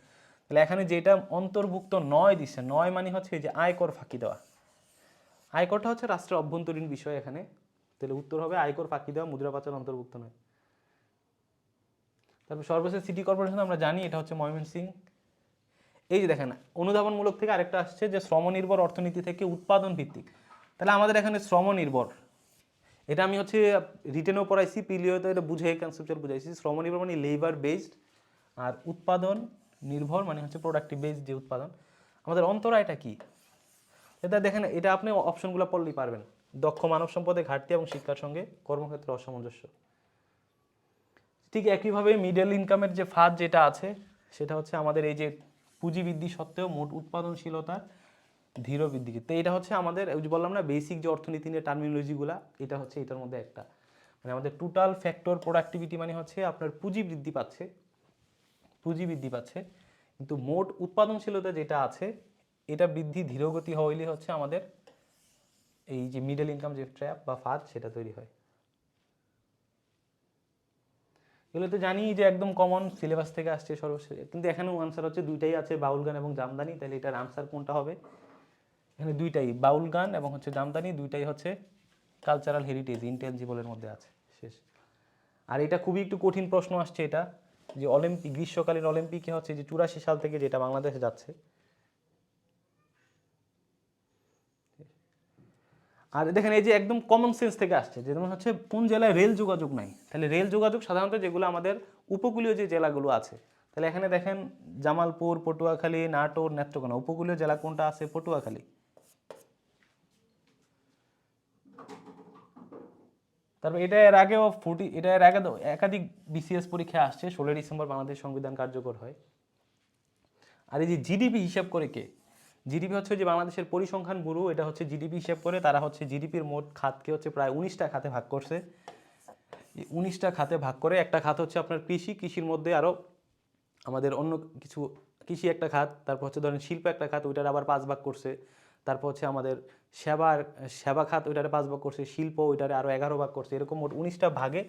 তাহলে এখানে যেটা অন্তর্ভুক্ত নয় দিচ্ছে, নয় মানে হচ্ছে যে আয়কর ফাঁকি দেওয়া। আয়করটা হচ্ছে রাষ্ট্রের অভ্যন্তরীণ বিষয় এখানে, তাহলে উত্তর হবে আয়কর ফাঁকি দেওয়া, মুদ্রা পাচার অন্তর্ভুক্ত নয়। তারপর সর্বশেষ সিটি কর্পোরেশন, আমরা জানি এটা হচ্ছে ময়মনসিংহ। এই যে দেখেন, অনুধাবনমূলক থেকে আরেকটা আসছে যে শ্রম নির্ভর অর্থনীতি থেকে উৎপাদন ভিত্তিক। তাহলে আমাদের এখানে শ্রম নির্ভর, এটা আমি হচ্ছে রিটেনও পড়াইছি, পিলিওতে এটা বুঝে কনসেপ্টুয়াল বুঝাইছি। শ্রম নির্ভর মানে লেবার বেসড, আর উৎপাদন নির্ভর মানে হচ্ছে প্রোডাক্টিভ বেসড যে উৎপাদন। আমাদের অন্তরায়টা কি? এটা দেখেন, এটা আপনি অপশনগুলো পড়লেই পারবেন। দক্ষ মানব সম্পদের ঘাটতি এবং শিক্ষার সঙ্গে কর্মক্ষেত্রে অসামঞ্জস্য। ঠিক একইভাবে মিডল ইনকামের যে ফাঁদ যেটা আছে, সেটা হচ্ছে আমাদের এই যে পুঁজি বৃদ্ধি সত্ত্বেও মোট উৎপাদনশীলতার ধীর বৃদ্ধি। তো এটা হচ্ছে আমাদের ওই যে বললাম না, বেসিক যে অর্থনীতি নিয়ে টার্মিনোলজিগুলা, এটা হচ্ছে এটার মধ্যে একটা, মানে আমাদের টোটাল ফ্যাক্টর প্রোডাক্টিভিটি মানে হচ্ছে আপনার পুঁজি বৃদ্ধি পাচ্ছে, পুঁজি বৃদ্ধি পাচ্ছে, কিন্তু মোট উৎপাদনশীলতা যেটা আছে, এটা বৃদ্ধি ধীরগতি হইলে হচ্ছে আমাদের এই যে মিডল ইনকাম যে ট্র্যাপ বা ফাঁদ সেটা তৈরি হয়। এগুলো তো জানি যে একদম কমন সিলেবাস থেকে আসছে সর্বশেষ, কিন্তু এখানেও আনসার হচ্ছে দুইটাই আছে, বাউল গান এবং জামদানি। তাহলে এটার আনসার কোনটা হবে? এখানে দুইটাই বাউল গান এবং হচ্ছে জামদানি, দুইটাই হচ্ছে কালচারাল হেরিটেজ ইনটেনজিবলের মধ্যে আছে। শেষ। আর এটা খুবই একটু কঠিন প্রশ্ন আসছে, এটা যে অলিম্পিক, গ্রীষ্মকালীন অলিম্পিকে হচ্ছে যে 84 সাল থেকে যেটা বাংলাদেশে যাচ্ছে। আর দেখেন এই যে একদম কমন সেন্স থেকে আসছে, যেমন হচ্ছে কোন জেলায় রেল যোগাযোগ নাই, তাহলে রেল যোগাযোগ সাধারণত যেগুলো আমাদের উপকূলীয় যে জেলাগুলো আছে, তাহলে এখানে দেখেন জামালপুর, পটুয়াখালী, নাটোর, নেত্রকোনা, উপকূলীয় জেলা কোনটা আছে? পটুয়াখালী। তারপর এটা এর আগেও এটা এর আগে একাধিক বিসিএস পরীক্ষা আসছে, 16 ডিসেম্বর বাংলাদেশ সংবিধান কার্যকর হয়। আর এই যে জিডিপি হিসাব করে কে? জিডিপি হচ্ছে যে বাংলাদেশের পরিসংখ্যান ব্যুরো, এটা হচ্ছে জিডিপি হিসাব করে, তারা হচ্ছে জিডিপির মোট খাতকে হচ্ছে প্রায় 19টা খাতে ভাগ করছে। এই 19টা খাতে ভাগ করে একটা খাত হচ্ছে আপনার কৃষি, কৃষির মধ্যে আরও আমাদের অন্য কিছু, কৃষি একটা খাত, তারপর হচ্ছে ধরেন শিল্প একটা খাত, ওইটার আবার 5 ভাগ করছে। তারপর হচ্ছে আমাদের সেবা খাত, ওইটারে 5 ভাগ করছে। শিল্প, ওইটারে আরও 11 ভাগ করছে। এরকম মোট 19টা ভাগে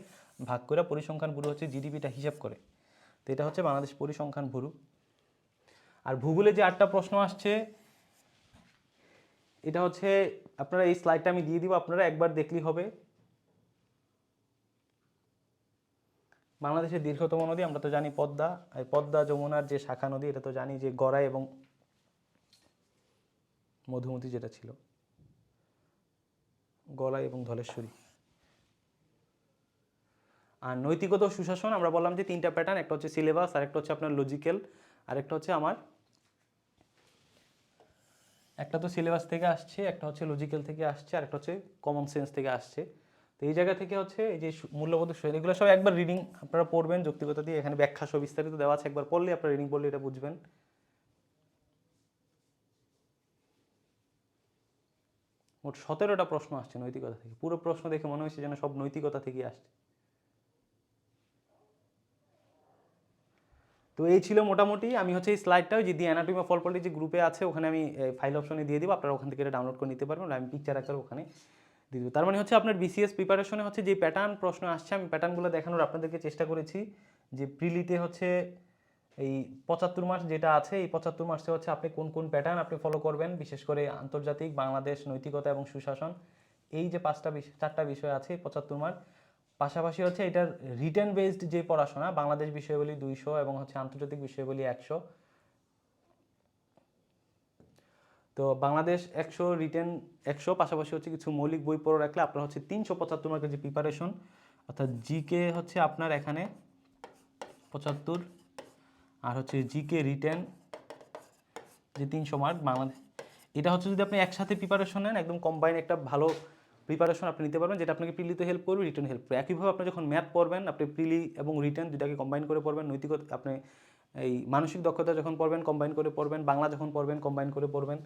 ভাগ করে পরিসংখ্যান ব্যুরো হচ্ছে জিডিপিটা হিসাব করে। তো এটা হচ্ছে বাংলাদেশ পরিসংখ্যান ব্যুরো। আর ভূগোলে যে 8টা প্রশ্ন আসছে, এটা হচ্ছে আপনারা এই স্লাইডটা আমি দিয়ে দিব, আপনারা একবার দেখলেই হবে। বাংলাদেশের দীর্ঘতম নদী আমরা তো জানি পদ্মা। এই পদ্মা যমুনার যে শাখা নদী, এটা তো জানি যে গড়াই এবং মধুমতি, যেটা ছিল গড়াই এবং ধলেশ্বরী। আর নৈতিকতা ও সুশাসন আমরা বললাম যে 3টা প্যাটার্ন, একটা হচ্ছে সিলেবাস, আর একটা হচ্ছে আপনার লজিক্যাল, আর একটা হচ্ছে আমার, একটা তো সিলেবাস থেকে আসছে, একটা হচ্ছে লজিক্যাল থেকে আসছে, আর একটা হচ্ছে কমন সেন্স থেকে আসছে। তো এই জায়গা থেকে হচ্ছে এই যে মূল্যবোধ শৈলী, এগুলো সব একবার রিডিং আপনারা পড়বেন যৌক্তিকতা দিয়ে, এখানে ব্যাখ্যা সব বিস্তারিত দেওয়া আছে, একবার পড়লে আপনারা রিডিং পড়লে এটা বুঝবেন। মোট 17টা প্রশ্ন আসছে নৈতিকতা থেকে। পুরো প্রশ্ন দেখে মনে হচ্ছে যেন সব নৈতিকতা থেকেই আসছে। তো এই ছিল মোটামুটি। আমি হচ্ছে এই স্লাইডটা যে দি অ্যানাটমি অফ অল যে গ্রুপে আছে, ওখানে আমি ফাইল অপশনে দিয়ে দিব, আপনারা ওখান থেকে এটা ডাউনলোড করে নিতে পারবেন। আমি পিকচার আকারে ওখানে দিয়ে দেবো। তার মানে হচ্ছে আপনার বিসিএস প্রিপারেশনে হচ্ছে যে প্যাটার্ন প্রশ্ন আসছে, আমি প্যাটার্নগুলো দেখানোর আপনাদেরকে চেষ্টা করেছি। যে প্রিলিতে হচ্ছে এই 75 মার্কস যেটা আছে, এই 75 মার্কসে হচ্ছে আপনি কোন কোন প্যাটার্ন আপনি ফলো করবেন, বিশেষ করে আন্তর্জাতিক, বাংলাদেশ, নৈতিকতা এবং সুশাসন, এই যে 4টা বিষয় আছে 75 মার্ক। পাশাপাশি হচ্ছে এটার রিটেন বেসড যে পড়াশোনা, বাংলাদেশ বিষয়গুলি 200 এবং হচ্ছে আন্তর্জাতিক বিষয়গুলি 100। তো বাংলাদেশ 100, রিটেন 100, পাশাপাশি হচ্ছে কিছু মৌলিক বই পড়ে রাখলে আপনার হচ্ছে 375 মার্কের যে প্রিপারেশন, অর্থাৎ জিকে হচ্ছে আপনার এখানে 75, আর হচ্ছে জিকে রিটেন যে 300 মার্ক বাংলাদেশ। এটা হচ্ছে যদি আপনি একসাথে প্রিপারেশন নেন, একদম কম্বাইন একটা ভালো প্রিপারেশন আপনি নিতে পারবেন, যেটা আপনাকে প্রিলিতে হেল্প করবে, রিটেন হেল্প করবে। একইভাবে আপনি যখন ম্যাথ পড়বেন, আপনি প্রিলি এবং রিটেন দুটাকে কম্বাইন করে পড়বেন। নৈতিকতা আপনি এই মানসিক দক্ষতা যখন পড়বেন কম্বাইন করে পড়বেন, বাংলা যখন পড়বেন কম্বাইন করে পড়বেন।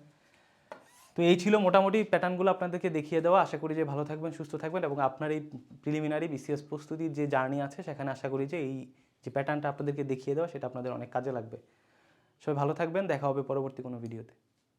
তো এই ছিল মোটামুটি প্যাটার্নগুলো আপনাদেরকে দেখিয়ে দেওয়া। আশা করি যে ভালো থাকবেন, সুস্থ থাকবেন, এবং আপনার এই প্রিলিমিনারি বিসিএস প্রস্তুতির যে জার্নি আছে, সেখানে আশা করি যে এই যে প্যাটার্নটা আপনাদেরকে দেখিয়ে দেওয়া, সেটা আপনাদের অনেক কাজে লাগবে। সবাই ভালো থাকবেন, দেখা হবে পরবর্তী কোনো ভিডিওতে।